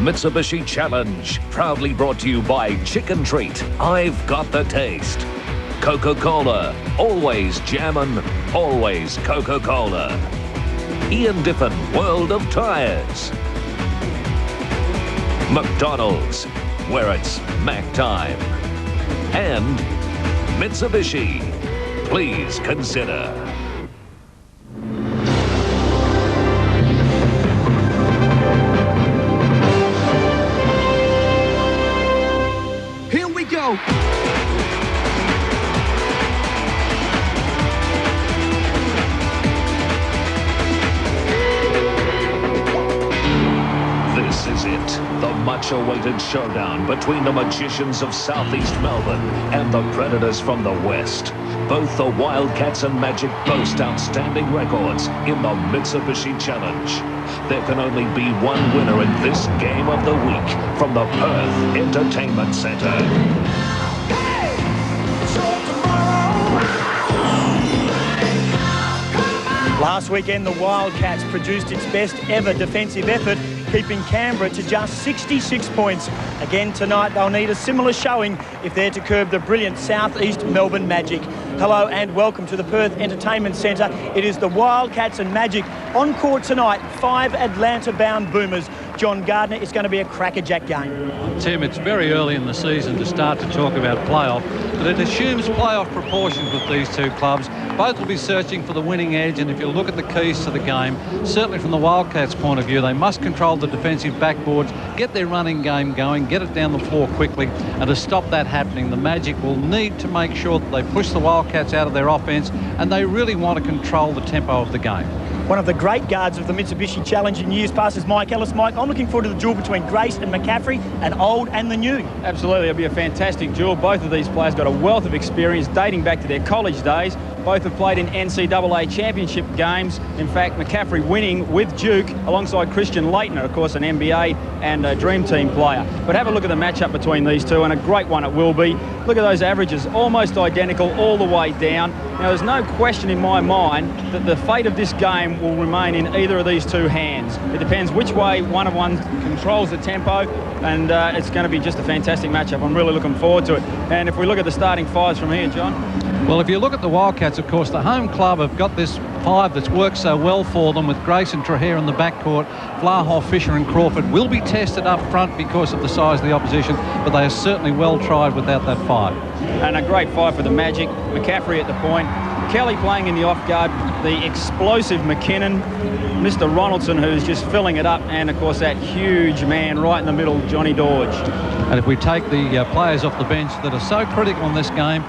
Mitsubishi Challenge, proudly brought to you by Chicken Treat. I've got the taste. Coca-Cola, always jammin', always Coca-Cola. Ian Diffin, World of Tires. McDonald's, where it's Mac time. And Mitsubishi, please consider. Here we go. This is it, the much-awaited showdown between the magicians of southeast Melbourne and the predators from the west. Both the Wildcats and Magic boast outstanding records in the Mitsubishi Challenge. There can only be one winner in this game of the week from the Perth Entertainment Centre. Last weekend, the Wildcats produced its best ever defensive effort, keeping Canberra to just 66 points. Again tonight, they'll need a similar showing if they're to curb the brilliant southeast Melbourne Magic. Hello and welcome to the Perth Entertainment Centre. It is the Wildcats and Magic on court tonight. 5 Atlanta-bound Boomers. John Gardner, it's going to be a crackerjack game. Tim, it's very early in the season to start to talk about playoff, but it assumes playoff proportions with these two clubs. Both will be searching for the winning edge, and if you look at the keys to the game, certainly from the Wildcats' point of view, they must control the defensive backboards, get their running game going, get it down the floor quickly, and to stop that happening, the Magic will need to make sure that they push the Wildcats out of their offence, and they really want to control the tempo of the game. One of the great guards of the Mitsubishi Challenge in years past is Mike Ellis. Mike, I'm looking forward to the duel between Grace and McCaffrey, and old and the new. Absolutely, it'll be a fantastic duel. Both of these players got a wealth of experience dating back to their college days. Both have played in NCAA championship games. In fact, McCaffrey winning with Duke alongside Christian Leitner, of course, an NBA and a Dream Team player. But have a look at the matchup between these two, and a great one it will be. Look at those averages, almost identical all the way down. Now, there's no question in my mind that the fate of this game will remain in either of these two hands. It depends which way one controls the tempo, and it's going to be just a fantastic matchup. I'm really looking forward to it. And if we look at the starting fives from here, John. Well, if you look at the Wildcats, of course, the home club have got this five that's worked so well for them with Grace and Traherne in the backcourt. Vlahoff, Fisher and Crawford will be tested up front because of the size of the opposition, but they are certainly well tried without that five. And a great five for the Magic. McCaffrey at the point. Kelly playing in the off guard. The explosive McKinnon. Mr. Ronaldson, who's just filling it up. And, of course, that huge man right in the middle, Johnny Dorge. And if we take the players off the bench that are so critical in this game,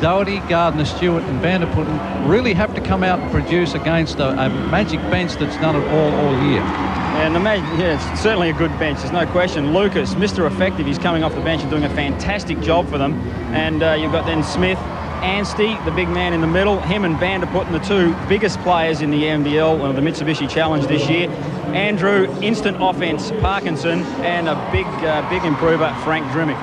Doherty, Gardner, Stewart and Vanderputten really have to come out and produce against a Magic bench that's done it all year. And the Magic, yeah, it's certainly a good bench, there's no question. Lucas, Mr. Effective, he's coming off the bench and doing a fantastic job for them. And you've got then Smith, Anstey, the big man in the middle, him and Vanderputten, the two biggest players in the NBL, the Mitsubishi Challenge this year. Andrew, instant offense, Parkinson, and a big improver, Frank Drimmick.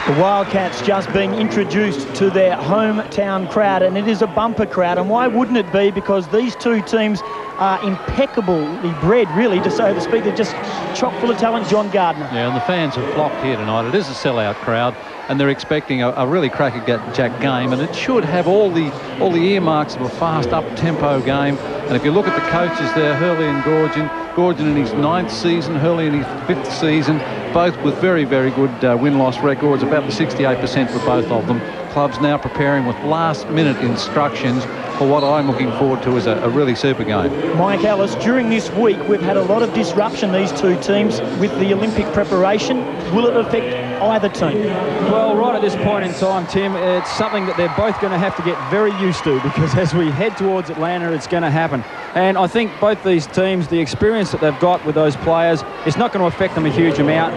The Wildcats just being introduced to their hometown crowd, and it is a bumper crowd. And why wouldn't it be? Because these two teams are impeccably bred, really, to so to speak. They're just chock full of talent. John Gardner. Yeah, and the fans have flocked here tonight. It is a sellout crowd, and they're expecting a really crackerjack game, and it should have all the earmarks of a fast, up-tempo game. And if you look at the coaches there, Hurley and Gorgon in his 9th season, Hurley in his 5th season, both with very, very good win-loss records, about the 68% for both of them. Clubs now preparing with last-minute instructions for what I'm looking forward to as a really super game. Mike Ellis, during this week, we've had a lot of disruption, these two teams, with the Olympic preparation. Will it affect either team? Well, right at this point in time, Tim, it's something that they're both going to have to get very used to, because as we head towards Atlanta, it's going to happen. And I think both these teams, the experience that they've got with those players, it's not going to affect them a huge amount,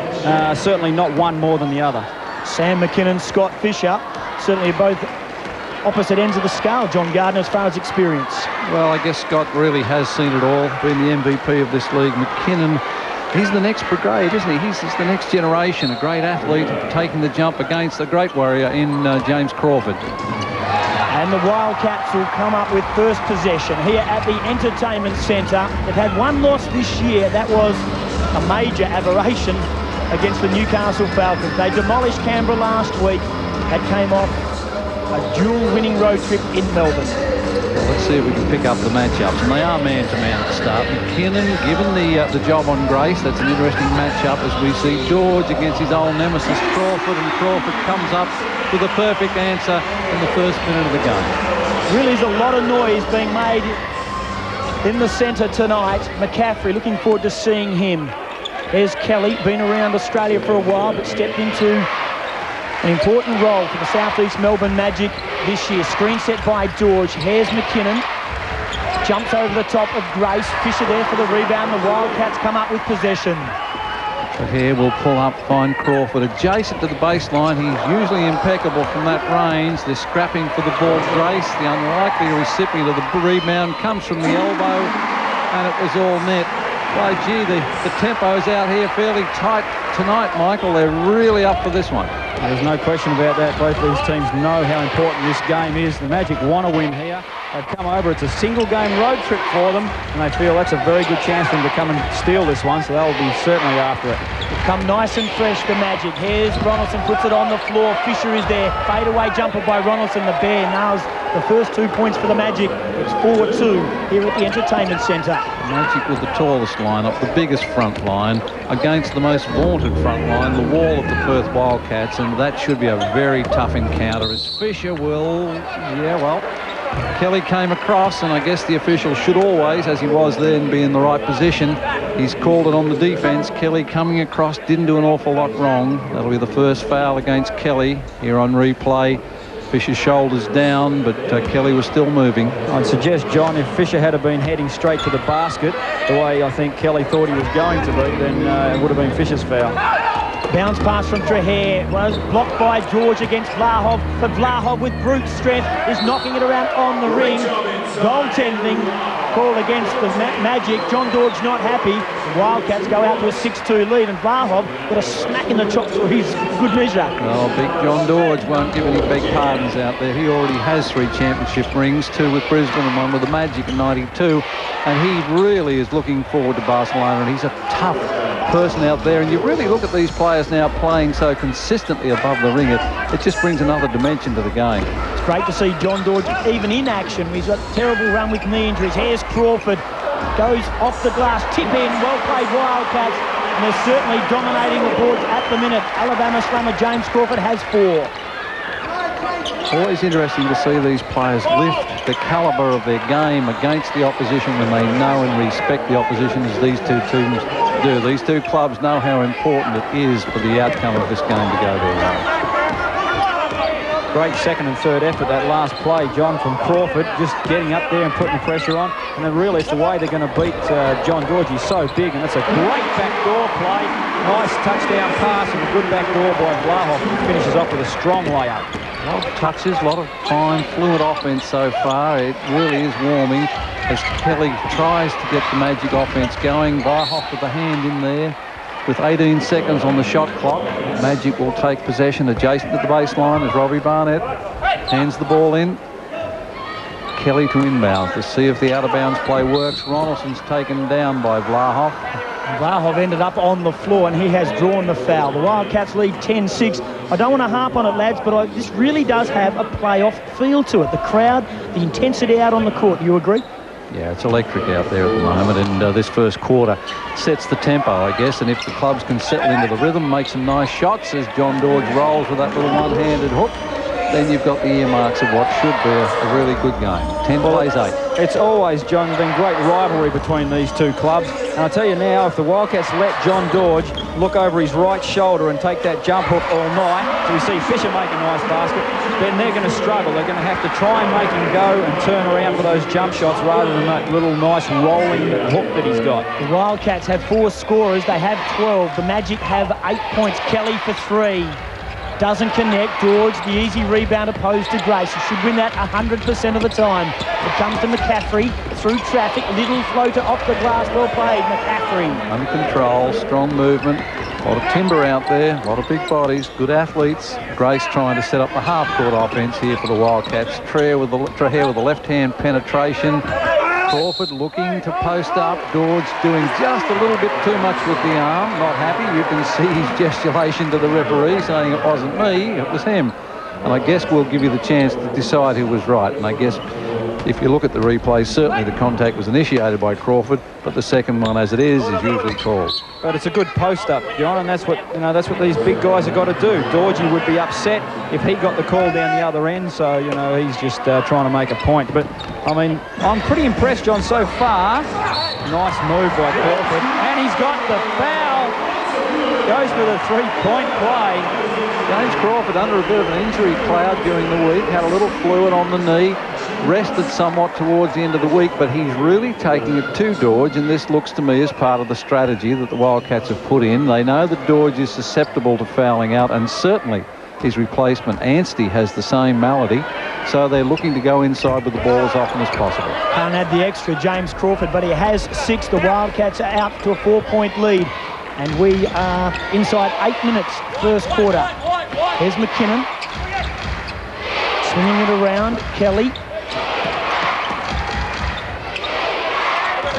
certainly not one more than the other. Sam McKinnon, Scott Fisher, certainly both opposite ends of the scale, John Gardner, as far as experience. Well, I guess Scott really has seen it all, been the MVP of this league. McKinnon, he's the next brigade, isn't he? He's the next generation, a great athlete, taking the jump against a great warrior in James Crawford. And the Wildcats will come up with first possession here at the Entertainment Centre. They've had one loss this year. That was a major aberration against the Newcastle Falcons. They demolished Canberra last week. That came off a dual-winning road trip in Melbourne. Well, let's see if we can pick up the matchups. And they are man-to-man at the start. McKinnon given the job on Grace. That's an interesting matchup as we see George against his old nemesis Crawford, and Crawford comes up with a perfect answer in the first minute of the game. Really is a lot of noise being made in the centre tonight. McCaffrey, looking forward to seeing him. There's Kelly, been around Australia for a while, but stepped into an important role for the South East Melbourne Magic this year. Screen set by George. Here's McKinnon. Jumps over the top of Grace. Fisher there for the rebound. The Wildcats come up with possession. Here will pull up, find Crawford adjacent to the baseline. He's usually impeccable from that range. They're scrapping for the ball. Grace, the unlikely recipient of the rebound, comes from the elbow, and it was all net. Well, gee, the tempo's out here fairly tight tonight, Michael. They're really up for this one. There's no question about that. Both these teams know how important this game is. The Magic want to win here. They've come over. It's a single-game road trip for them, and they feel that's a very good chance for them to come and steal this one, so they'll be certainly after it. They've come nice and fresh, the Magic. Here's Ronaldson, puts it on the floor. Fisher is there. Fadeaway jumper by Ronaldson. The Bear nails the first 2 points for the Magic. It's 4-2 here at the Entertainment Centre. Magic with the tallest lineup, the biggest front line, against the most vaunted front line, the wall of the Perth Wildcats, and that should be a very tough encounter as Fisher will, Kelly came across, and I guess the official should always, as he was then, be in the right position. He's called it on the defence. Kelly coming across, didn't do an awful lot wrong. That'll be the first foul against Kelly here on replay. Fisher's shoulders down, but Kelly was still moving. I'd suggest, John, if Fisher had been heading straight to the basket, the way I think Kelly thought he was going to be, then it would have been Fisher's foul. Bounce pass from Trahair was blocked by George against Vlahov, but Vlahov with brute strength is knocking it around on the ring. Goaltending called against the Magic. John George not happy. The Wildcats go out to a 6-2 lead, and Vlahov got a smack in the chops for his good measure. Oh, big John George won't give any big pardons out there. He already has 3 championship rings, 2 with Brisbane and 1 with the Magic in '92, and he really is looking forward to Barcelona, and he's a tough person out there. And you really look at these players now playing so consistently above the ring, it just brings another dimension to the game. It's great to see John George even in action. He's got a terrible run with knee injuries. Here's Crawford, goes off the glass, tip in, well played Wildcats, and they're certainly dominating the boards at the minute. Alabama slammer James Crawford has 4. Always interesting to see these players lift the calibre of their game against the opposition when they know and respect the opposition, as these two teams do. These two clubs know how important it is for the outcome of this game to go their way. Great second and third effort, that last play, John, from Crawford, just getting up there and putting pressure on. And then really it's the way they're going to beat John George. He's so big, and that's a great backdoor play. Nice touchdown pass and a good backdoor by Vlahov, who finishes off with a strong layup. A lot of touches, a lot of fine, fluid offense so far. It really is warming as Kelly tries to get the Magic offense going. Vlahov with the hand in there. With 18 seconds on the shot clock, Magic will take possession adjacent to the baseline as Robbie Barnett hands the ball in. Kelly to inbound to see if the out-of-bounds play works. Ronaldson's taken down by Vlahov. Vlahov ended up on the floor, and he has drawn the foul. The Wildcats lead 10-6. I don't want to harp on it, lads, but this really does have a playoff feel to it. The crowd, the intensity out on the court. Do you agree? Yeah, it's electric out there at the moment, and this first quarter sets the tempo, I guess, and if the clubs can settle into the rhythm, make some nice shots as John George rolls with that little one-handed hook, then you've got the earmarks of what should be a really good game. 10 plays 8. It's always, John, been great rivalry between these two clubs. And I tell you now, if the Wildcats let John George look over his right shoulder and take that jump hook all night, so we see Fisher make a nice basket, then they're going to struggle. They're going to have to try and make him go and turn around for those jump shots rather than that little nice rolling hook that he's got. The Wildcats have 4 scorers. They have 12. The Magic have 8 points. Kelly for 3. Doesn't connect. George, the easy rebound opposed to Grace. He should win that 100% of the time. It comes to McCaffrey through traffic. Little floater off the glass. Well played, McCaffrey. Under control, strong movement. A lot of timber out there, a lot of big bodies, good athletes. Grace trying to set up the half-court offense here for the Wildcats. Trahair with the left-hand penetration. Crawford looking to post up. George doing just a little bit too much with the arm. Not happy. You can see his gesticulation to the referee saying it wasn't me, it was him. And I guess we'll give you the chance to decide who was right. And I guess if you look at the replay, certainly the contact was initiated by Crawford, but the second one, as it is usually called. But it's a good post-up, John, and that's what these big guys have got to do. Dorgie would be upset if he got the call down the other end, so, he's just trying to make a point. But, I mean, I'm pretty impressed, John, so far. Nice move by Crawford, and he's got the foul. Goes for the three-point play. James Crawford under a bit of an injury cloud during the week, had a little fluid on the knee, rested somewhat towards the end of the week, but he's really taking it to Dorge, and this looks to me as part of the strategy that the Wildcats have put in. They know that Dorge is susceptible to fouling out, and certainly his replacement, Anstey, has the same malady, so they're looking to go inside with the ball as often as possible. Can't add the extra, James Crawford, but he has 6. The Wildcats are out to a 4-point lead, and we are inside 8 minutes, first quarter. Here's McKinnon, swinging it around, Kelly.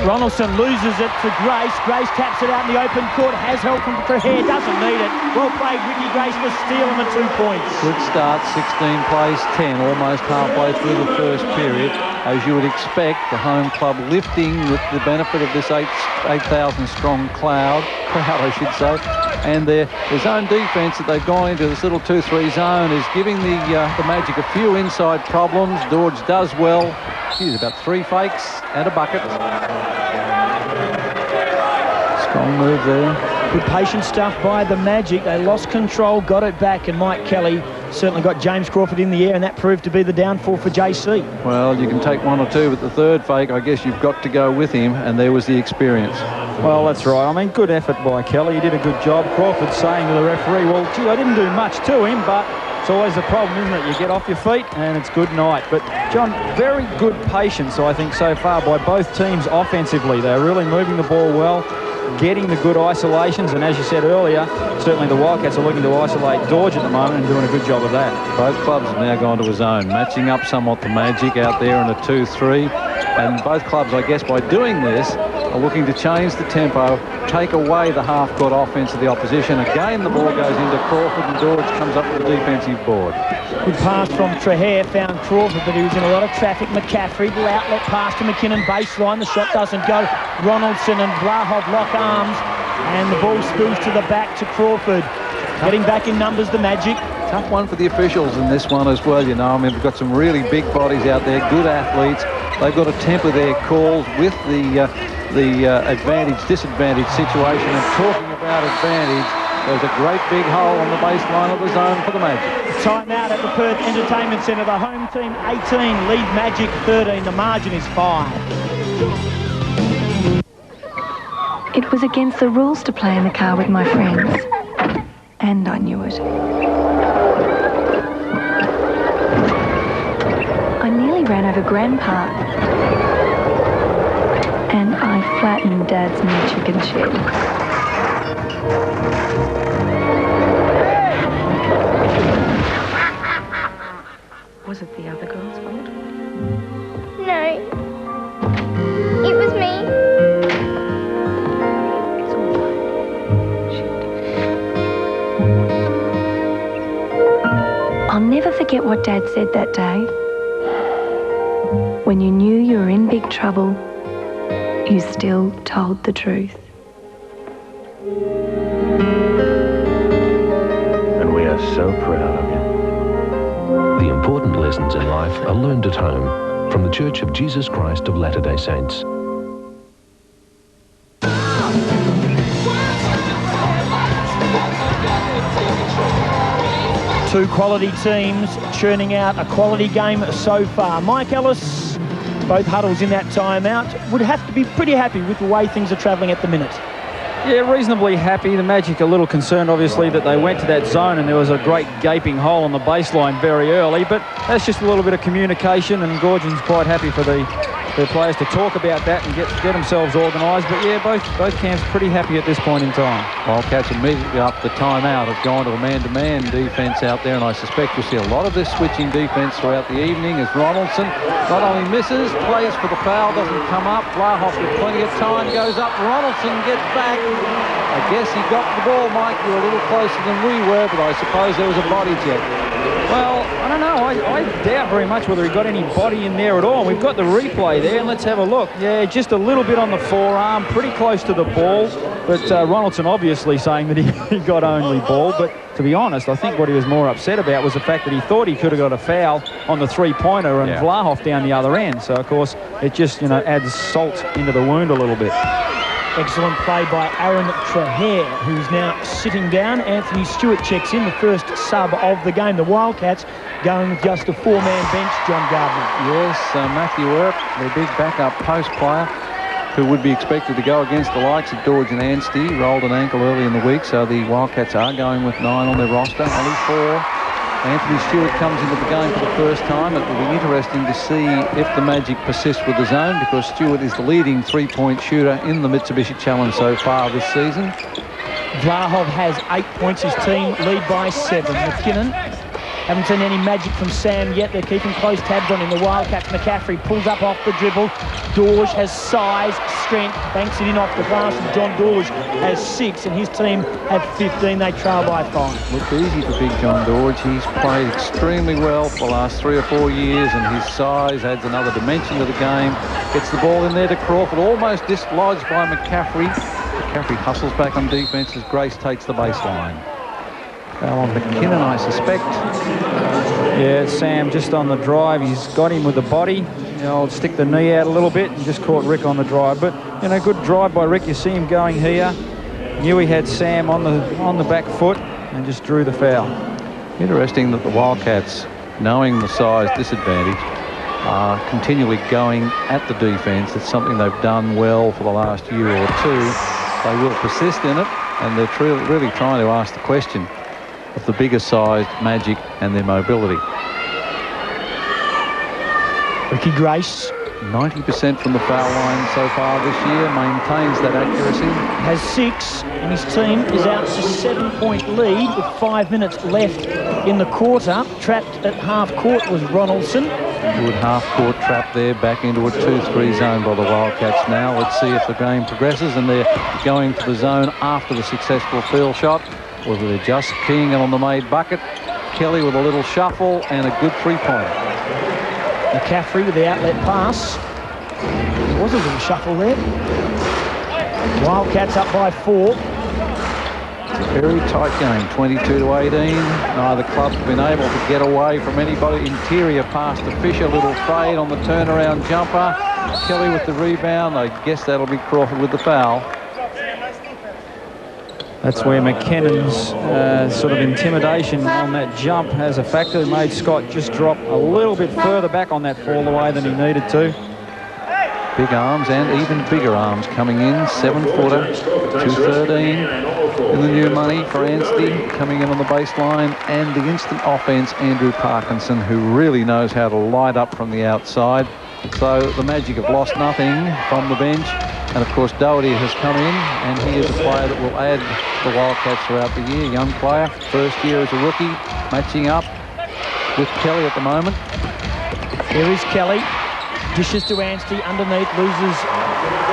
Ronaldson loses it to Grace. Grace taps it out in the open court. Has help from Trahair. Doesn't need it. Well played, Ricky Grace, to steal him at 2 points. Good start, 16 plays 10, almost halfway through the first period. As you would expect, the home club lifting with the benefit of this 8,000 strong crowd, I should say. And their zone defence that they've gone into, this little 2-3 zone, is giving the Magic a few inside problems. Dorge does well. He's about 3 fakes and a bucket. Strong move there. Good patient stuff by the Magic. They lost control, got it back, and Mike Kelly certainly got James Crawford in the air, and that proved to be the downfall for JC. Well, you can take 1 or 2, but the third fake, I guess you've got to go with him, and there was the experience. Well, that's right. I mean, good effort by Kelly. He did a good job. Crawford saying to the referee, well, gee, I didn't do much to him, but it's always the problem, isn't it? You get off your feet and it's good night. But, John, very good patience, I think, so far by both teams offensively. They're really moving the ball well, getting the good isolations, and as you said earlier, certainly the Wildcats are looking to isolate Dorge at the moment and doing a good job of that. Both clubs have now gone to a zone, matching up somewhat the Magic out there in a 2-3, and both clubs, I guess, by doing this, are looking to change the tempo, take away the half-court offense of the opposition. Again, the ball goes into Crawford, and Dorge comes up with the defensive board. Good pass from Trahair, found Crawford, but he was in a lot of traffic. McCaffrey, the outlet pass to McKinnon, baseline, the shot doesn't go. Ronaldson and Blahov lock arms, and the ball spills to the back to Crawford. Getting back in numbers, the Magic. Tough one for the officials in this one as well, I mean, we've got some really big bodies out there, good athletes. They've got to temper their calls with the advantage-disadvantage situation. And talking about advantage, there's a great big hole on the baseline of the zone for the Magic. Timeout at the Perth Entertainment Centre. The home team 18, lead Magic 13. The margin is 5. It was against the rules to play in the car with my friends, and I knew it. I nearly ran over Grandpa, and I flattened Dad's new chicken shed. Was it the other girl's fault? No. It was me. It's all fine. Shit. I'll never forget what Dad said that day. When you knew you were in big trouble, you still told the truth. And we are so proud of you. The important lessons in life are learned at home from the Church of Jesus Christ of Latter-day Saints. Two quality teams churning out a quality game so far. Mike Ellis, both huddles in that timeout, would have to be pretty happy with the way things are travelling at the minute. Yeah, reasonably happy. The Magic a little concerned, obviously, that they went to that zone and there was a great gaping hole on the baseline very early, but that's just a little bit of communication, and Gorgin's quite happy for the their players to talk about that and get themselves organised. But yeah, both camps pretty happy at this point in time. Wildcats immediately after the timeout have gone to a man-to-man defence out there, and I suspect we'll see a lot of this switching defence throughout the evening as Ronaldson not only misses, plays for the foul, doesn't come up. Vlahoff with plenty of time goes up. Ronaldson gets back. I guess he got the ball, Mike. You were a little closer than we were, but I suppose there was a body check. Well, I don't know. I doubt very much whether he got any body in there at all. We've got the replay there, and let's have a look. Yeah, just a little bit on the forearm, pretty close to the ball. But Ronaldson obviously saying that he got only ball. But to be honest, I think what he was more upset about was the fact that he thought he could have got a foul on the three-pointer and Vlahoff down the other end. So, of course, it just, adds salt into the wound a little bit. Excellent play by Aaron Trahair, who's now sitting down. Anthony Stewart checks in, the first sub of the game. The Wildcats going with just a four-man bench, John Gardner. Yes, Matthew Earp, their big backup post player, who would be expected to go against the likes of George and Anstey. Rolled an ankle early in the week, so the Wildcats are going with 9 on their roster, only 4. Anthony Stewart comes into the game for the first time. It will be interesting to see if the Magic persist with the zone, because Stewart is the leading three-point shooter in the Mitsubishi Challenge so far this season. Vlahoff has 8 points. His team lead by 7. McKinnon, haven't seen any magic from Sam yet. They're keeping close tabs on him. The Wildcats, McCaffrey pulls up off the dribble. Dorge has size, strength, banks it in off the glass, and John Dorge has 6, and his team have 15. They trail by 5. Looked easy for big John Dorge. He's played extremely well for the last 3 or 4 years, and his size adds another dimension to the game. Gets the ball in there to Crawford, almost dislodged by McCaffrey. McCaffrey hustles back on defence as Grace takes the baseline. Foul on McKinnon, I suspect. Yeah, Sam just on the drive. He's got him with the body. I'll stick the knee out a little bit and just caught Rick on the drive. But, good drive by Rick. You see him going here. Knew he had Sam on the back foot and just drew the foul. Interesting that the Wildcats, knowing the size disadvantage, are continually going at the defence. It's something they've done well for the last year or two. They will persist in it, and they're really trying to ask the question of the bigger sized Magic and their mobility. Ricky Grace, 90% from the foul line so far this year, maintains that accuracy. Has 6, and his team is out to 7-point lead with 5 minutes left in the quarter. Trapped at half court was Ronaldson. Good half-court trap there, back into a 2-3 zone by the Wildcats now. Let's see if the game progresses, and they're going to the zone after the successful field shot, whether they're just keying it on the made bucket. Kelly with a little shuffle and a good three-pointer. McCaffrey with the outlet pass. There was a little shuffle there. Wildcats up by 4. It's a very tight game, 22-18. Neither club have been able to get away from anybody. Interior pass to Fisher, little fade on the turnaround jumper. Kelly with the rebound. I guess that'll be Crawford with the foul. That's where McKinnon's sort of intimidation on that jump has a factor. It made Scott just drop a little bit further back on that fall away than he needed to. Big arms and even bigger arms coming in. 7-footer, 213 in the new money for Anstey coming in on the baseline, and the instant offense, Andrew Parkinson, who really knows how to light up from the outside. So the Magic have lost nothing from the bench. And, of course, Doherty has come in, and he is a player that will add the Wildcats throughout the year. Young player, first year as a rookie, matching up with Kelly at the moment. Here is Kelly. Dishes to Anstey underneath, loses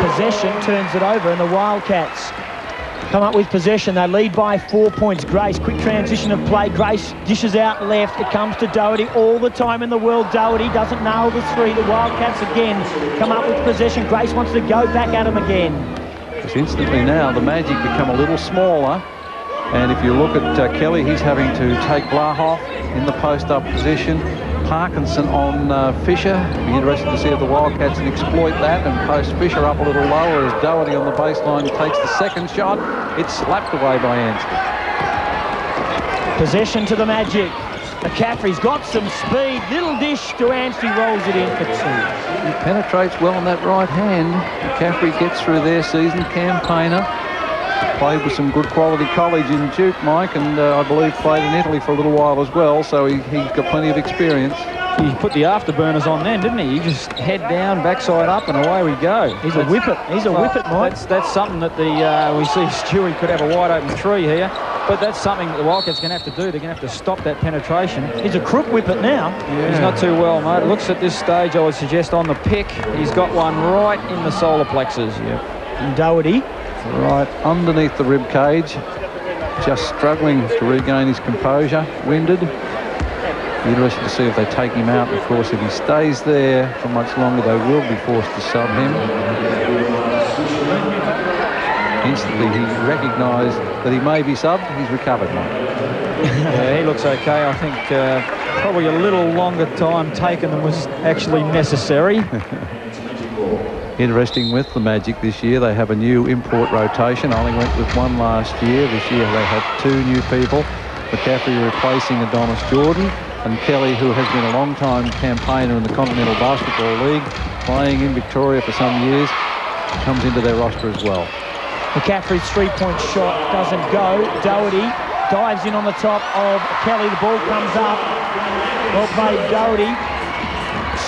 possession, turns it over, and the Wildcats come up with possession. They lead by 4 points. Grace, quick transition of play. Grace dishes out left. It comes to Doherty all the time in the world. Doherty doesn't nail the 3. The Wildcats again come up with possession. Grace wants to go back at him again. Because instantly now the Magic become a little smaller. And if you look at Kelly, he's having to take Vlahoff in the post-up position. Parkinson on Fisher. It'll be interesting to see if the Wildcats can exploit that and post Fisher up a little lower as Doherty on the baseline takes the second shot. It's slapped away by Anstey. Possession to the Magic. McCaffrey's got some speed. Little dish to Anstey, rolls it in for 2. He penetrates well on that right hand. McCaffrey gets through their season, campaigner. Played with some good quality college in Duke, Mike, and I believe played in Italy for a little while as well, so he's got plenty of experience. He put the afterburners on then, didn't he? He just head down, backside up, and away we go. He's a whippet. He's a whippet, Mike. That's something that we see Stewie could have a wide open three here. But that's something that the Wildcats are going to have to do. They're going to have to stop that penetration. He's a crook whippet now. Yeah. He's not too well, mate. Looks at this stage, I would suggest on the pick, he's got one right in the solar plexus. Yep. And Doherty. Right underneath the rib cage. Just struggling to regain his composure. Winded. Interesting to see if they take him out. Of course, if he stays there for much longer, they will be forced to sub him. Instantly, he recognised that he may be subbed. He's recovered, Mike. Yeah, he looks okay. I think probably a little longer time taken than was actually necessary. Interesting with the Magic this year, they have a new import rotation. Only went with one last year. This year they have two new people. McCaffrey replacing Adonis Jordan, and Kelly, who has been a long-time campaigner in the Continental Basketball League, playing in Victoria for some years, comes into their roster as well. McCaffrey's three-point shot doesn't go. Doherty dives in on the top of Kelly. The ball comes up. Well played, Doherty.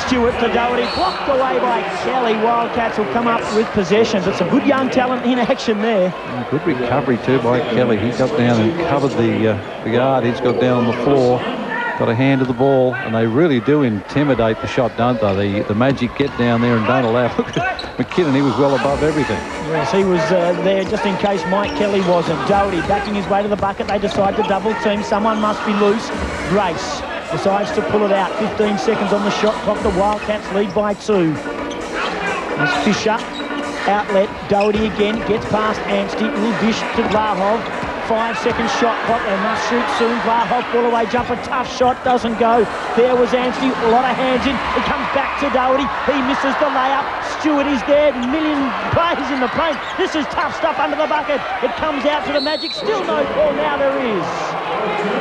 Stewart to Doherty, blocked away by Kelly. Wildcats will come up with possession, but some good young talent in action there. Good recovery too by Kelly. He got down and covered the guard. He's got down on the floor, got a hand to the ball, and they really do intimidate the shot, don't they? The Magic get down there and don't allow. Look at McKinnon, he was well above everything. Yes, he was there just in case Mike Kelly wasn't. Doherty backing his way to the bucket. They decide to double team. Someone must be loose. Grace decides to pull it out. 15 seconds on the shot clock. The Wildcats lead by 2. There's Fisher. Outlet. Doherty again. Gets past Anstey. Little dish to Vlahov. 5-second shot clock. They must shoot soon. Vlahov, fall away jumper. Tough shot. Doesn't go. There was Anstey. A lot of hands in. It comes back to Doherty. He misses the layup. Stewart is there. Million players in the paint. This is tough stuff under the bucket. It comes out to the Magic. Still no call. Now there is.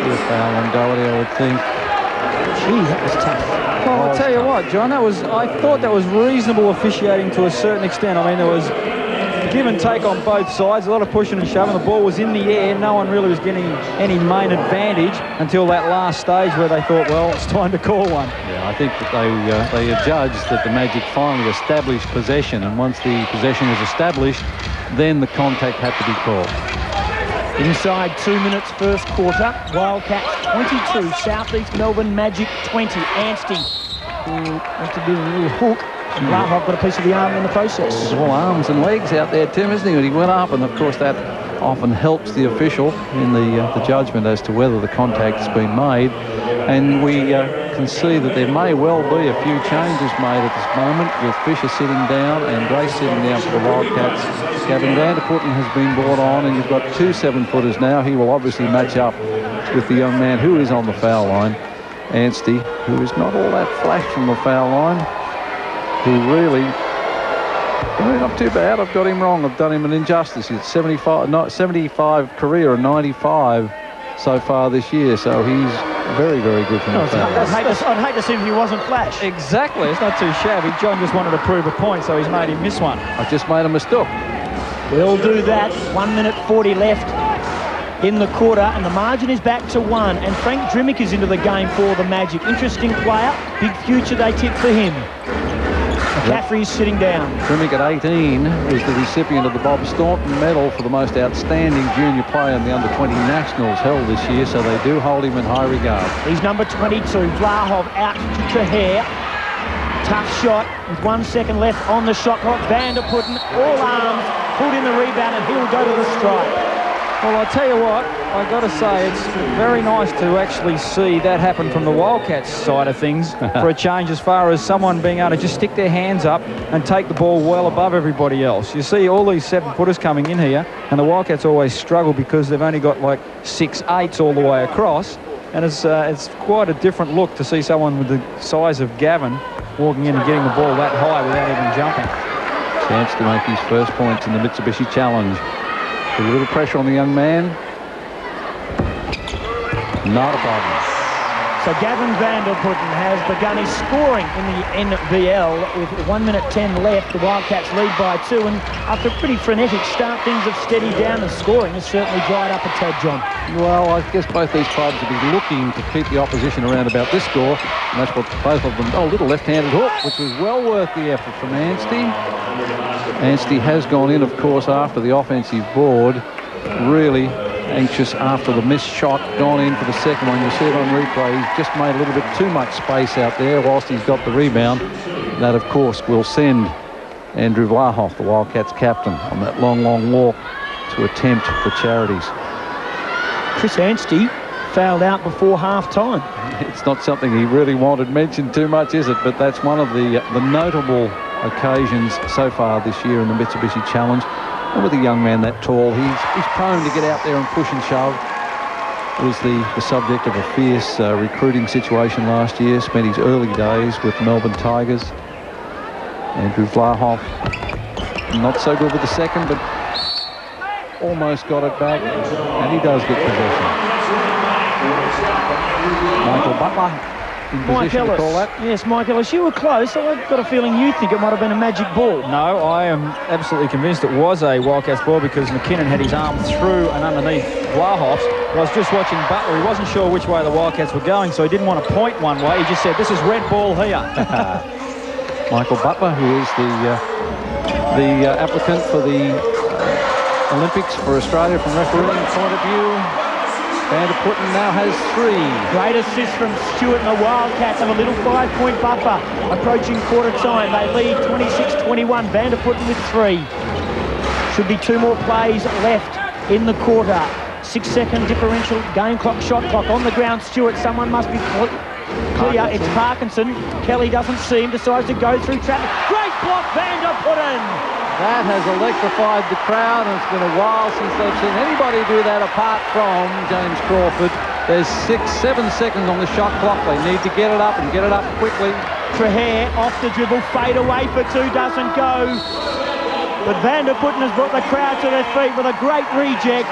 Good foul on Doherty, I would think. Gee, that was tough. Well, I'll tell you what, John, I thought that was reasonable officiating to a certain extent. I mean, there was give and take on both sides, a lot of pushing and shoving. The ball was in the air. No one really was getting any main advantage until that last stage where they thought, well, it's time to call one. Yeah, I think that they judged that the Magic finally established possession, and once the possession was established, then the contact had to be called. Inside 2 minutes, first quarter. Wildcats 22, Southeast Melbourne Magic 20. Anstey, who went to do a little hook. And Vlahov got a piece of the arm in the process. There's all arms and legs out there, Tim, isn't he? But he went up, and of course that often helps the official in the judgment as to whether the contact has been made. And we can see that there may well be a few changes made at this moment, with Fisher sitting down and Grace sitting down for the Wildcats. Gavin Vanderputten has been brought on, and you've got 2 7-footers now. He will obviously match up with the young man who is on the foul line, Anstey, who is not all that flash from the foul line, who really, not too bad. I've got him wrong. I've done him an injustice. He's 75 career and 95 so far this year, so he's very, very good from the foul line. I'd hate to see if he wasn't flash. Exactly. It's not too shabby. John just wanted to prove a point, so he's made him miss one. I've just made a mistake. We'll do that. 1 minute 40 left in the quarter, and the margin is back to 1. And Frank Drimmick is into the game for the Magic. Interesting player. Big future they tip for him. McCaffrey's sitting down. Drimmick at 18 was the recipient of the Bob Staunton Medal for the most outstanding junior player in the under-20 nationals held this year, so they do hold him in high regard. He's number 22. Vlahov out to Tahir. Tough shot with 1 second left on the shot clock. Vanderputten, all arms, pulled in the rebound, and he'll go to the strike. Well, I'll tell you what, I've got to say, it's very nice to actually see that happen from the Wildcats side of things for a change, as far as someone being able to just stick their hands up and take the ball well above everybody else. You see all these 7-footers coming in here, and the Wildcats always struggle because they've only got like 6'8" all the way across, and it's quite a different look to see someone with the size of Gavin walking in and getting the ball that high without even jumping. Chance to make his first points in the Mitsubishi Challenge. A little pressure on the young man. Not a problem. So Gavin Vanderputten has begun his scoring in the NBL with 1 minute 10 left. The Wildcats lead by 2, and after a pretty frenetic start, things have steadied down. The scoring has certainly dried up a tad, John. Well, I guess both these clubs will be looking to keep the opposition around about this score, and that's what both of them... Oh, little left-handed hook, which was well worth the effort from Anstey. Anstey has gone in, of course, after the offensive board. Really anxious after the missed shot, gone in for the second one. You'll see it on replay. He's just made a little bit too much space out there whilst he's got the rebound. That, of course, will send Andrew Vlahoff, the Wildcats captain, on that long, long walk to attempt the charities. Chris Anstey fouled out before half-time. It's not something he really wanted mentioned too much, is it? But that's one of the notable occasions so far this year in the Mitsubishi Challenge. And with a young man that tall, he's prone to get out there and push and shove. Was the subject of a fierce recruiting situation last year. Spent his early days with the Melbourne Tigers. Andrew Vlahoff, not so good with the second, but almost got it back, and he does get possession. Michael Butler in position to call that. Yes, Mike Ellis, you were close. So I've got a feeling you think it might have been a magic ball. No, I am absolutely convinced it was a Wildcats ball because McKinnon had his arm through and underneath Vlahoff's. I was just watching Butler. He wasn't sure which way the Wildcats were going, so he didn't want to point one way. He just said, this is red ball here. Michael Butler, who is the applicant for the Olympics for Australia from refereeing point of view. Vanderputten now has 3. Great assist from Stewart, and the Wildcats have a little 5-point buffer approaching quarter time. They lead 26-21. Vanderputten with 3. Should be 2 more plays left in the quarter. 6-second differential, game clock, shot clock on the ground. Stewart, someone must be clear. It's Parkinson. Kelly doesn't see him, decides to go through traffic. Great block, Vanderputten! That has electrified the crowd, and it's been a while since they've seen anybody do that apart from James Crawford. There's 6-7 seconds on the shot clock. They need to get it up and get it up quickly. Trahair off the dribble, fade away for 2, doesn't go. But Vanderputten has brought the crowd to their feet with a great reject.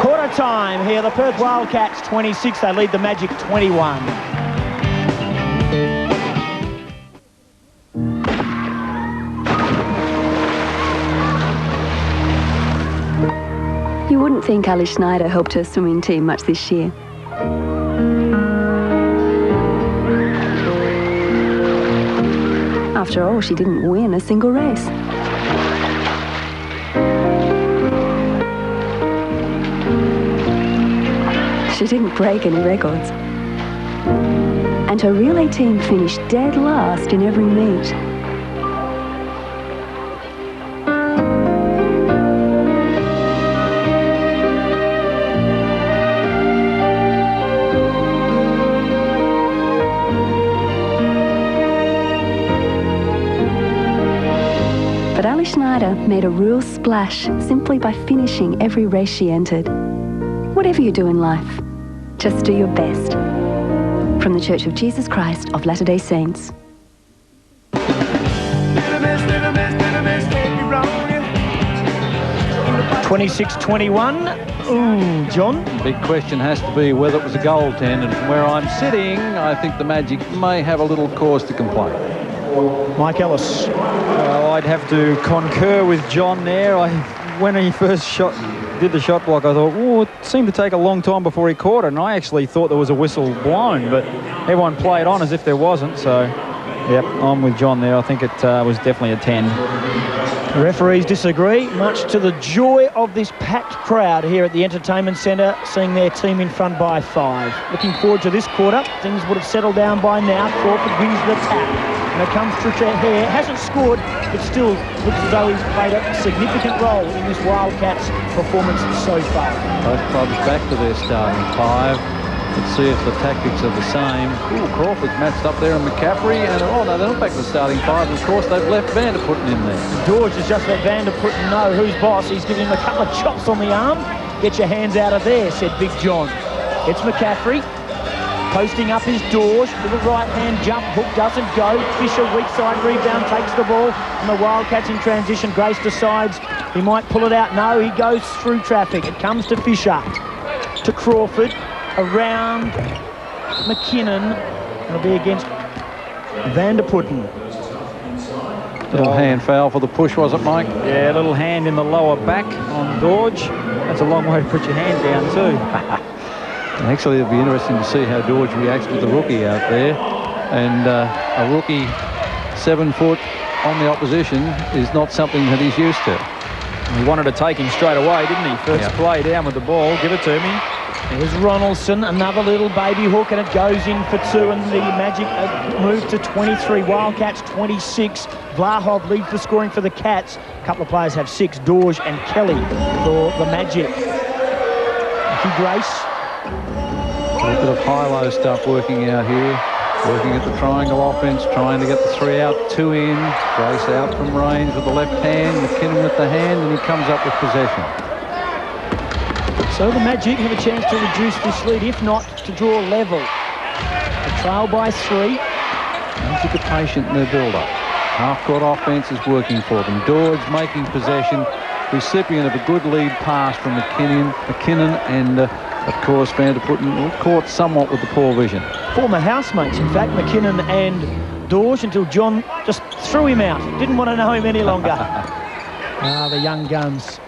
Quarter time here, the Perth Wildcats 26, they lead the Magic 21. You wouldn't think Ali Schneider helped her swimming team much this year. After all, she didn't win a single race. She didn't break any records. And her relay team finished dead last in every meet. But Ali Schneider made a real splash simply by finishing every race she entered. Whatever you do in life, just do your best. From the Church of Jesus Christ of Latter-day Saints. 26-21. Ooh, John? Big question has to be whether it was a goaltend, and from where I'm sitting, I think the Magic may have a little cause to complain. Mike Ellis. Well, I'd have to concur with John there. When he first did the shot block, I thought, oh, it seemed to take a long time before he caught it, and I actually thought there was a whistle blown, but everyone played on as if there wasn't, so, yep, I'm with John there. I think it was definitely a 10. The referees disagree, much to the joy of this packed crowd here at the Entertainment Centre, seeing their team in front by 5. Looking forward to this quarter. Things would have settled down by now. Crawford wins the tap. And it comes through Trahair. Hasn't scored, but still looks as though he's played a significant role in this Wildcats performance so far. Both clubs back to their starting 5. Let's see if the tactics are the same. Ooh, Crawford's matched up there and McCaffrey, and oh no, they're not back to the starting 5. And of course, they've left Vanderputten in there. George has just let Vanderputten know who's boss. He's giving him a couple of chops on the arm. Get your hands out of there, said Big John. It's McCaffrey. Posting up his doors, little right-hand jump, hook doesn't go. Fisher, weak side rebound, takes the ball, and the Wildcats in transition. Grace decides he might pull it out. No, he goes through traffic. It comes to Fisher, to Crawford, around McKinnon. It'll be against Van der Putten. Little hand foul for the push, was it, Mike? Yeah, a little hand in the lower back on Dorge. That's a long way to put your hand down too. Actually, it'll be interesting to see how Dorge reacts with the rookie out there. And a rookie 7 foot on the opposition is not something that he's used to. He wanted to take him straight away, didn't he? First play down with the ball. Give it to me. There's Ronaldson, another little baby hook, and it goes in for 2, and the Magic move to 23. Wildcats 26. Vlahov leads the scoring for the Cats. A couple of players have 6, Dorge and Kelly for the Magic. Mickey Grace. A bit of high-low stuff working out here. Working at the triangle offense, trying to get the 3 out, 2 in. Grace out from range with the left hand, McKinnon with the hand, and he comes up with possession. So the Magic have a chance to reduce this lead, if not to draw level. The trail by 3. Don't you be patient in their build-up. Half-court offense is working for them. Dorge making possession, recipient of a good lead pass from McKinnon and, of course, Van der Putten caught somewhat with the poor vision. Former housemates, in fact, McKinnon and Dorge, until John just threw him out. Didn't want to know him any longer. The young guns.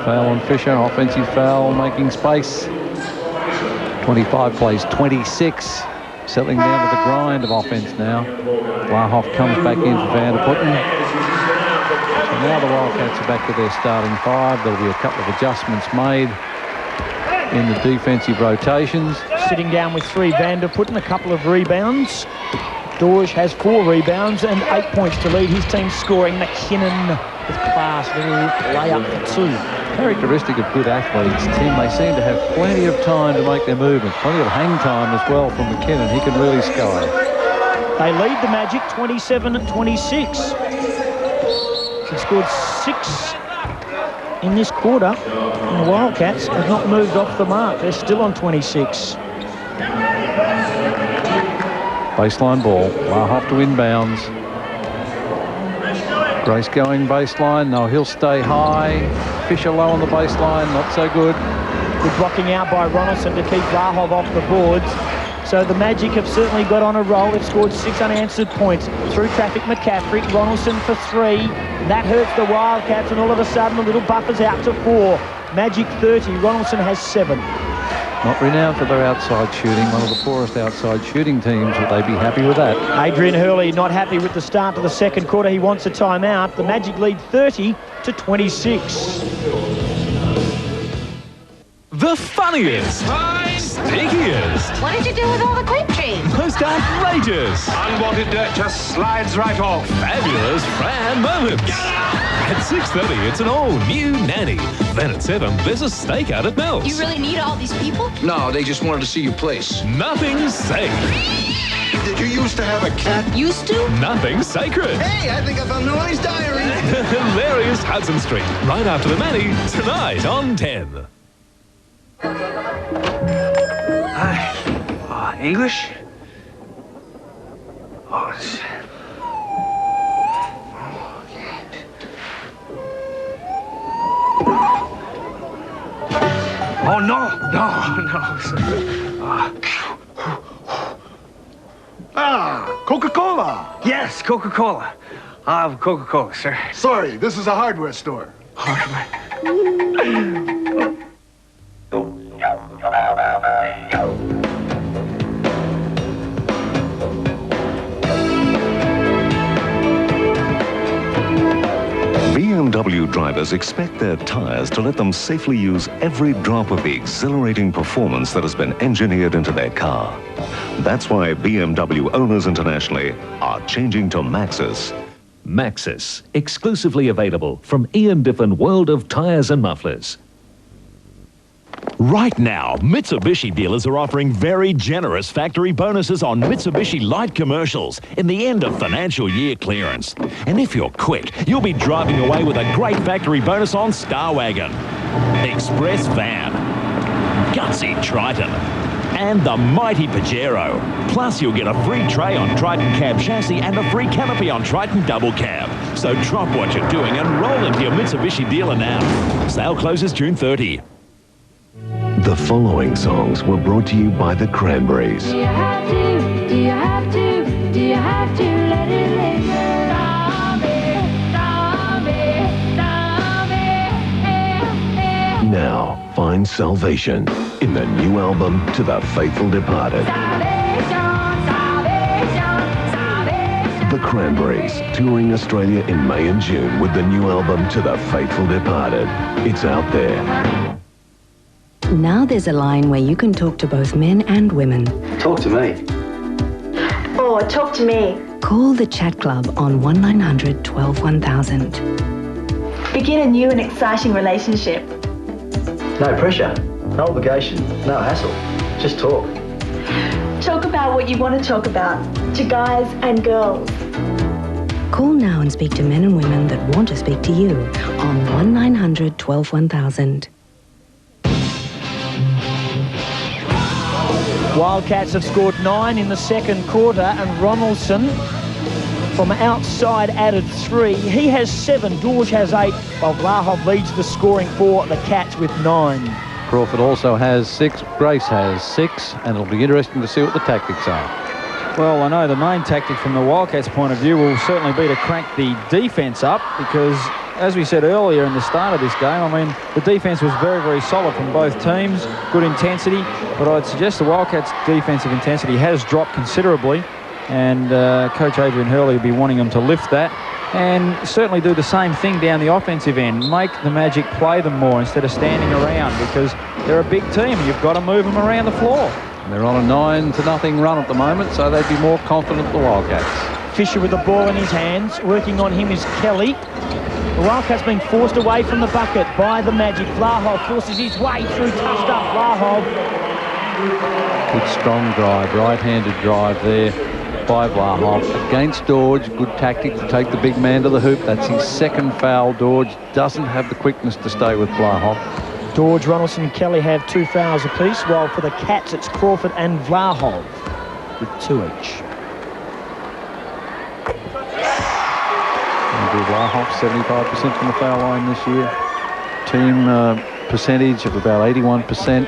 Foul on Fisher, offensive foul, making space. 25 plays 26. Settling down to the grind of offense now. Vlahov comes back in for Van der Putten. So now the Wildcats are back to their starting 5. There'll be a couple of adjustments made in the defensive rotations. Sitting down with 3, Van der Putten, a couple of rebounds. Dorge has 4 rebounds and 8 points to lead his team scoring. McKinnon with class, little layup for 2. Characteristic of good athletes, Tim, they seem to have plenty of time to make their movements. Plenty of hang time as well from McKinnon. He can really sky. They lead the Magic 27-26. He scored 6 in this quarter, and the Wildcats have not moved off the mark. They're still on 26. Baseline ball. Vlahov to inbounds. Grace going baseline. No, he'll stay high. Fisher low on the baseline. Not so good. Good blocking out by Ronaldson to keep Vlahov off the boards. So the Magic have certainly got on a roll. They've scored 6 unanswered points. Through traffic, McCaffrey. Ronaldson for 3. That hurts the Wildcats, and all of a sudden the little buffer's out to 4. Magic 30. Ronaldson has 7. Not renowned for their outside shooting. One of the poorest outside shooting teams. Would they be happy with that? Adrian Hurley not happy with the start to the second quarter. He wants a timeout. The Magic lead 30-26. The funniest, stinkiest, What did you do with all the grape trees? most outrageous, Unwanted dirt just slides right off. fabulous Fran moments. At 6:30, it's an all-new Nanny. Then at 7, there's a stakeout at Mel's. You really need all these people? No, they just wanted to see your place. Nothing's safe. Did you used to have a cat? Used to? Nothing's sacred. Hey, I think I found Noah's diary. The hilarious Hudson Street, right after the Nanny, tonight on 10. English? Oh, no. Coca-Cola. Yes, Coca-Cola. I'll have Coca-Cola, sir. Sorry, this is a hardware store. BMW drivers expect their tires to let them safely use every drop of the exhilarating performance that has been engineered into their car. That's why BMW owners internationally are changing to Maxxis. Maxxis, exclusively available from Ian Diffin World of Tyres and Mufflers. Right now, Mitsubishi dealers are offering very generous factory bonuses on Mitsubishi light commercials in the end of financial year clearance. And if you're quick, you'll be driving away with a great factory bonus on Star Wagon, Express Van, Gutsy Triton, and the mighty Pajero. Plus, you'll get a free tray on Triton Cab chassis and a free canopy on Triton Double Cab. So drop what you're doing and roll into your Mitsubishi dealer now. Sale closes June 30. The following songs were brought to you by the Cranberries. Do you have to? Do you have to? Do you have to let it linger? Now, find salvation in the new album To the Faithful Departed. The Cranberries, touring Australia in May and June with the new album To the Faithful Departed. It's out there. Now there's a line where you can talk to both men and women. Talk to me. Oh, talk to me. Call the Chat Club on 1900 12 1000. Begin a new and exciting relationship. No pressure, no obligation, no hassle. Just talk. Talk about what you want to talk about to guys and girls. Call now and speak to men and women that want to speak to you on 1900 12 1000. Wildcats have scored 9 in the second quarter, and Ronaldson from outside added 3. He has 7, Dorj has 8, while Vlahov leads the scoring for the Cats with 9. Crawford also has 6, Grace has 6, and it'll be interesting to see what the tactics are. Well, I know the main tactic from the Wildcats' point of view will certainly be to crank the defence up, because, as we said earlier in the start of this game, I mean, the defence was very, very solid from both teams, good intensity, but I'd suggest the Wildcats' defensive intensity has dropped considerably, and Coach Adrian Hurley will be wanting them to lift that and certainly do the same thing down the offensive end. Make the Magic play them more instead of standing around, because they're a big team and you've got to move them around the floor. And they're on a 9-0 run at the moment, so they'd be more confident, the Wildcats. Fisher with the ball in his hands. Working on him is Kelly. The Wildcats being forced away from the bucket by the Magic. Vlahov forces his way through, touched up Vlahov. Good strong drive, right-handed drive there by Vlahov against Dorj. Good tactic to take the big man to the hoop. That's his second foul. Dorj doesn't have the quickness to stay with Vlahov. Dorj, Ronaldson and Kelly have 2 fouls apiece, while for the Cats it's Crawford and Vlahov with 2 each. Andrew Vlahov, 75% from the foul line this year. Team percentage of about 81%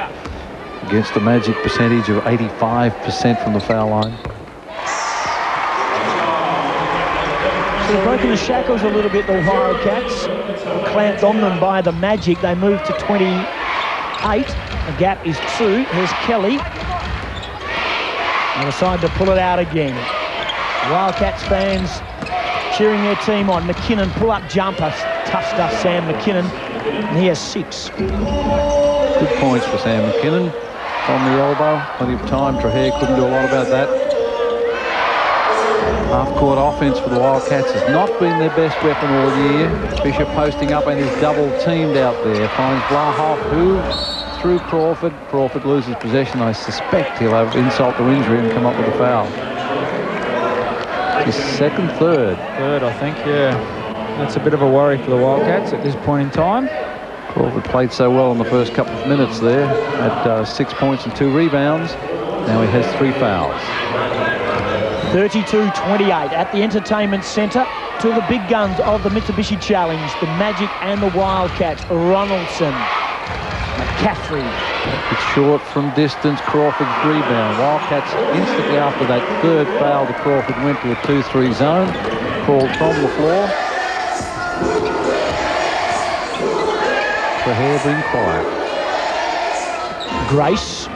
against the Magic percentage of 85% from the foul line. They've broken the shackles a little bit, the Wildcats. Clamped on them by the Magic. They move to 28. The gap is 2. Here's Kelly. They decide to pull it out again. Wildcats fans cheering their team on. McKinnon, pull-up jumper. Tough stuff, Sam McKinnon. And he has 6. Good points for Sam McKinnon from the elbow. Plenty of time. Trahere couldn't do a lot about that. Half-court offense for the Wildcats has not been their best weapon all year. Fisher posting up and is double-teamed out there. Finds Vlahov, who through Crawford. Crawford loses possession. I suspect he'll have insult to injury and come up with a foul. His second, third. Third, I think, yeah. That's a bit of a worry for the Wildcats at this point in time. Crawford played so well in the first couple of minutes there at 6 points and 2 rebounds. Now he has 3 fouls. 32-28 at the Entertainment Centre. Two of the big guns of the Mitsubishi Challenge, the Magic and the Wildcats. Ronaldson, McCaffrey. It's short from distance. Crawford's rebound. Wildcats instantly after that third foul to Crawford went to a 2-3 zone. Called from the floor. Trahere being quiet. Grace.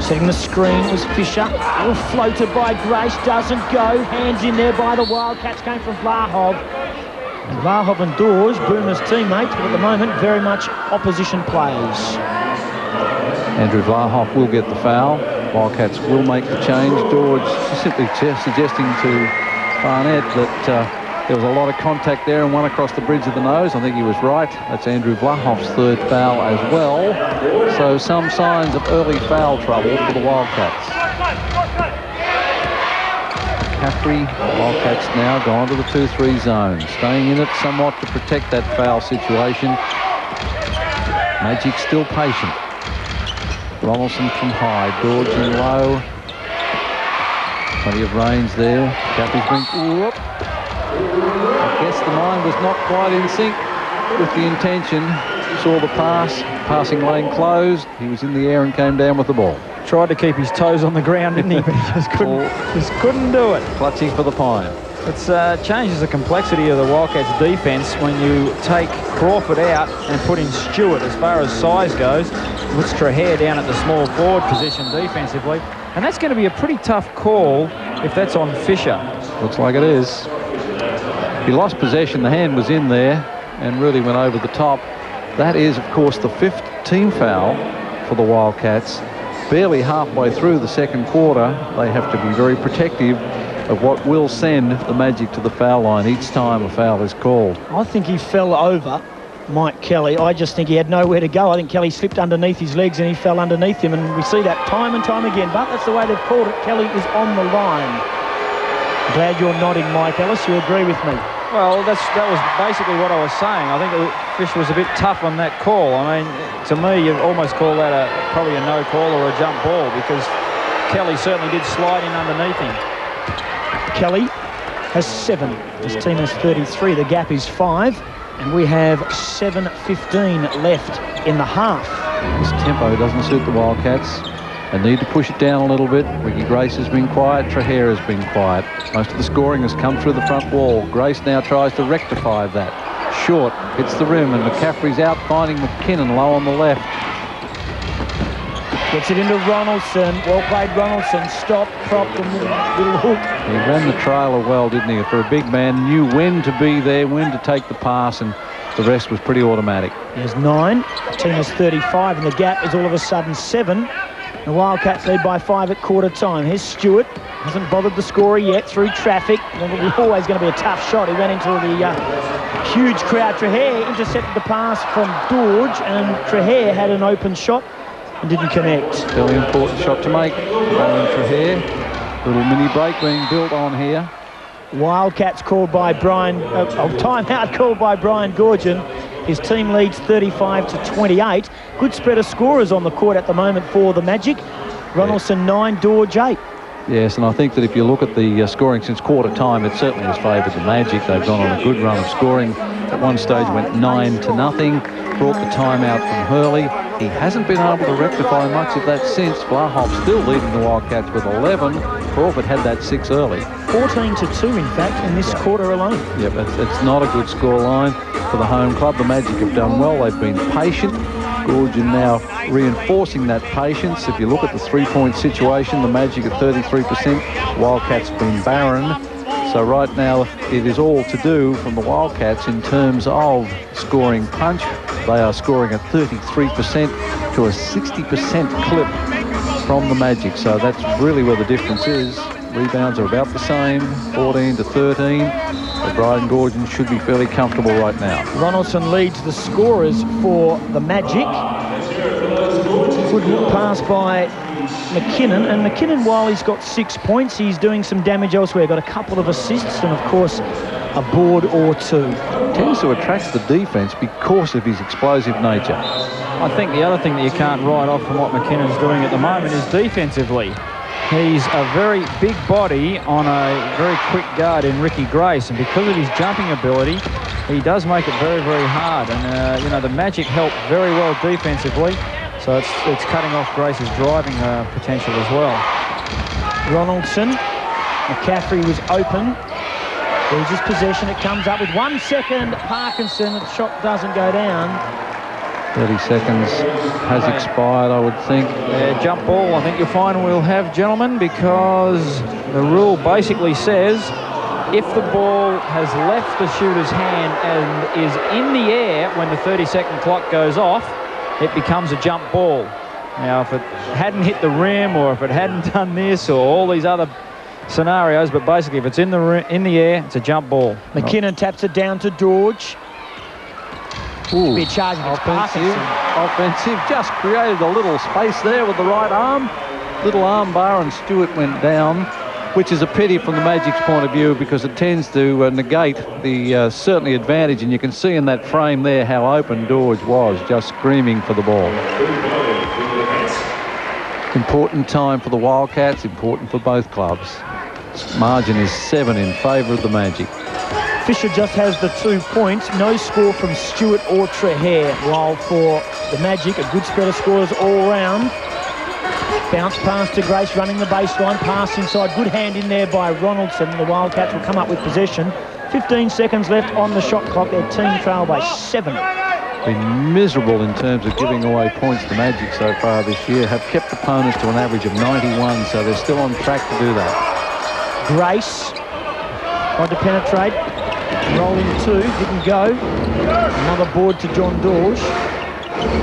Setting the screen was Fisher. All floated by Grace, doesn't go. Hands in there by the Wildcats, came from Vlahov. And Vlahov and Dorj, Boomer's teammates, but at the moment very much opposition players. Andrew Vlahov will get the foul. Wildcats will make the change. Dorj simply suggesting to Barnett that there was a lot of contact there and one across the bridge of the nose. I think he was right. That's Andrew Vlahov's third foul as well. So some signs of early foul trouble for the Wildcats. McCaffrey, Wildcats now gone to the 2-3 zone. Staying in it somewhat to protect that foul situation. Magic still patient. Ronaldson from high, Dorj in low. Plenty of range there. Cappy's been... Whoop. I guess the mind was not quite in sync with the intention. saw the pass, passing lane closed. He was in the air and came down with the ball. Tried to keep his toes on the ground, didn't he? But he just couldn't do it. Clutching for the pine. It changes the complexity of the Wildcats defence when you take Crawford out and put in Stewart. As far as size goes, puts Trahair down at the small forward position defensively. And that's going to be a pretty tough call if that's on Fisher. Looks like it is. He lost possession. The hand was in there and really went over the top. That is, of course, the 5th team foul for the Wildcats. Barely halfway through the second quarter, they have to be very protective of what will send the Magic to the foul line each time a foul is called. I think he fell over Mike Kelly. I just think he had nowhere to go. I think Kelly slipped underneath his legs and he fell underneath him, and we see that time and time again. But that's the way they've called it. Kelly is on the line. Glad you're nodding, Mike Ellis. You agree with me? Well, that was basically what I was saying. I think Fisher was a bit tough on that call. I mean, to me, you'd almost call that probably a no call or a jump ball, because Kelly certainly did slide in underneath him. Kelly has 7. His team has 33. The gap is 5. And we have 7:15 left in the half. This tempo doesn't suit the Wildcats. They need to push it down a little bit. Ricky Grace has been quiet. Trahair has been quiet. Most of the scoring has come through the front wall. Grace now tries to rectify that. Short hits the rim, and McCaffrey's out finding McKinnon low on the left. Gets it into Ronaldson. Well played, Ronaldson. Stop, propped, and little hook. He ran the trailer well, didn't he? For a big man, knew when to be there, when to take the pass, and the rest was pretty automatic. There's 9. The team is 35, and the gap is all of a sudden 7. The Wildcats lead by 5 at quarter time. Here's Stewart. Hasn't bothered the scorer yet through traffic. It's always going to be a tough shot. He ran into the huge crowd. Trahair intercepted the pass from Dorge, and Trahair had an open shot and didn't connect. Fairly important shot to make. Trahair. Little mini break being built on here. Wildcats called by Brian, timeout called by Brian Gorgon. His team leads 35-28. Good spread of scorers on the court at the moment for the Magic. Ronaldson 9, Dorge 8. Yes, and I think that if you look at the scoring since quarter time, it certainly has favoured the Magic. They've gone on a good run of scoring. At one stage went 9-0. Brought the timeout from Hurley. He hasn't been able to rectify much of that since. Vlahov still leading the Wildcats with 11. Crawford had that 6 early. 14-2, in fact, in this quarter alone. Yep, it's not a good score line for the home club. The Magic have done well. They've been patient. Gorgon now reinforcing that patience. If you look at the three-point situation, the Magic at 33%. Wildcats have been barren. So right now it is all to do from the Wildcats in terms of scoring punch. They are scoring at 33% to a 60% clip from the Magic. So that's really where the difference is. Rebounds are about the same, 14-13. But Brian Gorgon should be fairly comfortable right now. Ronaldson leads the scorers for the Magic. Good pass by McKinnon, and McKinnon, while he's got 6 points, he's doing some damage elsewhere. Got a couple of assists and, of course, a board or 2. Tends to attract the defence because of his explosive nature. I think the other thing that you can't write off from what McKinnon's doing at the moment is defensively. He's a very big body on a very quick guard in Ricky Grace, and because of his jumping ability, he does make it very, very hard. And, you know, the Magic help very well defensively, so it's cutting off Grace's driving potential as well. Ronaldson. McCaffrey was open. Loses possession. It comes up with 1 second. Parkinson. The shot doesn't go down. 30 seconds has expired, I would think. Yeah, jump ball, I think you'll find we'll have, gentlemen, because the rule basically says if the ball has left the shooter's hand and is in the air when the 30-second clock goes off, it becomes a jump ball. Now, if it hadn't hit the rim or if it hadn't done this or all these other scenarios, but basically if it's in the air, it's a jump ball. McKinnon taps it down to Dorge. Ooh, be charging offensive, just created a little space there with the right arm. Little arm bar, and Stewart went down, which is a pity from the Magic's point of view because it tends to negate the certainly advantage, and you can see in that frame there how open Dorge was, just screaming for the ball. Important time for the Wildcats, important for both clubs. Margin is 7 in favour of the Magic. Fisher just has the 2 points. No score from Stewart or Trehair, while for the Magic, a good spread of scores all round. Bounce pass to Grace, running the baseline. Pass inside. Good hand in there by Ronaldson. The Wildcats will come up with possession. 15 seconds left on the shot clock. Their team trail by 7. Been miserable in terms of giving away points to Magic so far this year. Have kept opponents to an average of 91, so they're still on track to do that. Grace tried to penetrate. Rolling 2, didn't go. Another board to John Dorge.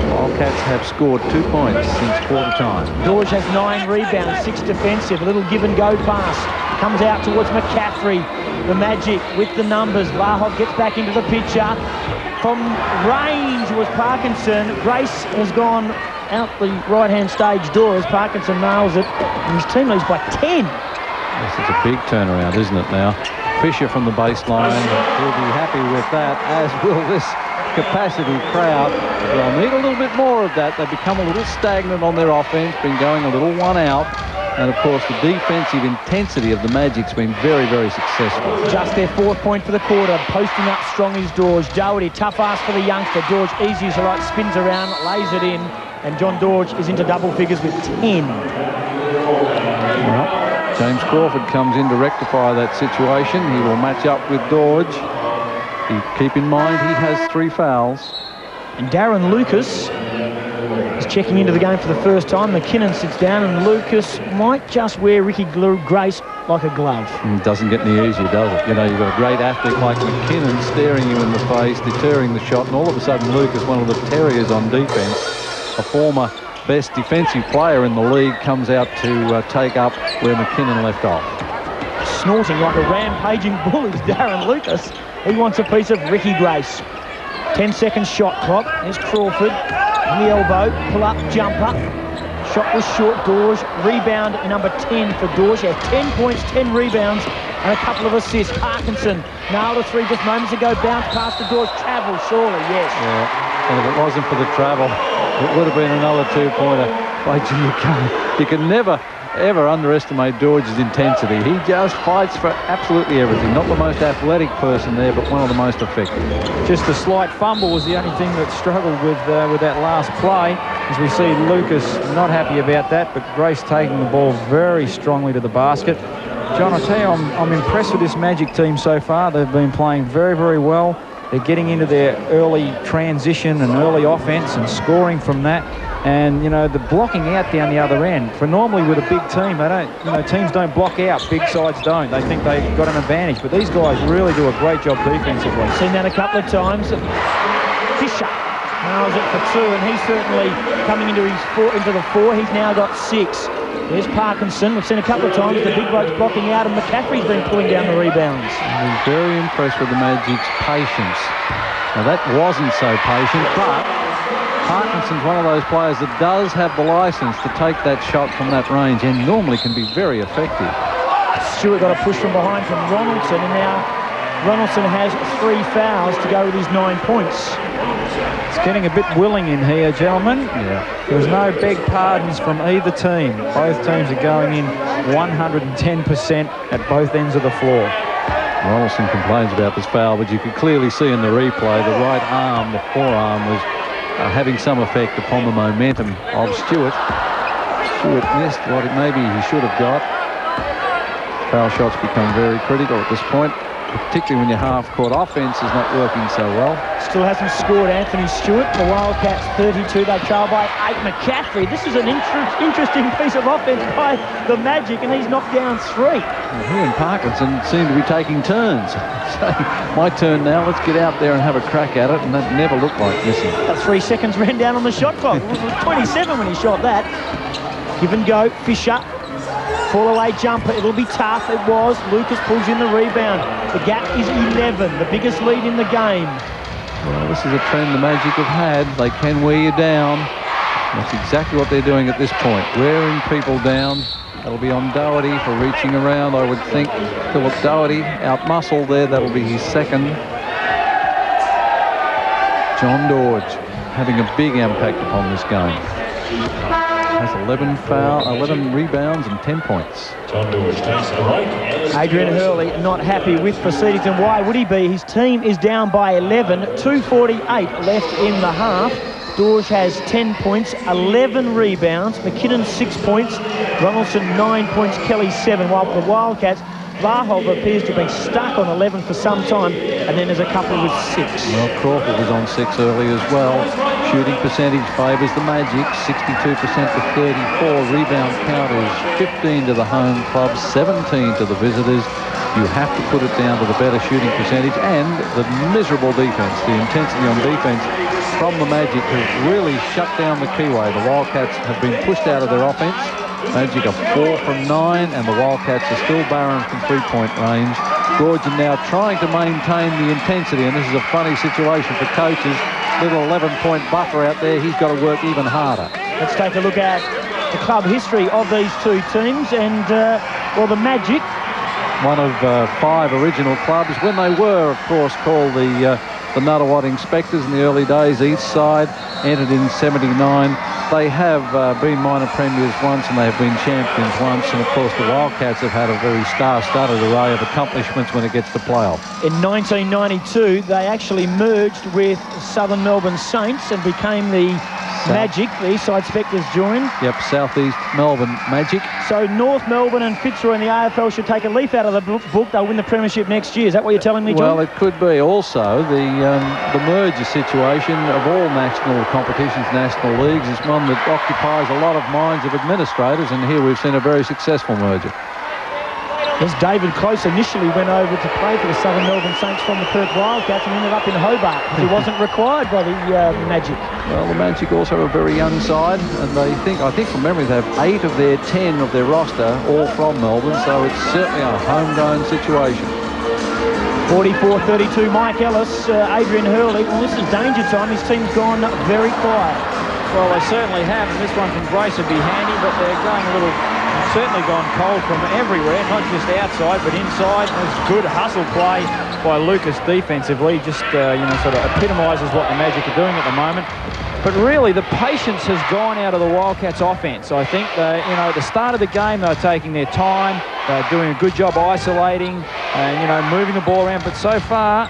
Wildcats have scored 2 points since quarter time. Dorge has 9 rebounds, 6 defensive. A little give and go pass. Comes out towards McCaffrey. The Magic with the numbers. Lahov gets back into the picture. From range was Parkinson. Grace has gone out the right-hand stage door as Parkinson nails it. And his team leads by 10. This is a big turnaround, isn't it now? Fisher from the baseline will be happy with that, as will this capacity crowd. They'll need a little bit more of that. They've become a little stagnant on their offense, been going a little one out. And, of course, the defensive intensity of the Magic's been very, very successful. Just their 4th point for the quarter. Posting up strong is Dorge. Doherty, tough ask for the youngster. Dorge, easy as a right, spins around, lays it in. And John Dorge is into double figures with 10. Well, James Crawford comes in to rectify that situation. He will match up with Dorge. Keep in mind he has 3 fouls. And Darren Lucas is checking into the game for the first time. McKinnon sits down, and Lucas might just wear Ricky Grace like a glove. It doesn't get any easier, does it? You know, you've got a great athlete like McKinnon staring you in the face, deterring the shot, and all of a sudden Lucas, one of the terriers on defence, a former best defensive player in the league, comes out to take up where McKinnon left off. Snorting like a rampaging bull is Darren Lucas. He wants a piece of Ricky Grace. 10-second shot clock. There's Crawford on the elbow. Pull up, jumper. Shot was short. Dorge. Rebound number 10 for Dorge. He has 10 points, 10 rebounds, and a couple of assists. Parkinson nailed a 3 just moments ago. Bounce past the Dorge. Travel, surely, yes. Yeah, and if it wasn't for the travel, it would have been another 2-pointer. You can never ever underestimate Dorge's intensity. He just fights for absolutely everything. Not the most athletic person there, but one of the most effective. Just a slight fumble was the only thing that struggled with that last play. As we see Lucas not happy about that, but Grace taking the ball very strongly to the basket. John, I tell you, I'm impressed with this Magic team so far. They've been playing very, very well. They're getting into their early transition and early offense and scoring from that. And, you know, the blocking out down the other end. For normally with a big team, they don't, you know, teams don't block out. Big sides don't. They think they've got an advantage. But these guys really do a great job defensively. Seen that a couple of times. Fisher nails it for 2, and he's certainly coming into the 4. He's now got 6. There's Parkinson. We've seen a couple of times the big blokes blocking out, and McCaffrey's been pulling down the rebounds. I'm very impressed with the Magic's patience. Now, that wasn't so patient, but Parkinson's one of those players that does have the licence to take that shot from that range and normally can be very effective. Stewart got a push from behind from Ronaldson, and now Ronaldson has 3 fouls to go with his 9 points. It's getting a bit willing in here, gentlemen. Yeah. There's no beg pardons from either team. Both teams are going in 110% at both ends of the floor. Ronaldson complains about this foul, but you could clearly see in the replay the right arm, the forearm, was having some effect upon the momentum of Stewart. Stewart missed what maybe he should have got. Foul shots become very critical at this point, particularly when your half-court offense is not working so well. Still hasn't scored Anthony Stewart. The Wildcats 32, they trail by 8. McCaffrey, this is an interesting piece of offense by the Magic, and he's knocked down 3. Well, he and Parkinson seem to be taking turns. So, my turn now, let's get out there and have a crack at it, and that never looked like missing. About 3 seconds ran down on the shot clock. It was 27 when he shot that. Give and go, Fisher. Fall away jumper, it'll be tough. It was. Lucas pulls in the rebound. The gap is 11, the biggest lead in the game. Well, this is a trend the Magic have had. They can wear you down. That's exactly what they're doing at this point, wearing people down. That'll be on Doherty for reaching around, I would think. Philip Doherty out-muscled there. That'll be his 2nd. John Dorge having a big impact upon this game. has 11 rebounds and 10 points. Adrian Hurley not happy with proceedings, and why would he be? His team is down by 11, 2:48 left in the half. Dorge has 10 points, 11 rebounds, McKinnon 6 points, Ronaldson 9 points, Kelly 7, while for the Wildcats, Vlahov appears to have been stuck on 11 for some time, and then there's a couple with 6. Well, Crawford was on 6 early as well. Shooting percentage favours the Magic, 62% to 34. Rebound count is 15 to the home club, 17 to the visitors. You have to put it down to the better shooting percentage and the miserable defence. The intensity on defence from the Magic has really shut down the keyway. The Wildcats have been pushed out of their offence. Magic are 4 from 9, and the Wildcats are still barren from three-point range. Gordon now trying to maintain the intensity, and this is a funny situation for coaches. Little 11-point buffer out there. He's got to work even harder. Let's take a look at the club history of these two teams, and well, the Magic, one of 5 original clubs, when they were, of course, called the Nuttawat Inspectors in the early days. East Side entered in 79. They have been minor premiers once, and they have been champions once. And, of course, the Wildcats have had a very star-studded array of accomplishments when it gets to playoff. In 1992, they actually merged with Southern Melbourne Saints and became the Magic. The East Side Spectres joined. Yep, Southeast Melbourne Magic. So North Melbourne and Fitzroy in the AFL should take a leaf out of the book. They'll win the premiership next year. Is that what you're telling me, John? Well, it could be. Also, the merger situation of all national competitions, national leagues, is one that occupies a lot of minds of administrators, and here we've seen a very successful merger. As David Close initially went over to play for the Southern Melbourne Saints from the Perth Wildcats and ended up in Hobart. He wasn't required by the Magic. Well, the Magic also have a very young side, and I think from memory they have 8 of their 10 of their roster all from Melbourne, so it's certainly a homegrown situation. 44-32, Mike Ellis, Adrian Hurley. Well, this is danger time. His team's gone very quiet. Well, they certainly have, and this one from Grace would be handy, but they're going a little... certainly gone cold from everywhere, not just outside but inside. There's good hustle play by Lucas defensively, just sort of epitomises what the Magic are doing at the moment. But really, the patience has gone out of the Wildcats' offense. I think at the start of the game, they were taking their time, doing a good job isolating and moving the ball around. But so far,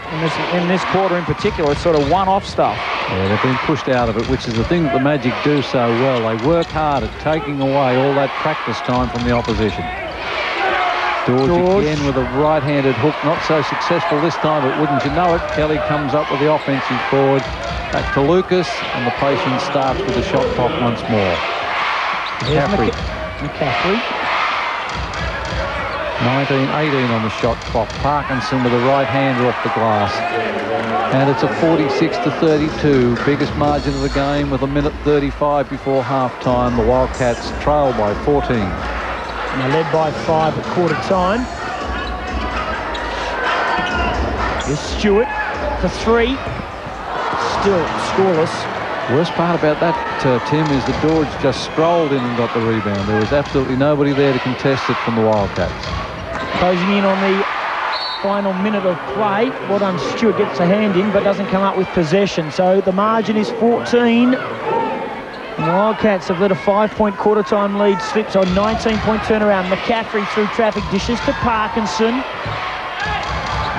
in this quarter in particular, it's sort of one-off stuff. Yeah, they've been pushed out of it, which is the thing that the Magic do so well. They work hard at taking away all that practice time from the opposition. George again with a right-handed hook, not so successful this time, but wouldn't you know it, Kelly comes up with the offensive board. Back to Lucas, and the patience starts with the shot clock once more. McCaffrey. 19-18 on the shot clock. Parkinson with a right-hander off the glass. And it's a 46-32, biggest margin of the game with 1:35 before half-time. The Wildcats trail by 14. And they're led by 5 at quarter time. Here's Stewart for 3. Still scoreless. Worst part about that, Tim, is that George just strolled in and got the rebound. There was absolutely nobody there to contest it from the Wildcats. Closing in on the final minute of play. Well done, Stewart gets a hand in but doesn't come up with possession. So the margin is 14. And the Wildcats have let a 5-point quarter-time lead slip, so a 19-point turnaround. McCaffrey through traffic, dishes to Parkinson.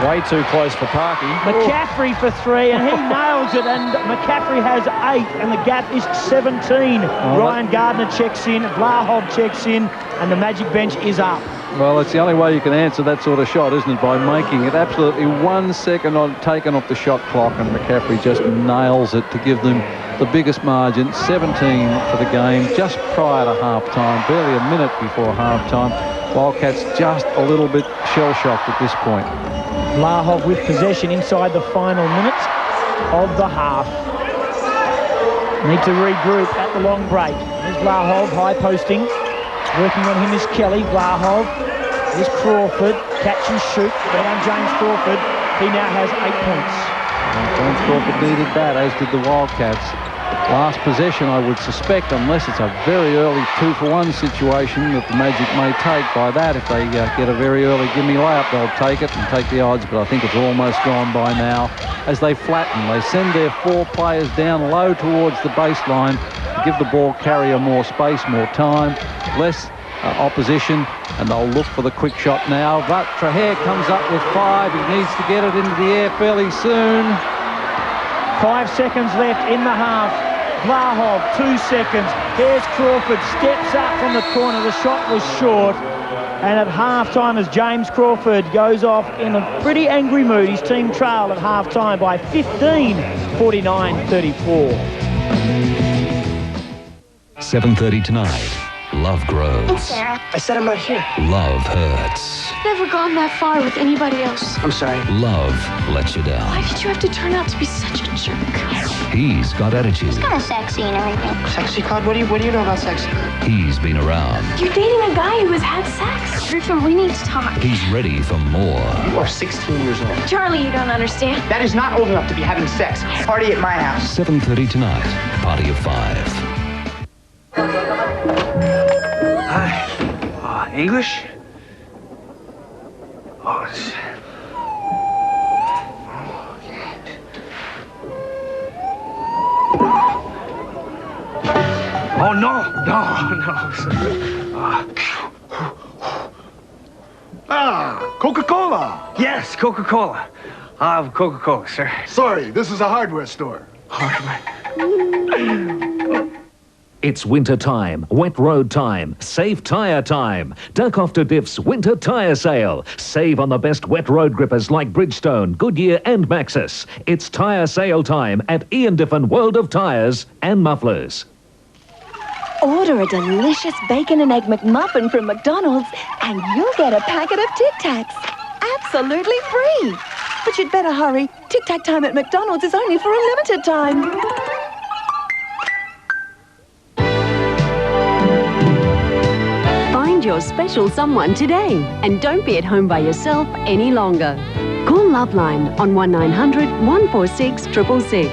Way too close for Parky. McCaffrey for 3, and he nails it, and McCaffrey has 8, and the gap is 17. Ryan Gardner checks in, Vlahov checks in, and the Magic bench is up. Well, it's the only way you can answer that sort of shot, isn't it? By making it absolutely 1 second taken off the shot clock, and McCaffrey just nails it to give them the biggest margin, 17 for the game, just prior to half-time, barely a minute before half-time. Wildcats just a little bit shell-shocked at this point. Vlahov with possession inside the final minutes of the half. Need to regroup at the long break. There's Vlahov, high posting. Working on him is Kelly. Vlahov. There's Crawford. Catch and shoot. Down James Crawford. He now has 8 points. James Crawford needed that, as did the Wildcats. Last possession, I would suspect, unless it's a very early 2-for-1 situation that the Magic may take. By that, if they get a very early gimme layup, they'll take it and take the odds, but I think it's almost gone by now. As they flatten, they send their 4 players down low towards the baseline. to give the ball carrier more space, more time, less opposition, and they'll look for the quick shot now. But Trahair comes up with 5. He needs to get it into the air fairly soon. 5 seconds left in the half. Vlahov, 2 seconds. Here's Crawford, steps up from the corner. The shot was short. And at half-time, as James Crawford goes off in a pretty angry mood, his team trailed at half-time by 15, 49-34. 7:30 tonight. Love grows. It's Sarah. I said I'm not here. Love hurts. Never gone that far with anybody else. I'm sorry. Love lets you down. Why did you have to turn out to be such a jerk? He's got attitude. He's kind of sexy and everything. Sexy, Cod? What do you know about sexy? He's been around. You're dating a guy who has had sex. Griffin, we need to talk. He's ready for more. You are 16 years old. Charlie, you don't understand. That is not old enough to be having sex. Party at my house. 7:30 tonight. Party of 5. Hi. English? Oh, oh no. Coca-Cola. Yes, Coca-Cola. I'll have Coca-Cola, sir. Sorry, this is a hardware store. It's winter time, wet road time, safe tyre time. Duck off to Diff's winter tyre sale. Save on the best wet road grippers like Bridgestone, Goodyear and Maxxis. It's tyre sale time at Ian Diffin World of Tyres and Mufflers. Order a delicious bacon and egg McMuffin from McDonald's and you'll get a packet of Tic Tacs. Absolutely free. But you'd better hurry. Tic Tac time at McDonald's is only for a limited time. Find your special someone today and don't be at home by yourself any longer. Call Loveline on 1900 146 666.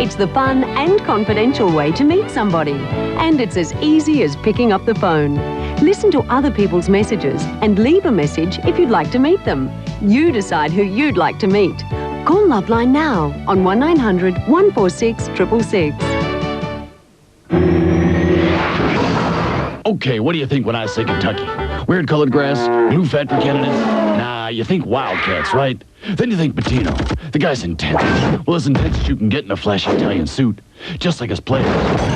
It's the fun and confidential way to meet somebody, and it's as easy as picking up the phone. Listen to other people's messages and leave a message if you'd like to meet them. You decide who you'd like to meet. Call Loveline now on 1900 146 666. Okay, what do you think when I say Kentucky? Weird colored grass, blue factory candidate? Nah, you think Wildcats, right? Then you think Bettino. The guy's intense. Well, as intense as you can get in a flashy Italian suit. Just like his players.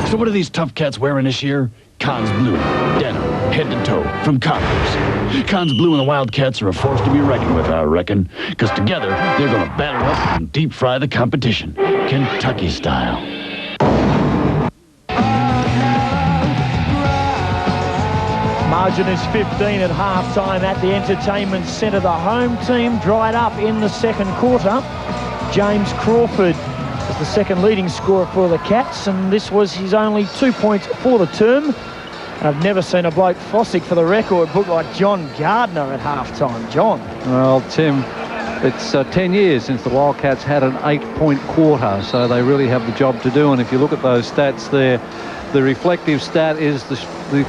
So what are these tough cats wearing this year? Cons Blue, denim, head to toe, from Converse. Cons Blue and the Wildcats are a force to be reckoned with, I reckon. Because together, they're going to batter up and deep fry the competition. Kentucky style. Margin is 15 at half-time at the Entertainment Centre. The home team dried up in the second quarter. James Crawford is the second leading scorer for the Cats, and this was his only 2 points for the term. And I've never seen a bloke, Fossick for the record, book like John Gardner at half-time. John? Well, Tim, it's 10 years since the Wildcats had an 8-point quarter, so they really have the job to do. And if you look at those stats there, the reflective stat is the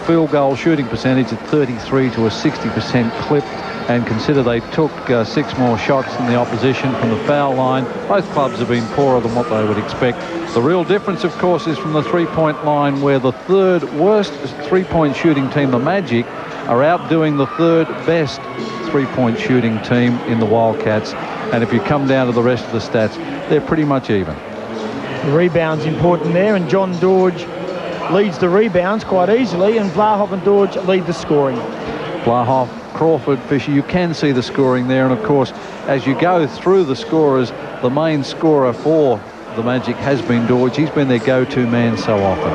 field goal shooting percentage at 33 to a 60% clip, and consider they took 6 more shots than the opposition from the foul line. Both clubs have been poorer than what they would expect. The real difference, of course, is from the three-point line, where the third worst three-point shooting team, the Magic, are outdoing the third best three-point shooting team in the Wildcats. And if you come down to the rest of the stats, they're pretty much even. The rebound's important there, and John Dorge leads the rebounds quite easily, and Vlahov and Dorge lead the scoring. Vlahov, Crawford, Fisher, you can see the scoring there, and of course, as you go through the scorers, the main scorer for the Magic has been Dorge. He's been their go-to man so often.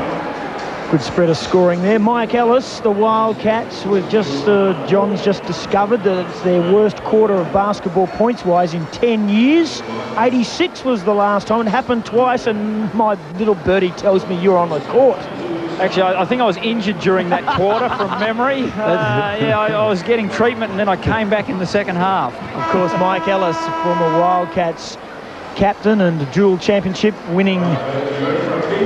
Good spread of scoring there. Mike Ellis, the Wildcats, with John's just discovered that it's their worst quarter of basketball points-wise in 10 years. 86 was the last time. It happened twice, and my little birdie tells me you're on the court. Actually, I think I was injured during that quarter from memory. I was getting treatment, and then I came back in the second half. Of course, Mike Ellis, former Wildcats captain and dual championship winning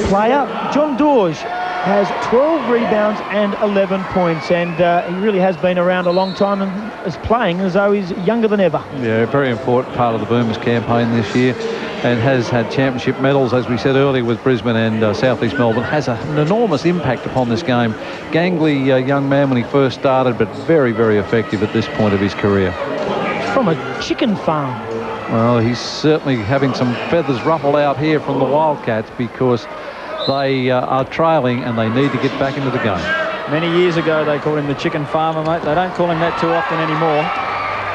player. John Dorge has 12 rebounds and 11 points, and he really has been around a long time and is playing as though he's younger than ever. Yeah, very important part of the Boomers campaign this year. and has had championship medals, as we said earlier, with Brisbane and Southeast Melbourne, has an enormous impact upon this game. Gangly young man when he first started, but very, very effective at this point of his career. From a chicken farm. Well, he's certainly having some feathers ruffled out here from the Wildcats because they are trailing and they need to get back into the game. Many years ago, they called him the chicken farmer, mate. They don't call him that too often anymore.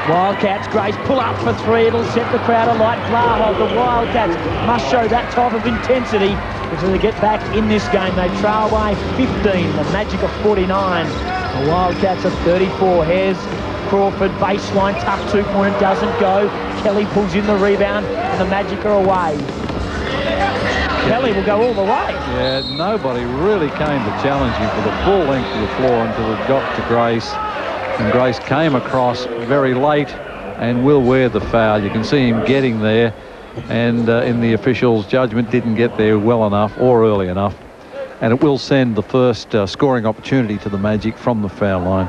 Wildcats, Grace pull up for three. It'll set the crowd alight. Blahov, the Wildcats must show that type of intensity if they get back in this game. They trail by 15, the Magic of 49. The Wildcats are 34. Hares, Crawford, baseline, tough two-pointer, doesn't go. Kelly pulls in the rebound, and the Magic are away. Kelly will go all the way. Yeah, nobody really came to challenge him for the full length of the floor until it got to Grace. And Grace came across very late and will wear the foul. You can see him getting there, and in the officials' judgment didn't get there well enough or early enough. And it will send the first scoring opportunity to the Magic from the foul line.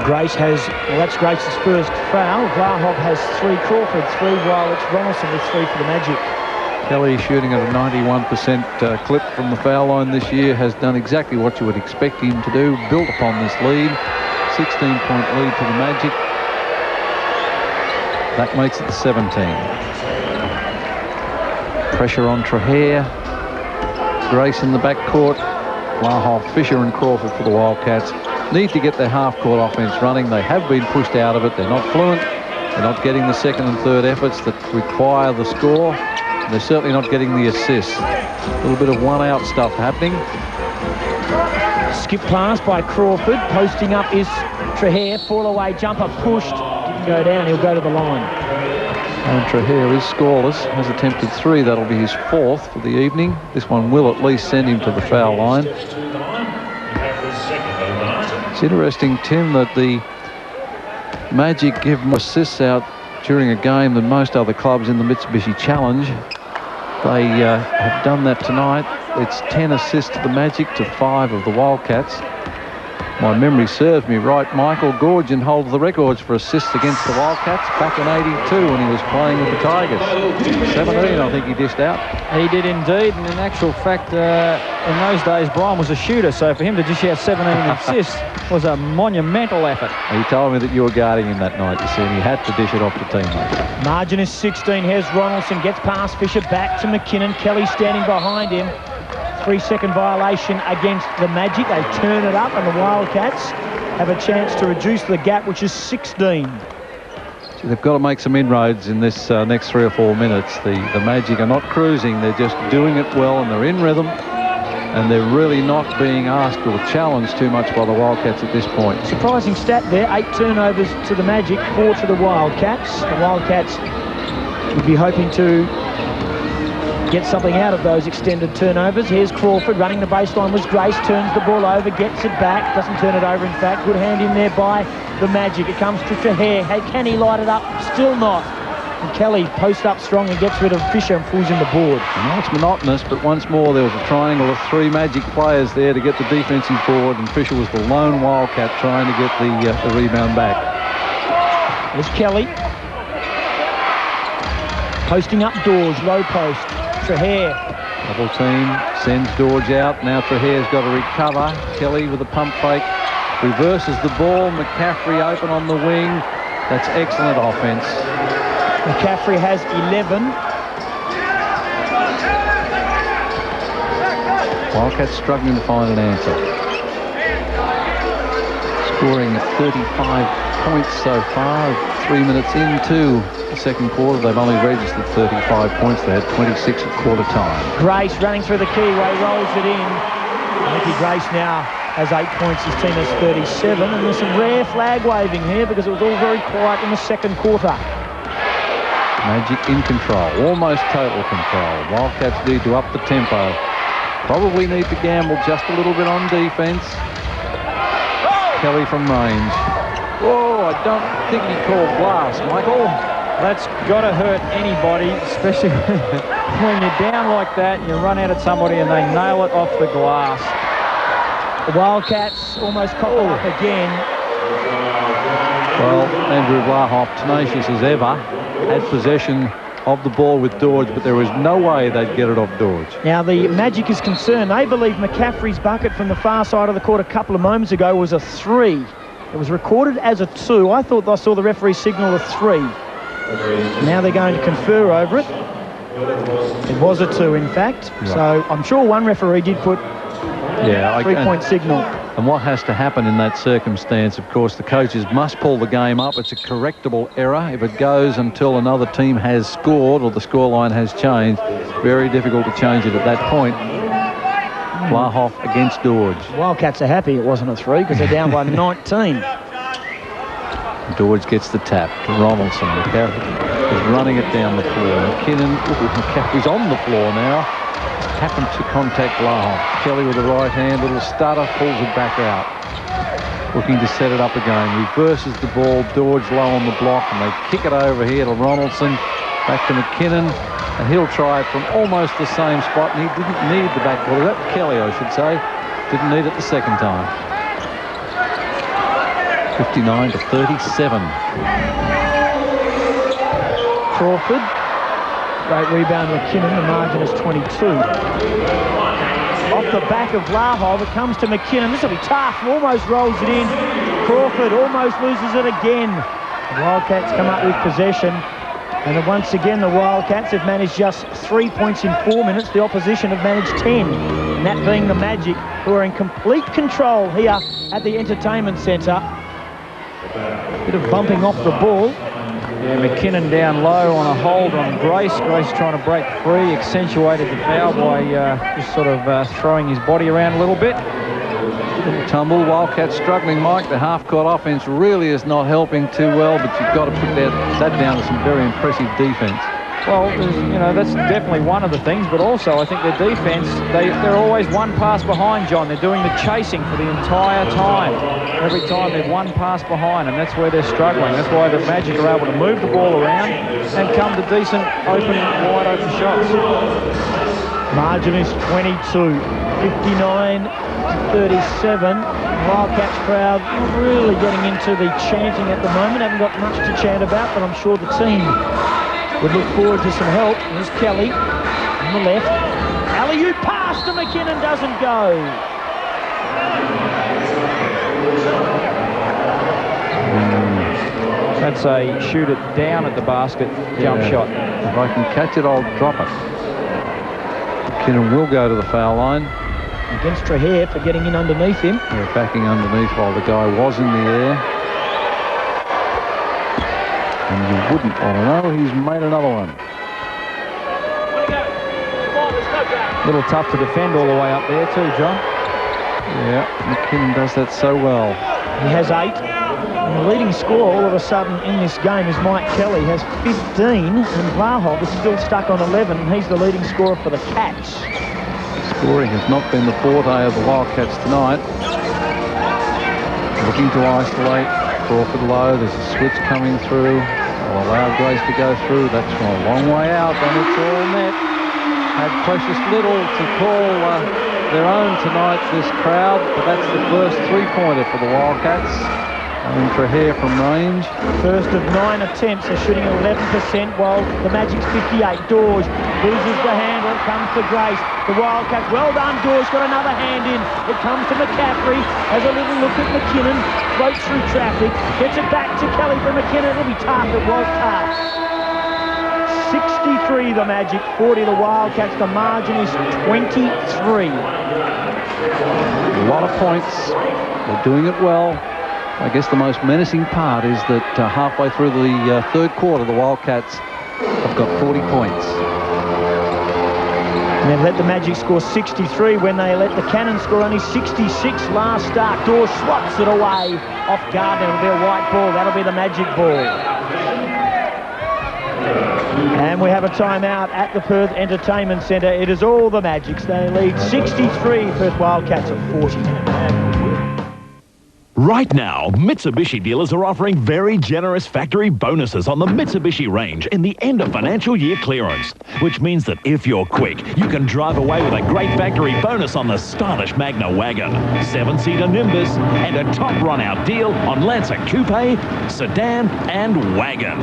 Grace has, well, that's Grace's first foul. Blahov has 3, Crawford 3, while it's Ronaldson with 3 for the Magic. Kelly, shooting at a 91% clip from the foul line this year, has done exactly what you would expect him to do, built upon this lead. 16-point lead to the Magic. That makes it 17. Pressure on Trahere. Grace in the backcourt. Blahov, Fisher and Crawford for the Wildcats. Need to get their half-court offense running. They have been pushed out of it. They're not fluent. They're not getting the second and third efforts that require the score. They're certainly not getting the assists. A little bit of one-out stuff happening. Skip pass by Crawford. Posting up is Trahere. Fall away jumper pushed. Didn't go down. He'll go to the line. And Trahere is scoreless. Has attempted 3. That'll be his 4th for the evening. This one will at least send him to the foul line. It's interesting, Tim, that the Magic give more assists out during a game than most other clubs in the Mitsubishi Challenge. They have done that tonight. It's 10 assists to the Magic to 5 of the Wildcats. My memory serves me right. Michael Gorgon holds the records for assists against the Wildcats back in '82 when he was playing with the Tigers. 17, I think he dished out. He did indeed, and in actual fact, in those days, Brian was a shooter, so for him to just have 17 assists was a monumental effort. He told me that you were guarding him that night, you see, and he had to dish it off to teammates. Margin is 16. Here's Ronaldson, gets past Fisher, back to McKinnon. Kelly standing behind him. 3-second violation against the Magic. They turn it up, and the Wildcats have a chance to reduce the gap, which is 16. So they've got to make some inroads in this next 3 or 4 minutes. The Magic are not cruising. They're just doing it well, and they're in rhythm. And they're really not being asked or challenged too much by the Wildcats at this point. Surprising stat there. 8 turnovers to the Magic, 4 to the Wildcats. The Wildcats would be hoping to get something out of those extended turnovers. Here's Crawford running the baseline was Grace, turns the ball over, gets it back, doesn't turn it over in fact. Good hand in there by the Magic. It comes to Trahere. Hey, can he light it up? Still not. And Kelly posts up strong and gets rid of Fisher and pulls in the board. Well, it's monotonous, but once more there was a triangle of 3 Magic players there to get the defensive board, and Fisher was the lone Wildcat trying to get the rebound back. There's Kelly. Posting up Dorge, low post. Trahere. Double team, sends Dorge out. Now Trahere's got to recover. Kelly with a pump fake. Reverses the ball. McCaffrey open on the wing. That's excellent offense. McCaffrey has 11. Wildcats struggling to find an answer. Scoring 35 points so far. 3 minutes into the second quarter, they've only registered 35 points. They had 26 at quarter time. Grace running through the keyway, rolls it in. Nicky Grace now has 8 points. His team has 37. And there's some rare flag waving here because it was all very quiet in the second quarter. Magic in control, almost total control. Wildcats need to up the tempo. Probably need to gamble just a little bit on defense. Kelly from range. Oh, I don't think he called glass, Michael. That's got to hurt anybody, especially when you're down like that and you run out at somebody and they nail it off the glass. The Wildcats almost caught up again. Well, Andrew Blahov, tenacious as ever, had possession of the ball with Dorge, but there was no way they'd get it off Dorge. Now, the Magic is concerned. They believe McCaffrey's bucket from the far side of the court a couple of moments ago was a 3. It was recorded as a 2. I thought I saw the referee signal a 3. Now they're going to confer over it. It was a 2, in fact. Right. So I'm sure one referee did put a 3-point signal. And what has to happen in that circumstance, of course, the coaches must pull the game up. It's a correctable error. If it goes until another team has scored or the scoreline has changed, very difficult to change it at that point. Vlahoff against Dorge. Wildcats are happy it wasn't a 3 because they're down by 19. Dorge gets the tap to Ronaldson. McCaffrey is running it down the floor. McCaffrey's on the floor now. Happened to contact Vlahoff. Kelly with the right hand, little stutter, pulls it back out. Looking to set it up again. Reverses the ball. Dorge low on the block, and they kick it over here to Ronaldson. Back to McKinnon, and he'll try it from almost the same spot, and he didn't need the back ball. That Kelly, I should say, didn't need it the second time. 59-37. Crawford. Great rebound, McKinnon. The margin is 22. Off the back of Vlahoff, it comes to McKinnon. This will be tough. Almost rolls it in. Crawford almost loses it again. The Wildcats come up with possession. And once again, the Wildcats have managed just 3 points in 4 minutes. The opposition have managed 10. And that being the Magic, who are in complete control here at the Entertainment Centre. Bit of bumping off the ball. Yeah, McKinnon down low on a hold on Grace. Grace trying to break free, accentuated the foul by just sort of throwing his body around a little bit. Little tumble. Wildcats struggling, Mike. The half-court offense really is not helping too well, but you've got to put that down to some very impressive defense. Well, you know, that's definitely one of the things, but also I think their defense, they're always one pass behind, John. They're doing the chasing for the entire time. Every time they're one pass behind, and that's where they're struggling. That's why the Magic are able to move the ball around and come to decent, wide open shots. Margin is 22, 59-37. Wildcats crowd not really getting into the chanting at the moment. Haven't got much to chant about, but I'm sure the team would look forward to some help. Here's Kelly on the left. Alley-oop pass to McKinnon, doesn't go. That's a shoot it down at the basket jump shot. If I can catch it, I'll drop it. McKinnon will go to the foul line. Against Trahere for getting in underneath him. Yeah, backing underneath while the guy was in the air. And you wouldn't want to know, he's made another one. A little tough to defend all the way up there too, John. Yeah, McKinnon does that so well. He has 8. And the leading scorer all of a sudden in this game is Mike Kelly, has 15, and Vlahoff is still stuck on 11, and he's the leading scorer for the Cats. Scoring has not been the forte of the Wildcats tonight. Looking to isolate. Crawford low, there's a switch coming through. I'll allow Grace to go through. That's gone a long way out, and it's all net. Had precious little to call their own tonight, this crowd, but that's the first 3-pointer for the Wildcats. And Trahere from range. First of 9 attempts, they're shooting 11%, while the Magic's 58. Dorge loses the handle, it comes to Grace. The Wildcats, well done, Dorge, got another hand in. It comes to McCaffrey, has a little look at McKinnon, floats through traffic, gets it back to Kelly for McKinnon. It'll be tough, it was tough. 63 the Magic, 40 the Wildcats. The margin is 23. A lot of points, they're doing it well. I guess the most menacing part is that halfway through the third quarter, the Wildcats have got 40 points. And they've let the Magic score 63 when they let the Cannon score only 66 last start. Dorge swats it away off guard. It'll be a white ball. That'll be the Magic ball. And we have a timeout at the Perth Entertainment Centre. It is all the Magics. They lead 63, Perth Wildcats of 40. Right now, Mitsubishi dealers are offering very generous factory bonuses on the Mitsubishi range in the end of financial year clearance, which means that if you're quick, you can drive away with a great factory bonus on the stylish Magna Wagon, 7-seater Nimbus, and a top run-out deal on Lancer Coupe, Sedan, and Wagon.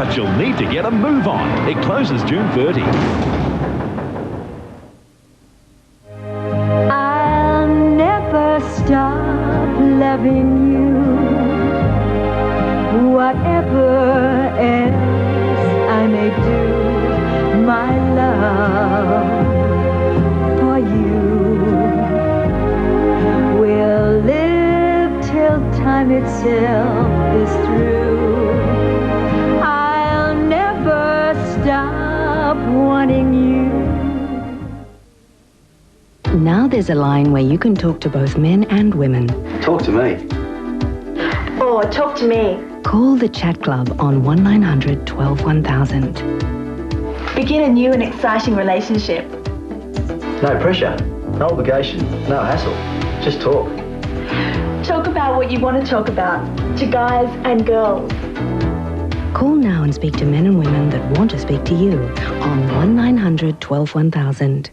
but you'll need to get a move on. It closes June 30. I'll never stop loving you. Whatever else I may do, my love for you will live till time itself is through. I'll never stop wanting you. Now there's a line where you can talk to both men and women. Talk to me. Or talk to me. Call the Chat Club on 1900 12 1000. Begin a new and exciting relationship. No pressure, no obligation, no hassle. Just talk. Talk about what you want to talk about to guys and girls. Call now and speak to men and women that want to speak to you on 1900 12 1000.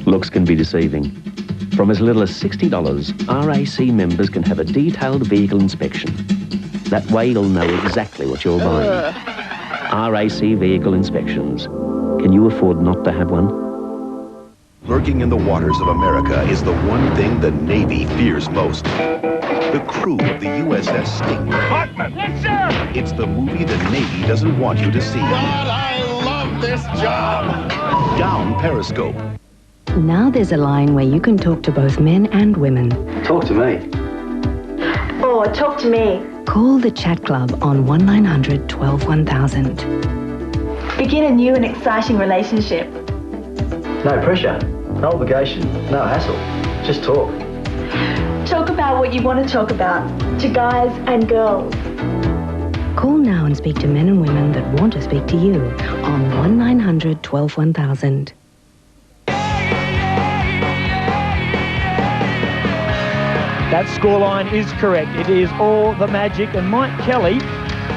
Looks can be deceiving. From as little as $60, RAC members can have a detailed vehicle inspection. That way you'll know exactly what you're buying. RAC Vehicle Inspections. Can you afford not to have one? Lurking in the waters of America is the one thing the Navy fears most. The crew of the USS Stinger. Hartman! Yes, sir! It's the movie the Navy doesn't want you to see. God, I love this job! Down Periscope. Now there's a line where you can talk to both men and women. Talk to me. Or talk to me. Call the Chat Club on 1900 12 1000. Begin a new and exciting relationship. No pressure, no obligation, no hassle. Just talk. Talk about what you want to talk about to guys and girls. Call now and speak to men and women that want to speak to you on 1900 12 1000. That scoreline is correct. It is all the Magic, and Mike Kelly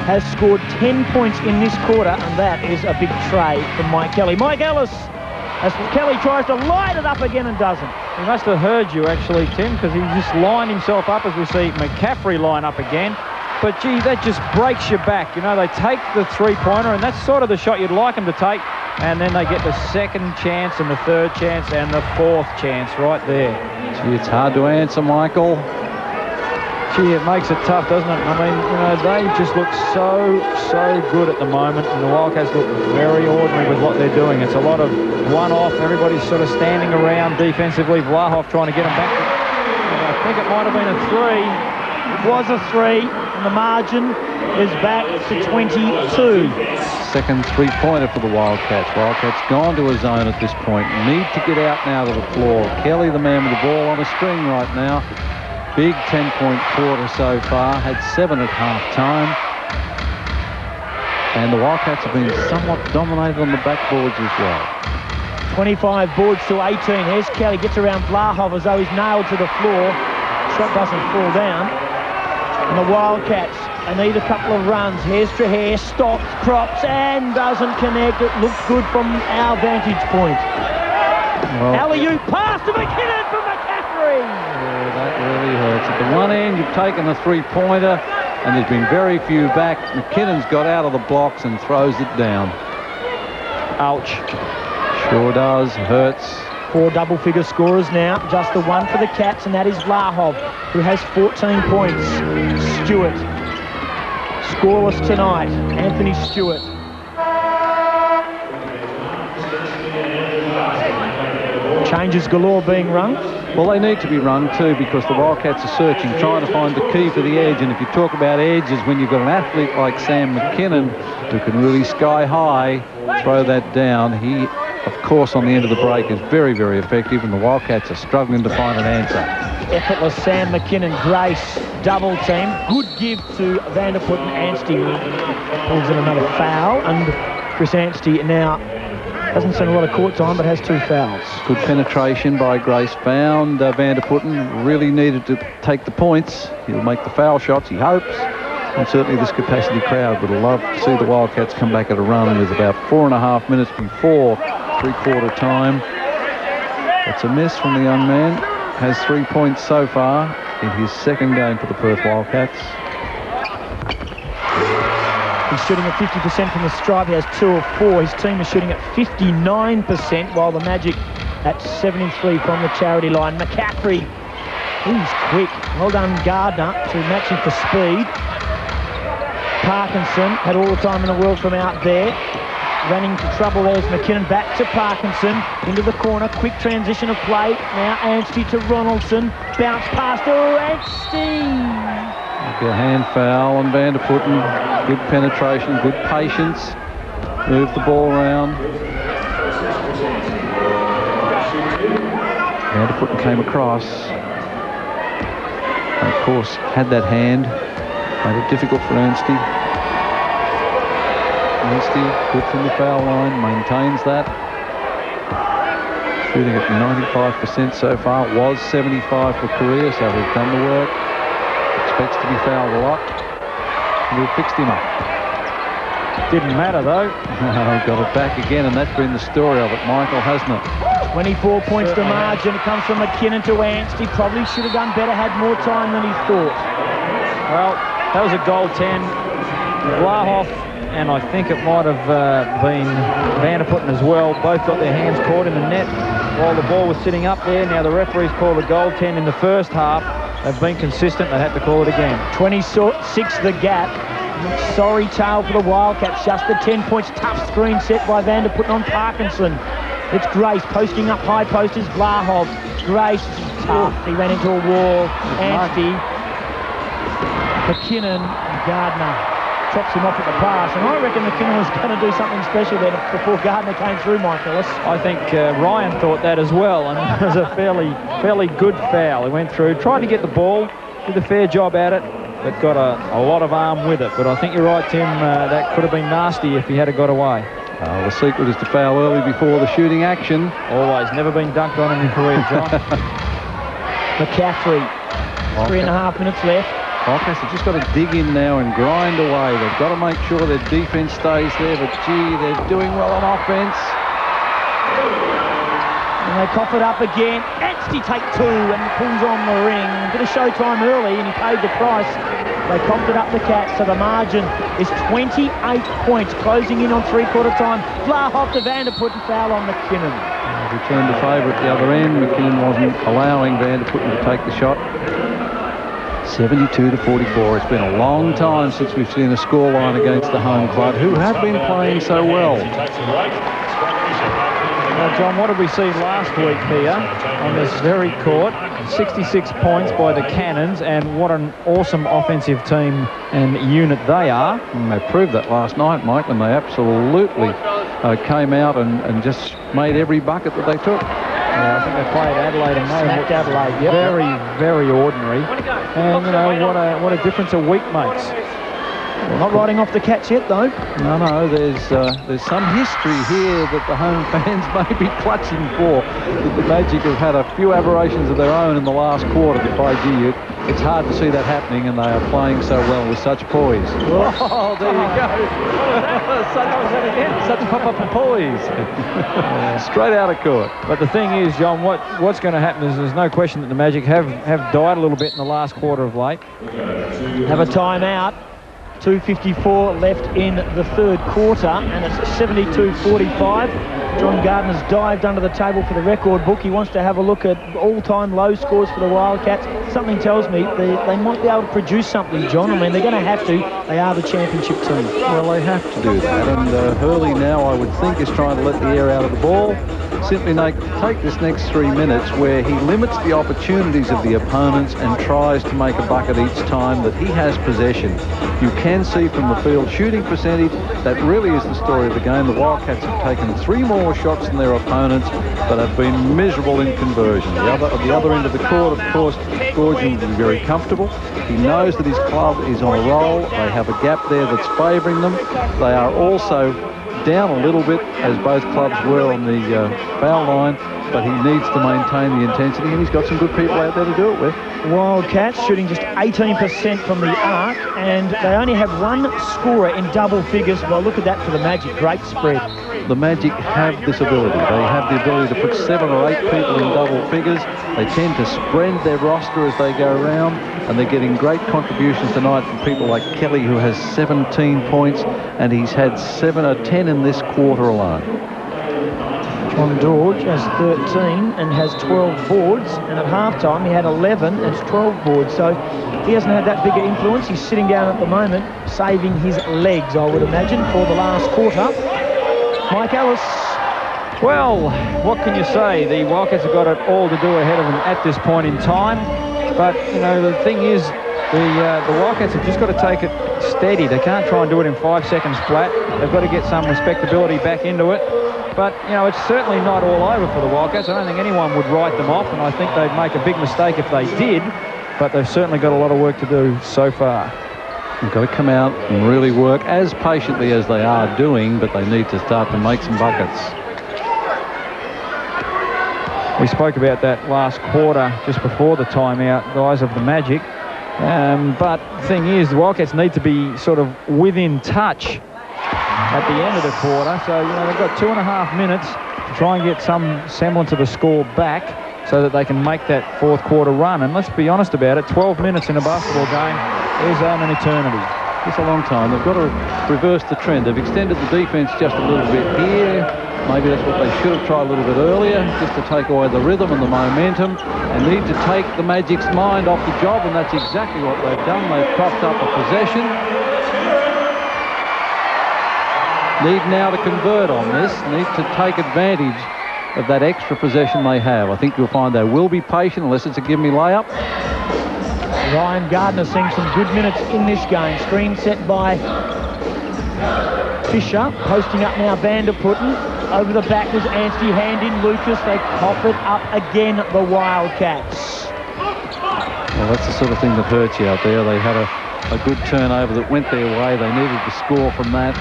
has scored 10 points in this quarter, and that is a big tray from Mike Kelly. Mike Ellis, as Kelly tries to light it up again and doesn't. He must have heard you actually, Tim, because he just lined himself up as we see McCaffrey line up again. But gee, that just breaks your back. You know, they take the three-pointer, and that's sort of the shot you'd like them to take, and then they get the second chance and the third chance and the fourth chance right there. Gee, it's hard to answer, Michael. Gee, it makes it tough, doesn't it? I mean, you know, they just look so good at the moment, and the Wildcats look very ordinary with what they're doing. It's a lot of one-off. Everybody's sort of standing around defensively. Vlahoff trying to get them back. I think it might have been a three. It was a three, and the margin is back to 22. Second three-pointer for the Wildcats. Wildcats gone to a zone at this point. Need to get out now to the floor. Kelly, the man with the ball on a string right now. Big 10-point quarter so far. Had 7 at half-time. And the Wildcats have been somewhat dominated on the backboards as well. 25 boards to 18. Here's Kelly, gets around Vlahoff as though he's nailed to the floor. Shot doesn't fall down. And the Wildcats, they need a couple of runs. Here's Trahair, stops, crops, and doesn't connect. It looks good from our vantage point. Well, alley-oop pass to McKinnon for McCaffrey. Yeah, that really hurts. At the one end, you've taken a three-pointer, and there's been very few back. McKinnon's got out of the blocks and throws it down. Ouch. Sure does. Hurts. 4 double-figure scorers now. Just the one for the Cats, and that is Vlahoff, who has 14 points. Stewart. Scoreless tonight. Anthony Stewart. Changes galore being rung. Well, they need to be rung too, because the Wildcats are searching, trying to find the key for the edge. And if you talk about edges, when you've got an athlete like Sam McKinnon who can really sky high, throw that down, he, of course, on the end of the break is very, very effective, and the Wildcats are struggling to find an answer. Effortless Sam McKinnon, Grace, double team. Good give to Vanderput, and Anstey pulls in another foul, and Chris Anstey now hasn't seen a lot of court time, but has 2 fouls. Good penetration by Grace. Found Vanderputten. Really needed to take the points. He'll make the foul shots, he hopes. And certainly this capacity crowd would love to see the Wildcats come back at a run with about 4.5 minutes before three-quarter time. That's a miss from the young man. Has 3 points so far in his second game for the Perth Wildcats. He's shooting at 50% from the stripe. He has 2 of 4. His team is shooting at 59%, while the Magic at 73 from the charity line. McCaffrey, he's quick. Well done, Gardner, to match him for speed. Parkinson had all the time in the world from out there. Running into trouble there's McKinnon. Back to Parkinson. Into the corner. Quick transition of play. Now Anstey to Ronaldson. Bounce past. Oh, Anstey! A hand foul on Vanderputten. Good penetration, good patience. Move the ball around. Vanderputten came across. And of course, had that hand. Made it difficult for Anstey. Anstey, good from the foul line, maintains that. Shooting at 95% so far. It was 75 for career, so he's done the work. Expects to be fouled a lot. And we fixed him up. Didn't matter though. Got it back again, and that's been the story of it, Michael, hasn't it? 24 points to margin. It comes from McKinnon to Anstey. Probably should have done better, had more time than he thought. Well, that was a goal 10. Vlahoff, and I think it might have been Vanderputten as well. Both got their hands caught in the net while the ball was sitting up there. Now the referees called a goal 10 in the first half. They've been consistent. They had to call it again. 26 the gap. Sorry tale for the Wildcats. Just the 10 points. Tough screen set by Vanderputten on Parkinson. It's Grace posting up high posters. Vlahoff. Grace. Tough. He ran into a wall. Anstey. McKinnon. Gardner chops him off at the pass, and I reckon McKinnon was going to do something special there before Gardner came through, Michael. I think Ryan thought that as well, and it was a fairly good foul. He went through, tried to get the ball, did a fair job at it, but got a lot of arm with it. But I think you're right, Tim, that could have been nasty if he had got away. The secret is to foul early before the shooting action. Always. Never been dunked on in your career, John. McCaffrey. 3.5 minutes left. Wildcats have just got to dig in now and grind away. They've got to make sure their defence stays there, but gee, they're doing well on offence. And they cough it up again. Anstey take 2 and pulls on the ring. Bit of showtime early and he paid the price. They coughed it up the Cats, so the margin is 28 points, closing in on three-quarter time. Vlahoff to Vanderputten, foul on McKinnon. Returned to favour at the other end. McKinnon wasn't allowing Vanderputten to take the shot. 72 to 44. It's been a long time since we've seen a scoreline against the home club, who have been playing so well. Now, John, what did we see last week here on this very court? 66 points by the Cannons, and what an awesome offensive team and unit they are. And they proved that last night, Mike, when they absolutely came out and just made every bucket that they took. Yeah, I think they played Adelaide and they Snapped Adelaide, yep. Very, very ordinary. And, you know, what a difference a week makes. Well, not riding off the Cats yet, though. No, there's some history here that the home fans may be clutching for. That the Magic have had a few aberrations of their own in the last quarter to play. Gee, it's hard to see that happening, and they are playing so well with such poise. Oh, there you go. such pop-up and poise. Straight out of court. But the thing is, John, what's going to happen is there's no question that the Magic have died a little bit in the last quarter of late. Have a timeout. 2:54 left in the third quarter, and it's 72-45. John Gardner's dived under the table for the record book. He wants to have a look at all-time low scores for the Wildcats. Something tells me they might be able to produce something, John. I mean, they're going to have to. They are the championship team. Well, they have to do that, and Hurley now, I would think, is trying to let the air out of the ball. Simply take this next 3 minutes where he limits the opportunities of the opponents and tries to make a bucket each time that he has possession. You can see from the field shooting percentage that really is the story of the game. The Wildcats have taken 3 more shots than their opponents, but have been miserable in conversion. At the other end of the court, of course, Gorgian will be very comfortable. He knows that his club is on a roll. They have a gap there that's favouring them. They are also down a little bit, as both clubs were on the foul line, but he needs to maintain the intensity, and he's got some good people out there to do it with. Wildcats shooting just 18% from the arc, and they only have one scorer in double figures. Well, look at that for the Magic. Great spread. The Magic have this ability. They have the ability to put 7 or 8 people in double figures. They tend to spread their roster as they go around, and they're getting great contributions tonight from people like Kelly, who has 17 points, and he's had 7 or 10 in this quarter alone. John George has 13 and has 12 boards, and at halftime he had 11 and 12 boards, so he hasn't had that bigger influence. He's sitting down at the moment, saving his legs, I would imagine, for the last quarter. Mike Ellis. Well, what can you say? The Wildcats have got it all to do ahead of them at this point in time. But, you know, the thing is, the Wildcats have just got to take it steady. They can't try and do it in 5 seconds flat. They've got to get some respectability back into it. But, you know, it's certainly not all over for the Wildcats. I don't think anyone would write them off, and I think they'd make a big mistake if they did. But they've certainly got a lot of work to do so far. They've got to come out and really work as patiently as they are doing, but they need to start to make some buckets. We spoke about that last quarter just before the timeout, guys, of the Magic. But the thing is, the Wildcats need to be sort of within touch at the end of the quarter. So, you know, they've got 2.5 minutes to try and get some semblance of a score back so that they can make that fourth quarter run. And let's be honest about it, 12 minutes in a basketball game is an eternity. It's a long time. They've got to reverse the trend. They've extended the defense just a little bit here. Maybe that's what they should have tried a little bit earlier, just to take away the rhythm and the momentum. They need to take the Magic's mind off the job, and that's exactly what they've done. They've propped up a possession. Need now to convert on this. Need to take advantage of that extra possession they have. I think you'll find they will be patient unless it's a give-me layup. Ryan Gardner seeing some good minutes in this game. Screen set by Fisher. Posting up now Vanderputten. Over the back was Anstey, hand in Lucas. They cough it up again, the Wildcats. Well, that's the sort of thing that hurts you out there. They had a good turnover that went their way. They needed to score from that.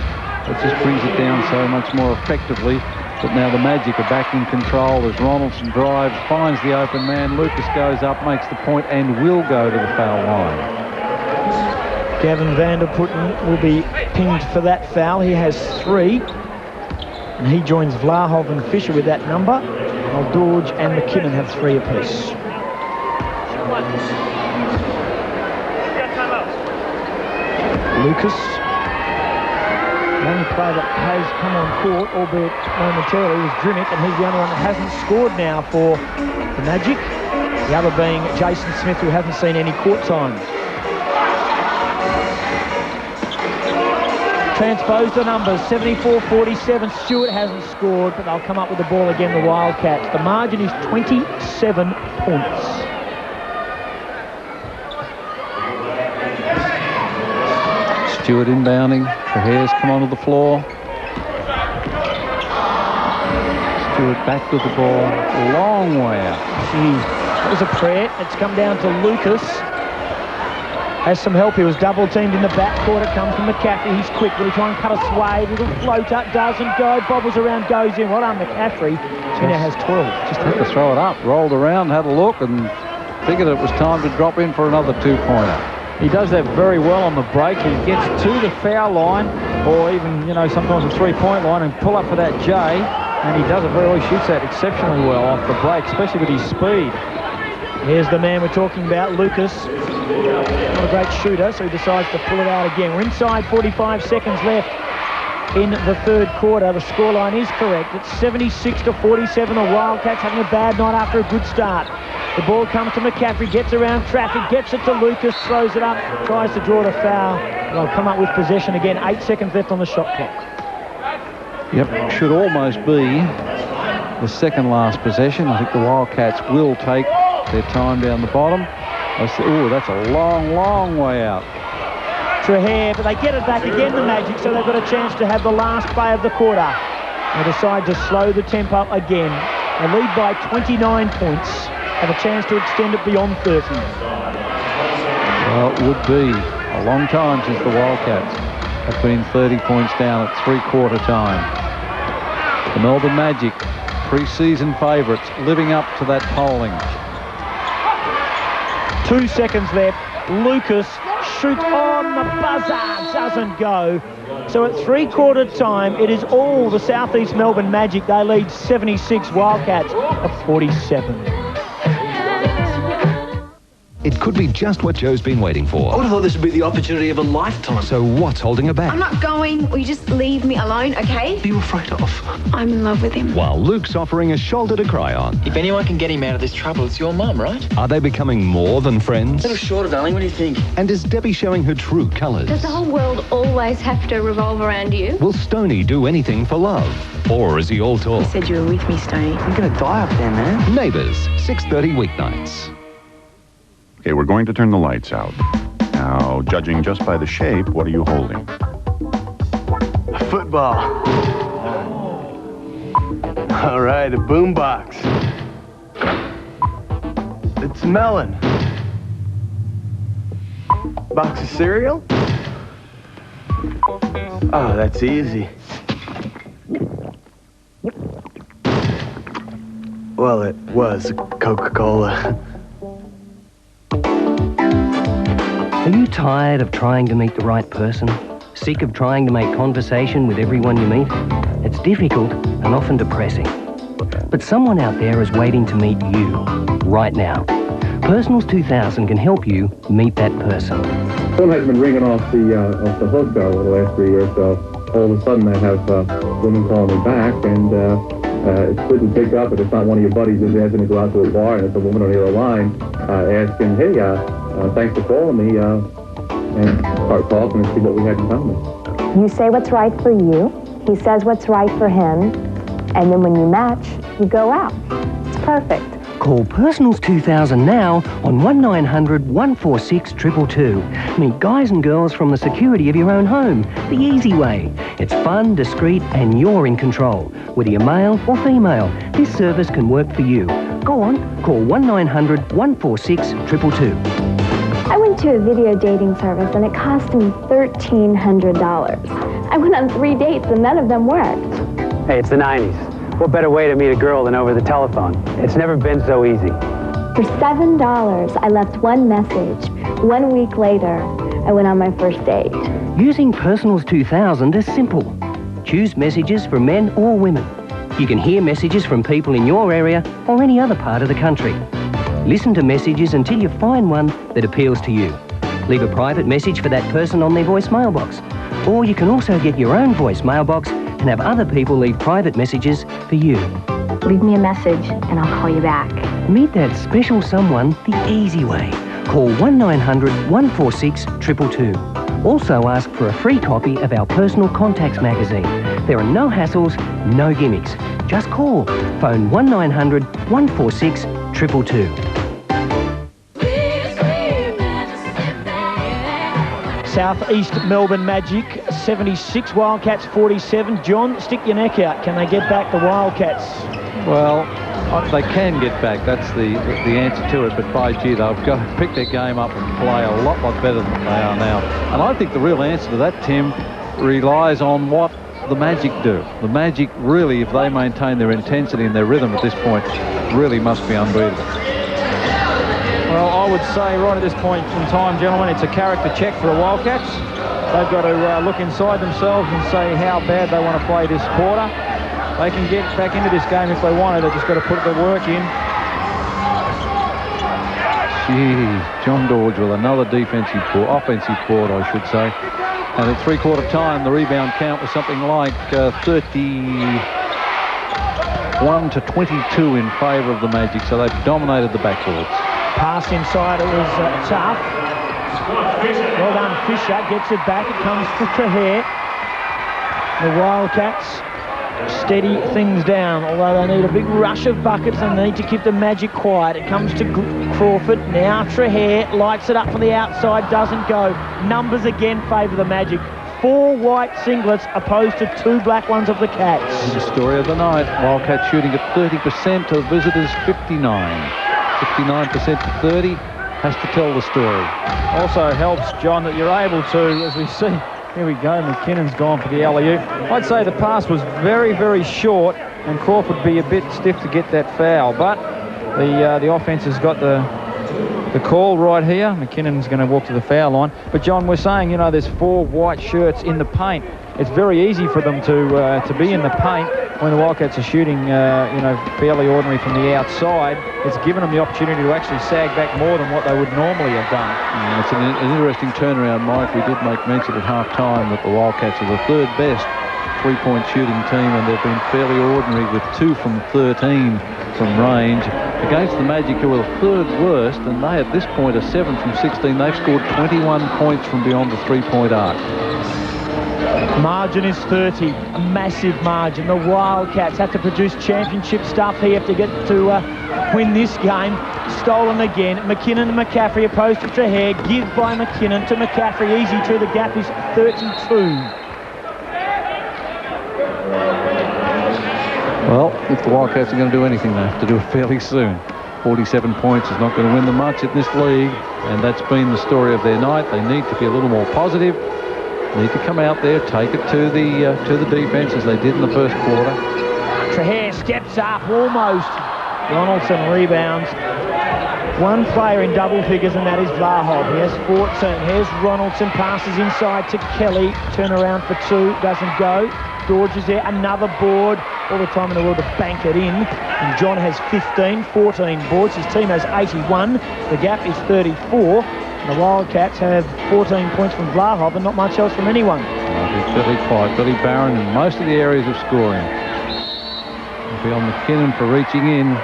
It just brings it down so much more effectively. But now the Magic are back in control as Ronaldson drives, finds the open man. Lucas goes up, makes the point, and will go to the foul line. Gavin Vanderputten will be pinged for that foul. He has 3. And he joins Vlahov and Fisher with that number. While George and McKinnon have 3 apiece. Lucas. The only player that has come on court, albeit momentarily, is Drimmick, and he's the only one that hasn't scored now for the Magic. The other being Jason Smith, who hasn't seen any court time. Transpose the numbers, 74-47. Stewart hasn't scored, but they'll come up with the ball again, the Wildcats. The margin is 27 points. Stewart inbounding. Trahair's come onto the floor. Stewart back with the ball. Long way out. That was a prayer. It's come down to Lucas. Has some help. He was double-teamed in the backcourt. It comes from McCaffrey. He's quick. Will he try and cut a sway? Little floater. Doesn't go. Bobbles around. Goes in. Well done, McCaffrey. He now has 12. Just had to throw it up. Rolled around, had a look, and figured it was time to drop in for another 2-pointer. He does that very well on the break. He gets to the foul line, or even, you know, sometimes the 3-point line, and pull up for that J. And he does it very well. He shoots that exceptionally well off the break, especially with his speed. Here's the man we're talking about, Lucas. Not a great shooter, so he decides to pull it out again. We're inside 45 seconds left in the third quarter. The scoreline is correct. It's 76-47. The Wildcats having a bad night after a good start. The ball comes to McCaffrey, gets around traffic, gets it to Lucas, throws it up, tries to draw the foul. They'll come up with possession again. 8 seconds left on the shot clock. Yep, should almost be the second last possession. I think the Wildcats will take their time down the bottom. Oh, that's a long, long way out. Trahair, but they get it back again, the Magic, so they've got a chance to have the last play of the quarter. They decide to slow the tempo again. They lead by 29 points, have a chance to extend it beyond 30. Well, it would be a long time since the Wildcats have been 30 points down at three-quarter time. The Melbourne Magic Pre-season favourites living up to that polling. 2 seconds left. Lucas shoots on the buzzer. Doesn't go. So at three-quarter time, it is all the Southeast Melbourne Magic. They lead 76 Wildcats of 47. It could be just what Joe's been waiting for. I would have thought this would be the opportunity of a lifetime. So what's holding her back? I'm not going. Will you just leave me alone, okay? What are you afraid of? I'm in love with him. While Luke's offering a shoulder to cry on. If anyone can get him out of this trouble, it's your mum, right? Are they becoming more than friends? A little shorter, darling. What do you think? And is Debbie showing her true colours? Does the whole world always have to revolve around you? Will Stoney do anything for love? Or is he all talk? You said you were with me, Stoney. You're going to die up there, man. Neighbours, 6:30 weeknights. Okay, we're going to turn the lights out. Now, judging just by the shape, what are you holding? A football. All right, a boombox. It's a melon. Box of cereal? Oh, that's easy. Well, it was Coca-Cola. Are you tired of trying to meet the right person? Sick of trying to make conversation with everyone you meet? It's difficult and often depressing. But someone out there is waiting to meet you right now. Personals 2000 can help you meet that person. Phone has been ringing off the hook over the last 3 years, so all of a sudden I have women calling me back, and it's couldn't pick up, and it's not one of your buddies who's asking to go out to a bar, and it's a woman on the other line asking, hey, thanks for calling me, and start talking and see what we had in common. You say what's right for you, he says what's right for him, and then when you match, you go out. It's perfect. Call Personals 2000 now on 1900 146 222. Meet guys and girls from the security of your own home, the easy way. It's fun, discreet, and you're in control. Whether you're male or female, this service can work for you. Go on, call 1900 146 222. I went to a video dating service and it cost me $1,300. I went on 3 dates and none of them worked. Hey, it's the 90s. What better way to meet a girl than over the telephone? It's never been so easy. For $7, I left one message. 1 week later, I went on my first date. Using Personals 2000 is simple. Choose messages for men or women. You can hear messages from people in your area or any other part of the country. Listen to messages until you find one that appeals to you. Leave a private message for that person on their voicemail box. Or you can also get your own voicemail box and have other people leave private messages for you. Leave me a message and I'll call you back. Meet that special someone the easy way. Call 1900 146 222. Also ask for a free copy of our Personal Contacts magazine. There are no hassles, no gimmicks. Just call. Phone 1900 146 222. Southeast Melbourne Magic, 76, Wildcats 47. John, stick your neck out. Can they get back the Wildcats? Well, they can get back. That's the answer to it. But by gee, they've got to pick their game up and play a lot better than they are now. And I think the real answer to that, Tim, relies on what the Magic do. The Magic really, if they maintain their intensity and their rhythm at this point, really must be unbeatable. Well, I would say right at this point in time, gentlemen, it's a character check for the Wildcats. They've got to look inside themselves and say how bad they want to play this quarter. They can get back into this game if they want to. They've just got to put the work in. Gee, John Dodge with another offensive quarter, I should say. And at three-quarter time, the rebound count was something like 31 to 22 in favour of the Magic, so they've dominated the backboards. Pass inside, it was tough. Well done, Fisher gets it back. It comes to Trahere. The Wildcats steady things down, although they need a big rush of buckets and need to keep the Magic quiet. It comes to Crawford. Now Trahere lights it up from the outside, doesn't go. Numbers again favour the Magic. 4 white singlets opposed to 2 black ones of the Cats. And the story of the night, Wildcats shooting at 30% to visitors 59. 59% to 30 has to tell the story. Also helps, John, that you're able to, as we see, here we go, McKinnon's gone for the alley-oop. I'd say the pass was very, very short, and Crawford be a bit stiff to get that foul. But the offense has got the call right here. McKinnon's going to walk to the foul line. But, John, we're saying, you know, there's 4 white shirts in the paint. It's very easy for them to be in the paint when the Wildcats are shooting, you know, fairly ordinary from the outside. It's given them the opportunity to actually sag back more than what they would normally have done. Yeah, it's an interesting turnaround, Mike. We did make mention at half-time that the Wildcats are the 3rd best three-point shooting team, and they've been fairly ordinary with 2 from 13 from range. Against the Magic, who are the 3rd worst, and they at this point are 7 from 16. They've scored 21 points from beyond the three-point arc. Margin is 30, a massive margin. The Wildcats have to produce championship stuff here to get to win this game. Stolen again. McKinnon and McCaffrey opposed to Trahair. Give by McKinnon to McCaffrey. Easy to the gap is 32. Well, if the Wildcats are going to do anything, they have to do it fairly soon. 47 points is not going to win them much in this league, and that's been the story of their night. They need to be a little more positive. Need to come out there, take it to the defense as they did in the first quarter. Trahair steps up almost. Ronaldson rebounds. 1 player in double figures, and that is Vlahov. He has 14. Here's Ronaldson, passes inside to Kelly. Turn around for 2, doesn't go. George is there, another board. All the time in the world to bank it in. And John has 15, 14 boards. His team has 81. The gap is 34. And the Wildcats have 14 points from Vlahov and not much else from anyone. It's Billy quiet. Billy Barron in most of the areas of scoring. It'll be on McKinnon for reaching in.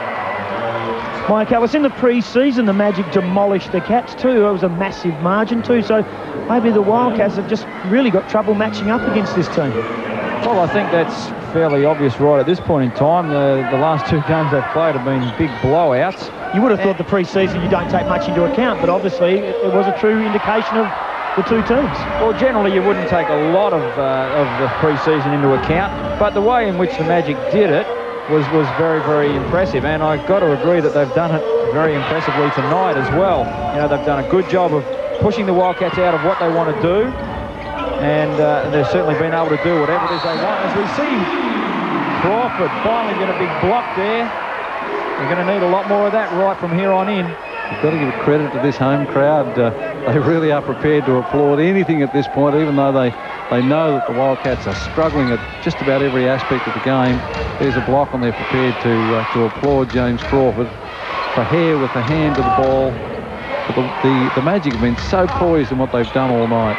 Mike, it was in the pre-season the Magic demolished the Cats too. It was a massive margin too. So maybe the Wildcats have just really got trouble matching up against this team. Well, I think that's fairly obvious right at this point in time. The last 2 games they've played have been big blowouts. You would have thought the pre-season you don't take much into account, but obviously it was a true indication of the 2 teams. Well, generally you wouldn't take a lot of the pre-season into account, but the way in which the Magic did it was very, very impressive, and I've got to agree that they've done it very impressively tonight as well. You know, they've done a good job of pushing the Wildcats out of what they want to do, and they've certainly been able to do whatever it is they want. As we see Crawford finally get a big block there. They're going to need a lot more of that right from here on in. You've got to give credit to this home crowd. They really are prepared to applaud anything at this point, even though they know that the Wildcats are struggling at just about every aspect of the game. There's a block, and they're prepared to applaud James Crawford. Trahair with the hand to the ball. But the Magic have been so poised in what they've done all night.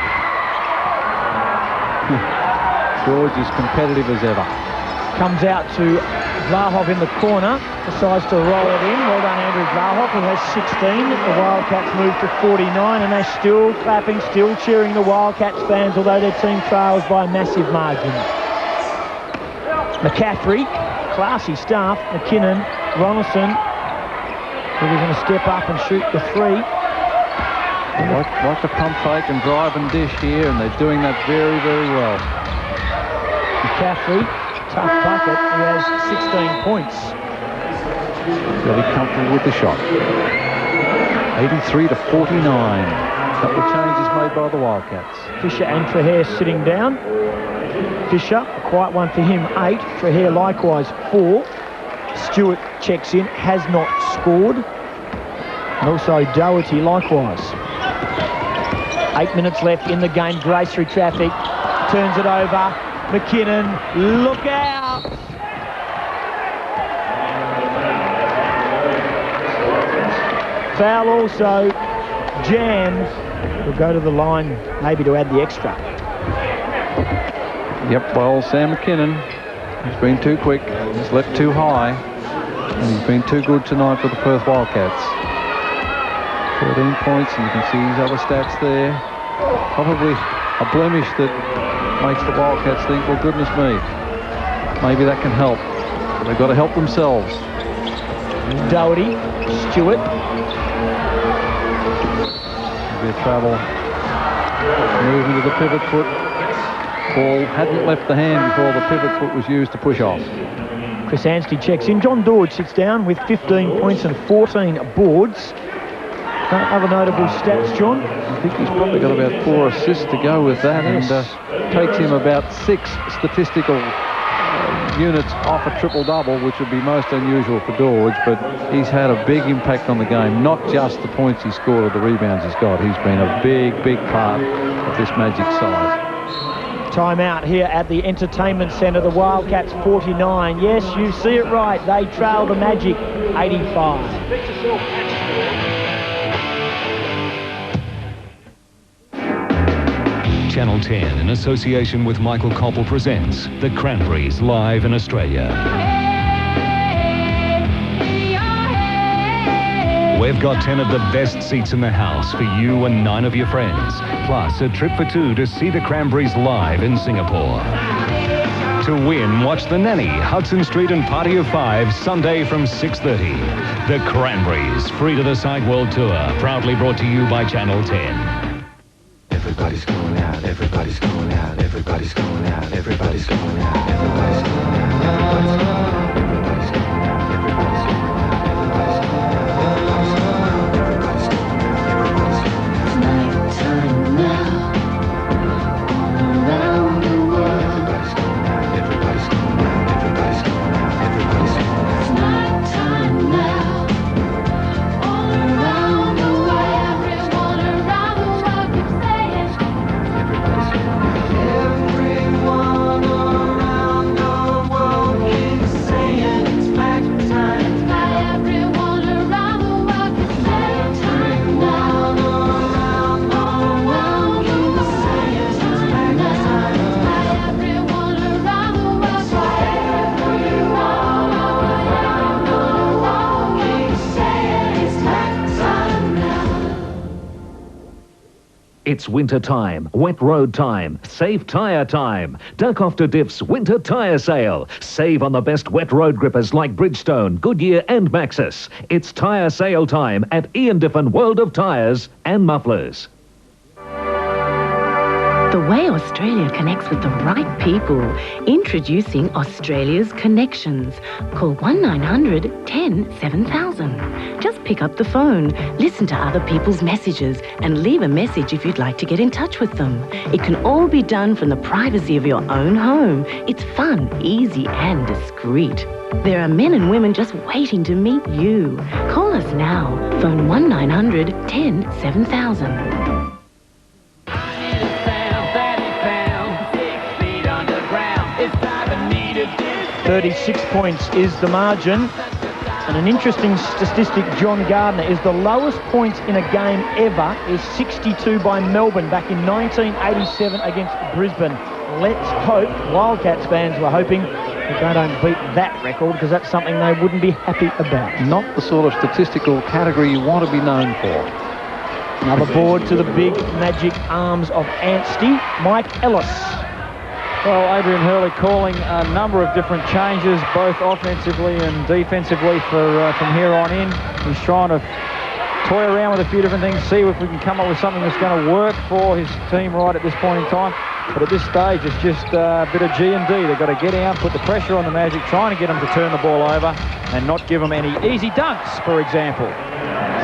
George is competitive as ever. Comes out to Vlahov in the corner, decides to roll it in. Well done, Andrew Vlahov, who has 16. The Wildcats move to 49, and they're still clapping, still cheering the Wildcats fans, although their team trails by a massive margin. McCaffrey, classy stuff. McKinnon, Ronaldson, who's going to step up and shoot the 3. Like to pump fake and drive and dish here, and they're doing that very, very well. McCaffrey, tough bucket. He has 16 points. Really comfortable with the shot. 83 to 49. A couple of changes made by the Wildcats. Fisher and Trahair sitting down. Fisher, a quiet one for him, 8. Trahair likewise 4. Stewart checks in, has not scored. And also Doherty likewise. 8 minutes left in the game. Grace through traffic. Turns it over. McKinnon, look out! Foul also. Jams will go to the line, maybe to add the extra. Yep, well, Sam McKinnon, he's been too quick. He's left too high. And he's been too good tonight for the Perth Wildcats. 13 points, and you can see his other stats there. Probably a blemish that makes the Wildcats think, well, goodness me, maybe that can help. But they've got to help themselves. Doherty, Stewart. Be a travel. Move into the pivot foot. Ball hadn't left the hand before the pivot foot was used to push off. Chris Anstey checks in. John Dorge sits down with 15 points and 14 boards. Other notable stats, John? I think he's probably got about 4 assists to go with that, yes. And takes him about 6 statistical units off a triple-double, which would be most unusual for George, but he's had a big impact on the game, not just the points he scored or the rebounds he's got. He's been a big, big part of this Magic side. Timeout here at the Entertainment Centre. The Wildcats 49. Yes, you see it right. They trail the Magic 85. Channel 10, in association with Michael Koppel, presents The Cranberries live in Australia. We've got 10 of the best seats in the house for you and 9 of your friends, plus a trip for 2 to see the Cranberries live in Singapore. To win, watch The Nanny, Hudson Street and Party of 5, Sunday from 6:30. The Cranberries, free to the site world tour, proudly brought to you by Channel 10. Everybody's going out, everybody's going out, everybody's going out, everybody's going out, everybody's going out, everybody's going out, everybody's going out, everybody's going out, everybody's going out, everybody's going out, everybody's going out, everybody's going out. It's nighttime now, all around the world. Everybody's going out, everybody's going out, everybody's going out, everybody's going out. It's nighttime now, all around the world. Everyone around the world keeps saying. Everyone around the world keeps saying it's back time. Everyone around the world keeps saying time now. Everyone around the world keeps saying it's back time. Everyone around the world keeps saying it's back time now. It's winter time, wet road time, safe tyre time. Duck off to Diff's winter tyre sale. Save on the best wet road grippers like Bridgestone, Goodyear and Maxxis. It's tyre sale time at Ian Diffin World of Tyres and Mufflers. The way Australia connects with the right people. Introducing Australia's Connections. Call 1900 10 7000. Just pick up the phone, listen to other people's messages, and leave a message if you'd like to get in touch with them. It can all be done from the privacy of your own home. It's fun, easy, and discreet. There are men and women just waiting to meet you. Call us now. Phone 1900 10 7000. 36 points is the margin. And an interesting statistic, John Gardner, is the lowest points in a game ever is 62 by Melbourne back in 1987 against Brisbane. Let's hope, Wildcats fans were hoping, that they don't beat that record, because that's something they wouldn't be happy about. Not the sort of statistical category you want to be known for. Another board to the big Magic arms of Anstey, Mike Ellis. Well, Adrian Hurley calling a number of different changes, both offensively and defensively from here on in. He's trying to toy around with a few different things, see if we can come up with something that's going to work for his team right at this point in time. But at this stage, it's just a bit of G&D. They've got to get out, put the pressure on the Magic, trying to get them to turn the ball over and not give them any easy dunks, for example.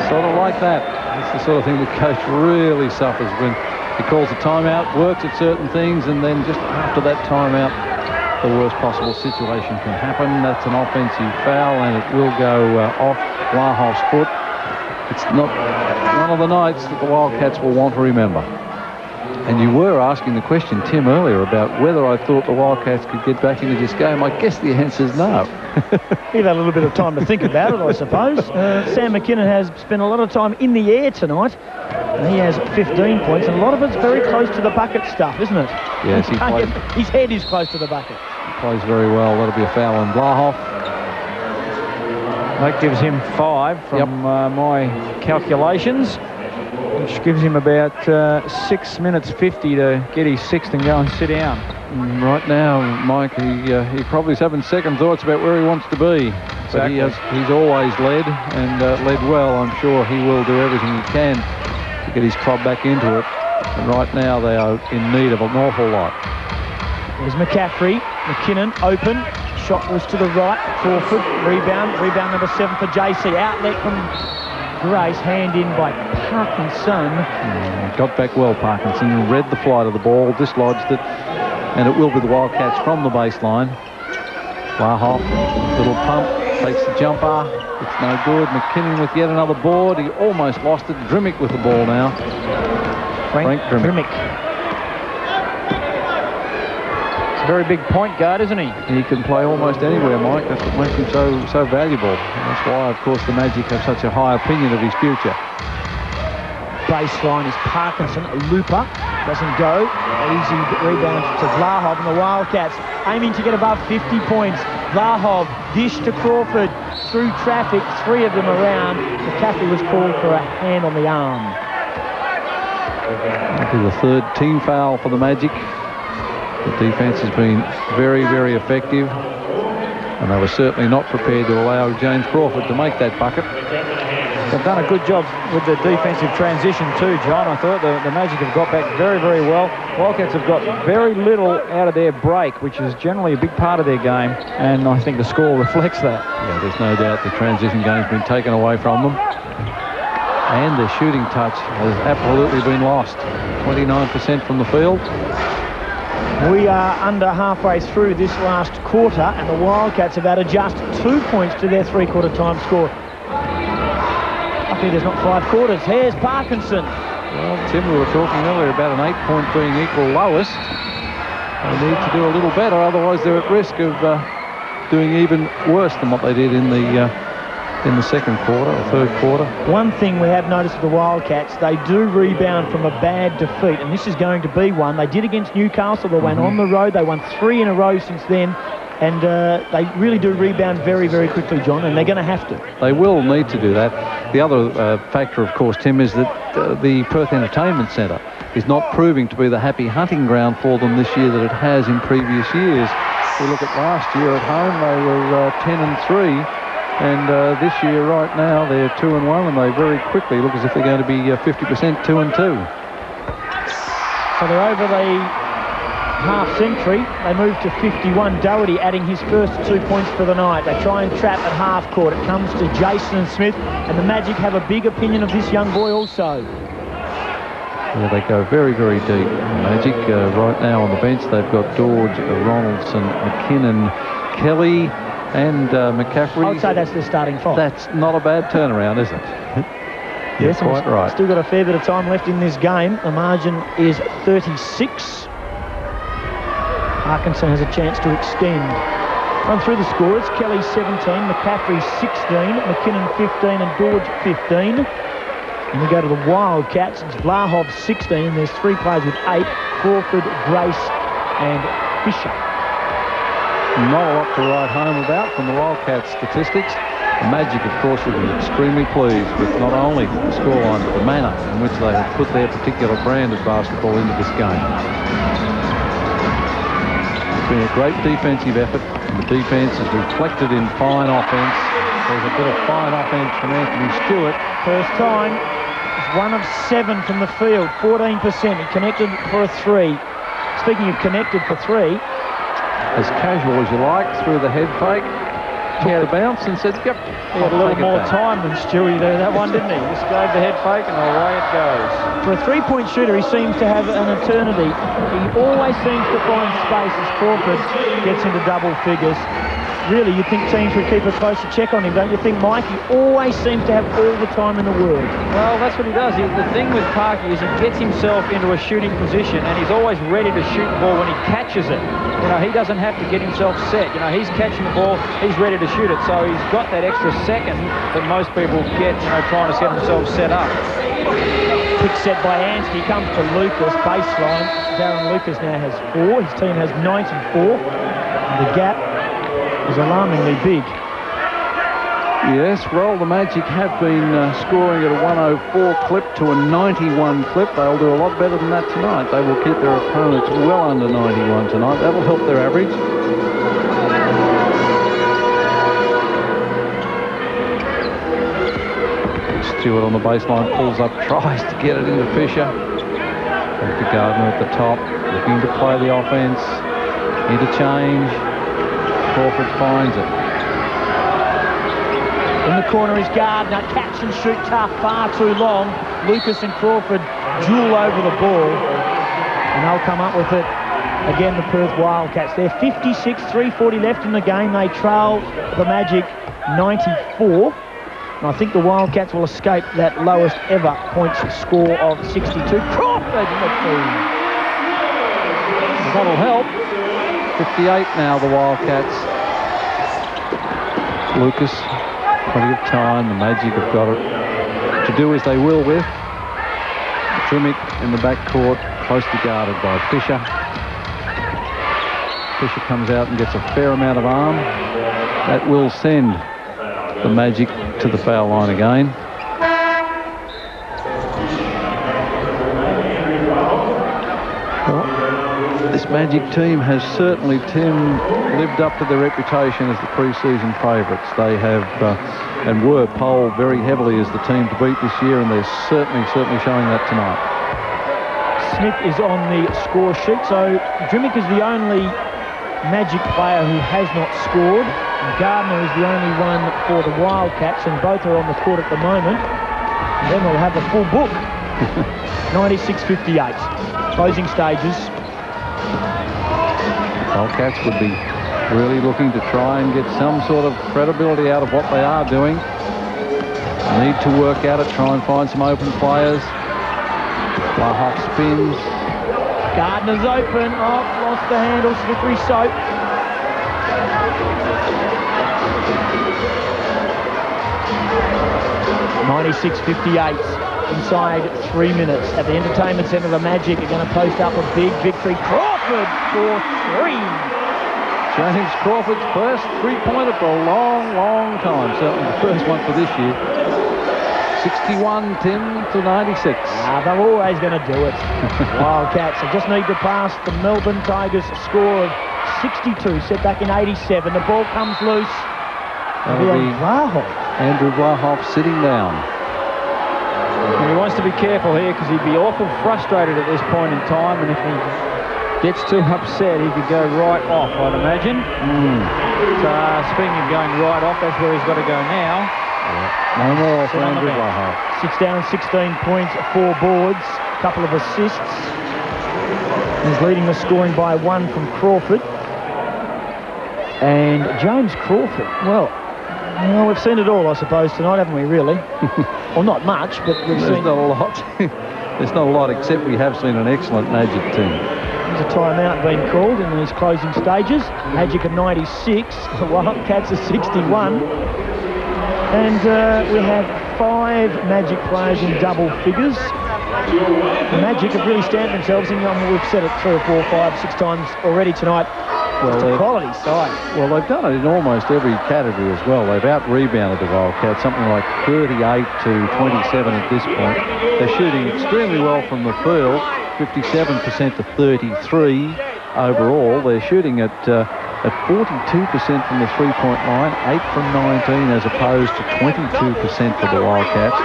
Sort of like that. It's the sort of thing the coach really suffers when he calls a timeout, works at certain things, and then just after that timeout, the worst possible situation can happen. That's an offensive foul, and it will go off Blahoff's foot. It's not one of the nights that the Wildcats will want to remember. And you were asking the question, Tim, earlier about whether I thought the Wildcats could get back into this game. I guess the answer is no. He'd had a little bit of time to think about it, I suppose. Sam McKinnon has spent a lot of time in the air tonight. He has 15 points, and a lot of it's very close to the bucket stuff, isn't it? Yes, his head is close to the bucket. He plays very well. That'll be a foul on Blahoff. That gives him 5 from my calculations, which gives him about 6 minutes 50 to get his sixth and go and sit down. Right now, Mike, he probably is having second thoughts about where he wants to be. Exactly. But he's always led, and led well. I'm sure he will do everything he can to get his club back into it. And right now, they are in need of an awful lot. There's McCaffrey. McKinnon open. Shot was to the right. Crawford. Rebound number 7 for JC. Outlet from Grace. Hand in by Parkinson. Got back well, Parkinson. Read the flight of the ball, dislodged it, and it will be the Wildcats from the baseline. Blahoff, little pump, takes the jumper. It's no good. McKinnon with yet another board. He almost lost it. Drimmick with the ball now. Frank Drimmick. It's a very big point guard, isn't he? He can play almost anywhere, Mike. That's what makes him so valuable. And that's why, of course, the Magic have such a high opinion of his future. Baseline is Parkinson, a looper. Doesn't go. Easy rebound to Vlahov, and the Wildcats aiming to get above 50 points. Vlahov, dish to Crawford, through traffic, 3 of them around. McCaffrey was called for a hand on the arm. That'll be the 3rd team foul for the Magic. The defence has been very, very effective, and they were certainly not prepared to allow James Crawford to make that bucket. They've done a good job with the defensive transition too, John. I thought the Magic have got back very, very well. Wildcats have got very little out of their break, which is generally a big part of their game, and I think the score reflects that. Yeah, there's no doubt the transition game's been taken away from them. And their shooting touch has absolutely been lost. 29% from the field. We are under halfway through this last quarter, and the Wildcats have added just 2 points to their 3-quarter time score. Lucky there's not 5 quarters. Here's Parkinson. Well, Tim, we were talking earlier about an 8-point being equal lowest. They need to do a little better, otherwise they're at risk of doing even worse than what they did in the second quarter or third quarter. One thing we have noticed with the Wildcats, they do rebound from a bad defeat, and this is going to be one. They did against Newcastle. They went on the road. They won 3 in a row since then. And they really do rebound very, very quickly, John, and they're going to have to. They will need to do that. The other factor, of course, Tim, is that the Perth Entertainment Centre is not proving to be the happy hunting ground for them this year that it has in previous years. We look at last year at home, they were 10-3, and this year right now they're 2-1, and they very quickly look as if they're going to be 50% 2-2. So they're over the half-century. They move to 51. Doherty adding his first 2 points for the night. They try and trap at half-court. It comes to Jason Smith, and the Magic have a big opinion of this young boy also. Yeah, they go very, very deep. Magic right now on the bench, they've got George, Ronaldson, McKinnon, Kelly, and McCaffrey. I would say that's the starting 5. That's not a bad turnaround, is it? Yes, quite right. Still got a fair bit of time left in this game. The margin is 36. Parkinson has a chance to extend. Run through the scores. Kelly 17, McCaffrey 16, McKinnon 15, and George 15. And we go to the Wildcats. It's Vlahov 16, and there's 3 players with 8. Crawford, Grace, and Fisher. Not a lot to write home about from the Wildcats statistics. The Magic, of course, will be extremely pleased with not only the scoreline, but the manner in which they have put their particular brand of basketball into this game. Been a great defensive effort, and the defense is reflected in fine offense. There's a bit of fine offense from Anthony Stewart. First time, he's 1 of 7 from the field, 14%. He connected for a 3. Speaking of connected for 3, as casual as you like, through the head fake, took the bounce and said, yep. He had a little more time than Stewie there, that one, didn't he? Just gave the head fake and away it goes. For a 3-point shooter, he seems to have an eternity. He always seems to find space as Crawford gets into double figures. Really, you'd think teams would keep a closer check on him, don't you think, Mike? He always seems to have all the time in the world. Well, that's what he does. The thing with Parky is he gets himself into a shooting position, and he's always ready to shoot the ball when he catches it. You know, he doesn't have to get himself set. You know, he's catching the ball, he's ready to shoot it. So he's got that extra second that most people get, you know, trying to get themselves set up. Quick set by Ansky, comes to Lucas, baseline. Darren Lucas now has 4. His team has 94. And the gap is alarmingly big. Yes, well, the Magic have been scoring at a 104 clip to a 91 clip. They'll do a lot better than that tonight. They will keep their opponents well under 91 tonight. That'll help their average. Stewart on the baseline pulls up, tries to get it into Fisher. Back to Gardner at the top, looking to play the offense. Interchange. Crawford finds it. In the corner is Gardner. Catch and shoot tough, far too long. Lucas and Crawford duel over the ball, and they'll come up with it Again, the Perth Wildcats. They're 56, 3:40 left in the game. They trail the Magic 94. And I think the Wildcats will escape that lowest ever points score of 62. Crawford! That'll help. 58 now, the Wildcats. Lucas, plenty of time. The Magic have got it to do as they will with. Trimmick in the backcourt, closely guarded by Fisher. Fisher comes out and gets a fair amount of arm. That will send the Magic to the foul line again. Well, this Magic team has certainly, Tim, lived up to their reputation as the pre-season favourites. They have and were polled very heavily as the team to beat this year, and they're certainly showing that tonight. Smith is on the score sheet, so Drimmick is the only Magic player who has not scored. And Gardner is the only one for the Wildcats, and both are on the court at the moment. And then we'll have the full book. 96-58. Closing stages. Wildcats would be really looking to try and get some sort of credibility out of what they are doing. Need to work at it, try and find some open players. Lahoff spins. Gardner's open. Oh, lost the handle. Slippery soap. (96-58). Inside 3 minutes. At the Entertainment Centre, the Magic are going to post up a big victory. Crawford for 3. James Crawford's first three-pointer for a long time. Certainly the first one for this year. 61, Tim, to 96. They're always going to do it. Wildcats. They just need to pass the Melbourne Tigers score of 62, set back in 87. The ball comes loose. Andrew Vlahoff sitting down. And he wants to be careful here because he'd be awful frustrated at this point in time, and if he gets too upset, he could go right off, I'd imagine. So, speaking of going right off, that's where he's got to go now. No more for Andrew Vlahoff. 6 down, 16 points, 4 boards, a couple of assists. He's leading the scoring by 1 from Crawford. And James Crawford, well, we've seen it all, I suppose, tonight, haven't we, really? Well, not much, but we've seen... not a lot. There's not a lot, except we have seen an excellent Magic team. There's a timeout being called in these closing stages. Magic at 96, the Wildcats at 61. And we have 5 Magic players in double figures. The Magic have really stamped themselves, and we've said it 3 or 4, 5, 6 times already tonight. Well, it's a quality side. Well, they've done it in almost every category as well. They've out-rebounded the Wildcats, something like 38 to 27 at this point. They're shooting extremely well from the field, 57% to 33 overall. They're shooting at 42% from the three-point line, 8 from 19 as opposed to 22% for the Wildcats.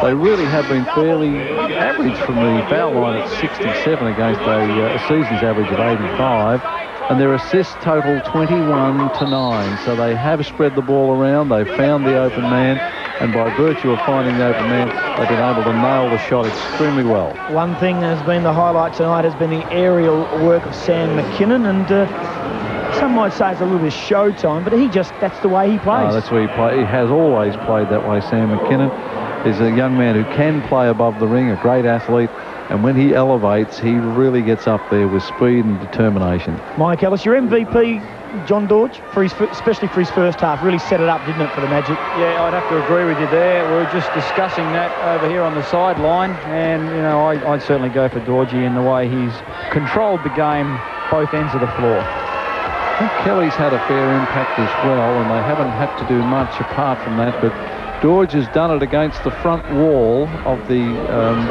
They really have been fairly average from the foul line at 67 against a season's average of 85. And their assists total 21 to 9. So they have spread the ball around. They've found the open man. And by virtue of finding the open man, they've been able to nail the shot extremely well. One thing that has been the highlight tonight has been the aerial work of Sam McKinnon. And some might say it's a little bit of showtime, but that's the way he plays. That's where he plays. He has always played that way, Sam McKinnon. He's a young man who can play above the ring, a great athlete. And when he elevates, he really gets up there with speed and determination. Mike Ellis, your MVP, John Dortch, especially for his first half, really set it up, didn't it, for the Magic? Yeah, I'd have to agree with you there. We were just discussing that over here on the sideline. And, I'd certainly go for Dortchy in the way he's controlled the game, both ends of the floor. I think Kelly's had a fair impact as well, and they haven't had to do much apart from that, but George has done it against the front wall of the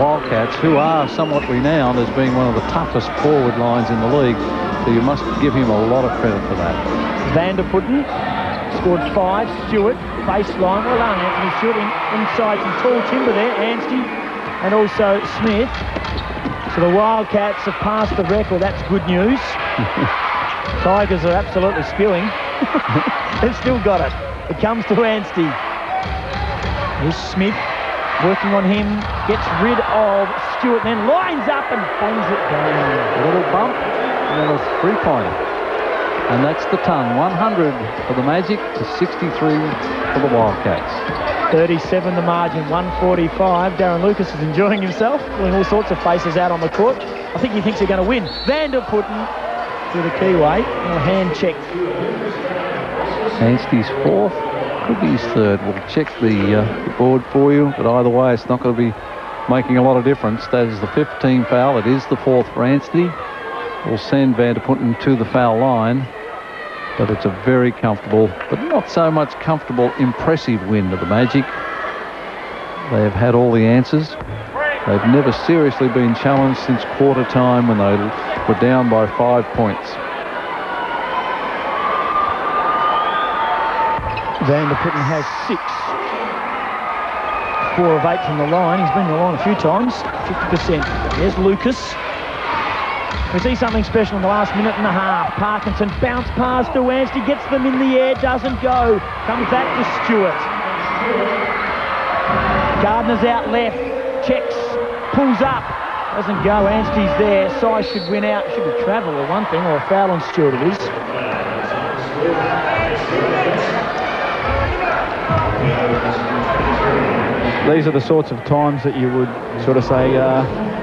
Wildcats, who are somewhat renowned as being one of the toughest forward lines in the league. So you must give him a lot of credit for that. Vanderputten scored 5. Stewart, baseline. Well done, Anthony Stewart. Inside some tall timber there. Anstey and also Smith. So the Wildcats have passed the record. That's good news. Tigers are absolutely spewing. They've still got it. It comes to Anstey. Here's Smith working on him, gets rid of Stewart, then lines up and bangs it down. A little bump. and then a three-pointer. And that's the ton. 100 for the Magic to 63 for the Wildcats. 37 the margin, 145. Darren Lucas is enjoying himself, pulling all sorts of faces out on the court. I think he thinks they're going to win. Van der Putten to the keyway. A hand check. Anstey's fourth. Could be his third. We'll check the board for you, but either way, it's not going to be making a lot of difference. That is the 15th foul. It is the fourth for Anstey. We'll send Van der Putten to the foul line. But it's a very comfortable, but not so much comfortable, impressive win to the Magic. They have had all the answers. They've never seriously been challenged since quarter time when they were down by 5 points. Van der Putten has 6. 4 of 8 from the line. He's been to the line a few times. 50%. There's Lucas. We see something special in the last minute and a half. Parkinson bounce pass to Anstey, gets them in the air, doesn't go. Comes back to Stewart. Gardner's out left, checks, pulls up, doesn't go. Anstey's there. Size should win out. Should be travel or one thing, or a foul on Stewart it is. These are the sorts of times that you would sort of say,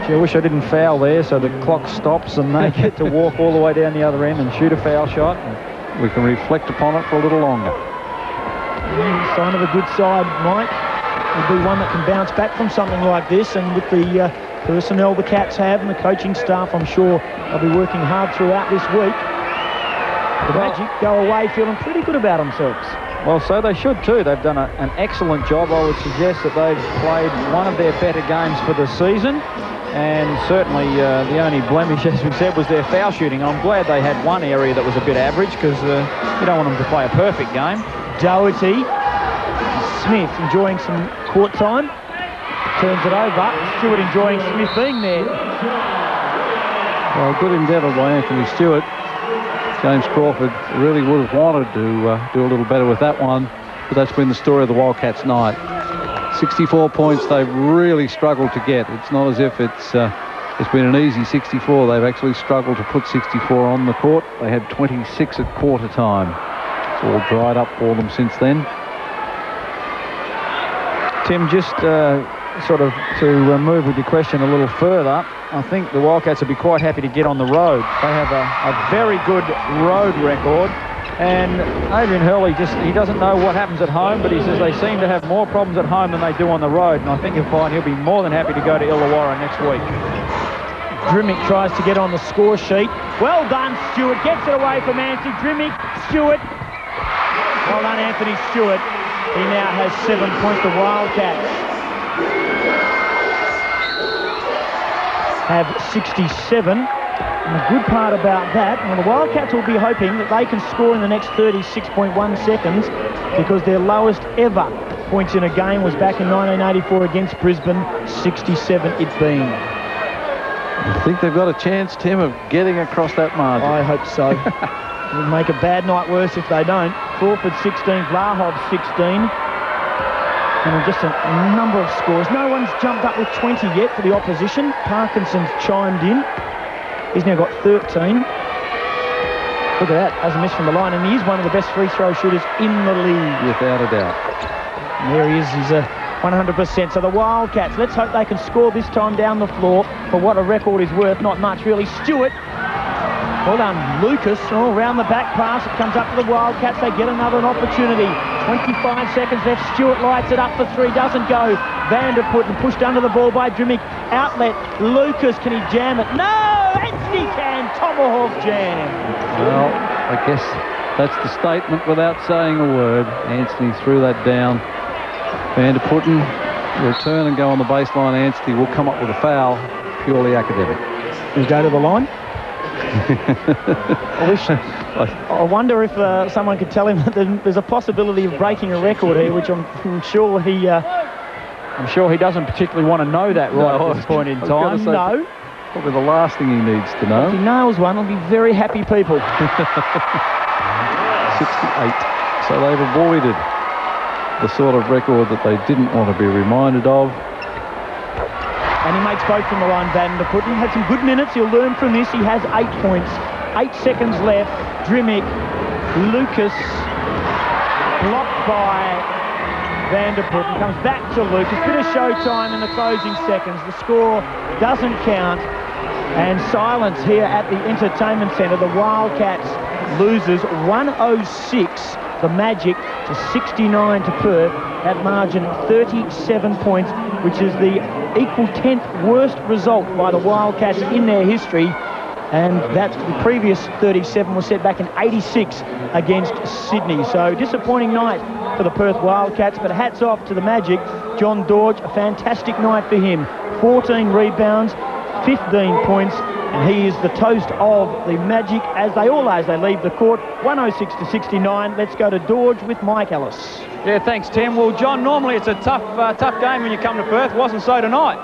gee, I wish I didn't foul there, so the clock stops and they get to walk all the way down the other end and shoot a foul shot. We can reflect upon it for a little longer. Sign of a good side, Mike. Will be one that can bounce back from something like this, and with the personnel the Cats have and the coaching staff, I'm sure they'll be working hard throughout this week. The Magic go away feeling pretty good about themselves. Well, so they should too. They've done an excellent job. I would suggest that they've played one of their better games for the season. And certainly the only blemish, as we said, was their foul shooting. I'm glad they had one area that was a bit average, because you don't want them to play a perfect game. Doherty. Smith enjoying some court time. Turns it over. Stewart enjoying Smith being there. Well, good endeavour by Anthony Stewart. James Crawford really would have wanted to do a little better with that one, but that's been the story of the Wildcats night. 64 points they've really struggled to get. It's not as if it's been an easy 64. They've actually struggled to put 64 on the court. They had 26 at quarter time. It's all dried up for them since then. Tim, just sort of to move with your question a little further, I think the Wildcats would be quite happy to get on the road. They have a very good road record, and Adrian Hurley he doesn't know what happens at home, but he says they seem to have more problems at home than they do on the road, and I think you'll find he'll be more than happy to go to Illawarra next week. Drimmick tries to get on the score sheet. Well done, Stewart. Gets it away from Anthony. Drimmick, Stewart. Well done, Anthony Stewart. He now has 7 points. The Wildcats have 67. And the good part about that, well, the Wildcats will be hoping that they can score in the next 36.1 seconds, because their lowest ever points in a game was back in 1984 against Brisbane, 67 it being. I think they've got a chance, Tim, of getting across that margin. I hope so. It would make a bad night worse if they don't. Crawford 16, Vlahov 16. And just a number of scores. No one's jumped up with 20 yet for the opposition. Parkinson's chimed in. He's now got 13. Look at that, hasn't missed from the line, and he is one of the best free throw shooters in the league. Without a doubt. And there he is, he's a 100%. So the Wildcats, let's hope they can score this time down the floor for what a record is worth. Not much, really. Stewart. Well done, Lucas. Oh, round the back pass. It comes up to the Wildcats. They get another opportunity. 25 seconds left. Stewart lights it up for three. Doesn't go. Van der Putten pushed under the ball by Drimmick. Outlet. Lucas, can he jam it? No! Anstey can. Tomahawk jam. Well, I guess that's the statement without saying a word. Anstey threw that down. Van der Putten will turn and go on the baseline. Anstey will come up with a foul. Purely academic. He'll go to the line. I wonder if someone could tell him that there's a possibility of breaking a record here, which I'm sure he doesn't particularly want to know that at this point in time. No. Probably the last thing he needs to know. If he nails one, he'll be very happy people. 68. So they've avoided the sort of record that they didn't want to be reminded of. And he makes both from the line, Vanderput. He had some good minutes. He'll learn from this. He has 8 points. 8 seconds left. Drimmick, Lucas, blocked by Vanderput, and comes back to Lucas. Bit of showtime in the closing seconds. The score doesn't count. And silence here at the Entertainment Centre. The Wildcats loses 106, the Magic, to 69 to Perth. That margin, 37 points, which is the equal 10th worst result by the Wildcats in their history. And that's the previous 37 was set back in 86 against Sydney. So disappointing night for the Perth Wildcats, but hats off to the Magic. John Dorge, a fantastic night for him. 14 rebounds, 15 points, and he is the toast of the Magic as they leave the court. 106 to 69. Let's go to Dorge with Mike Ellis. Yeah, thanks, Tim. Well, John, normally it's a tough game when you come to Perth. Wasn't so tonight.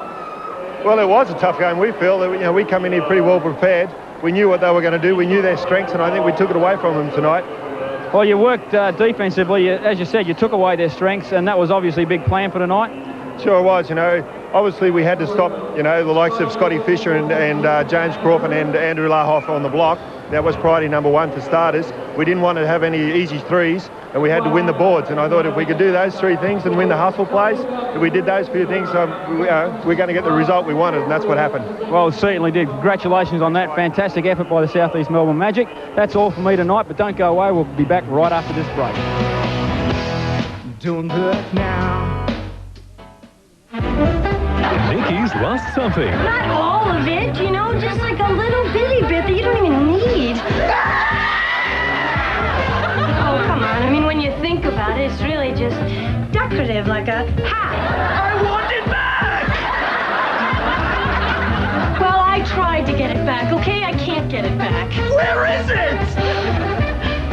Well, it was a tough game. We feel that we come in here pretty well prepared. We knew what they were going to do. We knew their strengths, and I think we took it away from them tonight. Well, you worked defensively. As you said, you took away their strengths, and that was obviously a big plan for tonight. Sure was, Obviously, we had to stop, the likes of Scotty Fisher and James Crawford and Andrew Lahoff on the block. That was priority number one for starters. We didn't want to have any easy threes, and we had to win the boards. And I thought if we could do those 3 things and win the hustle plays, if we did those few things, we're going to get the result we wanted, and that's what happened. Well, it certainly did. Congratulations on that. Fantastic effort by the South East Melbourne Magic. That's all for me tonight, but don't go away. We'll be back right after this break. Doing good now. Nikki's lost something. Not all of it, just like a little bitty bit that you don't even need. Oh, come on. I mean, when you think about it, it's really just decorative, like a hat. I want it back! Well, I tried to get it back, okay? I can't get it back. Where is it?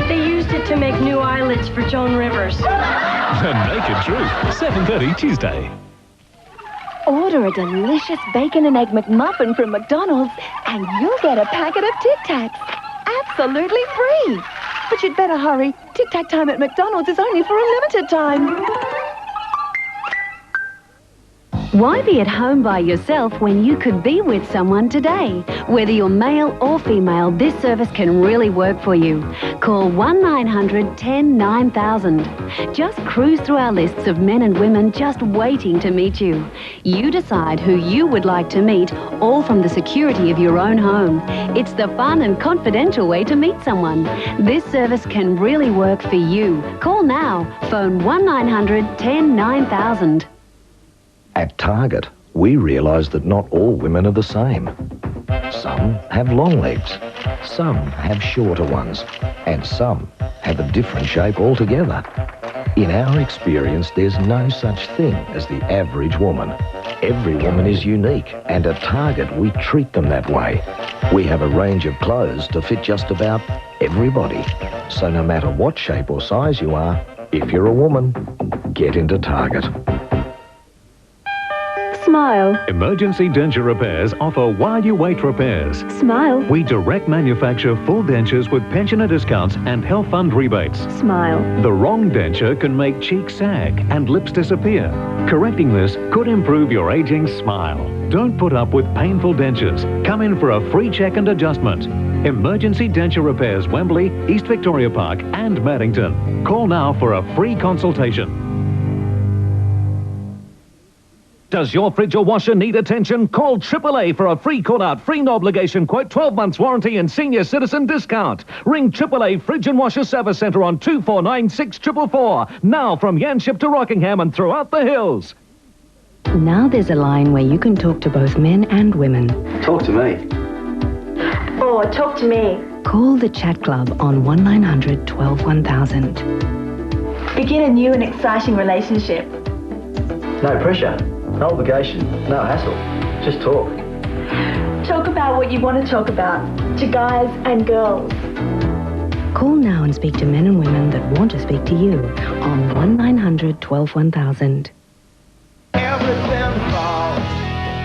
They used it to make new eyelids for Joan Rivers. The Naked Truth, 7:30 Tuesday. Order a delicious bacon and egg McMuffin from McDonald's and you'll get a packet of Tic Tacs. Absolutely free. But you'd better hurry. Tic Tac time at McDonald's is only for a limited time. Why be at home by yourself when you could be with someone today? Whether you're male or female, this service can really work for you. Call 1-900-10-9000. Just cruise through our lists of men and women just waiting to meet you. You decide who you would like to meet, all from the security of your own home. It's the fun and confidential way to meet someone. This service can really work for you. Call now. Phone 1-900-10-9000. At Target, we realise that not all women are the same. Some have long legs, some have shorter ones, and some have a different shape altogether. In our experience, there's no such thing as the average woman. Every woman is unique, and at Target, we treat them that way. We have a range of clothes to fit just about everybody. So no matter what shape or size you are, if you're a woman, get into Target. Smile. Emergency Denture Repairs offer while you wait repairs. Smile. We direct manufacture full dentures with pensioner discounts and health fund rebates. Smile. The wrong denture can make cheeks sag and lips disappear. Correcting this could improve your aging smile. Don't put up with painful dentures. Come in for a free check and adjustment. Emergency Denture Repairs, Wembley, East Victoria Park and Maddington. Call now for a free consultation. Does your fridge or washer need attention? Call AAA for a free call-out, free no obligation quote, 12 months warranty and senior citizen discount. Ring AAA Fridge and Washer Service Centre on 2496 now from Yanship to Rockingham and throughout the hills. Now there's a line where you can talk to both men and women. Talk to me. Oh, talk to me. Call the Chat Club on 1-900-12-1000. Begin a new and exciting relationship. No pressure, no obligation, no hassle. Just talk. Talk about what you want to talk about to guys and girls. Call now and speak to men and women that want to speak to you on 1-900-12-1000. Everything falls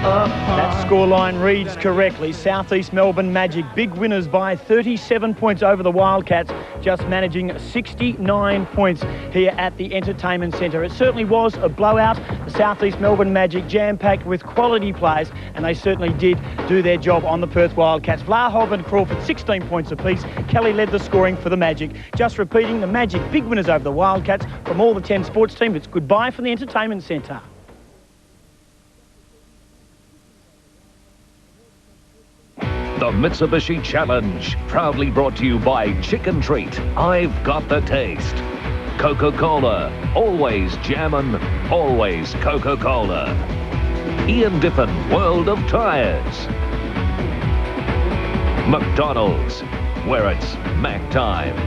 That scoreline reads correctly. Southeast Melbourne Magic, big winners by 37 points over the Wildcats, just managing 69 points here at the Entertainment Centre. It certainly was a blowout. The Southeast Melbourne Magic jam-packed with quality players, and they certainly did do their job on the Perth Wildcats. Vlahov and Crawford, 16 points apiece. Kelly led the scoring for the Magic. Just repeating, the Magic, big winners over the Wildcats. From all the 10 sports teams, it's goodbye from the Entertainment Centre. The Mitsubishi Challenge, proudly brought to you by Chicken Treat. I've got the taste. Coca-Cola, always jammin', always Coca-Cola. Ian Diffin, World of Tires. McDonald's, where it's Mac time.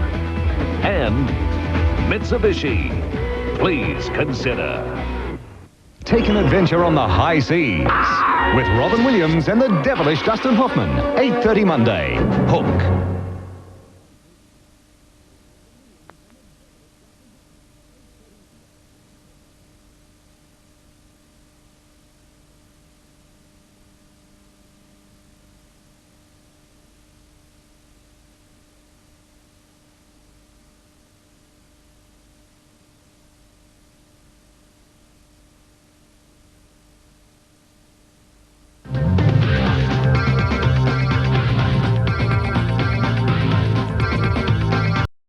And Mitsubishi, please consider. Take an adventure on the high seas with Robin Williams and the devilish Dustin Hoffman. 8:30 Monday. Hook.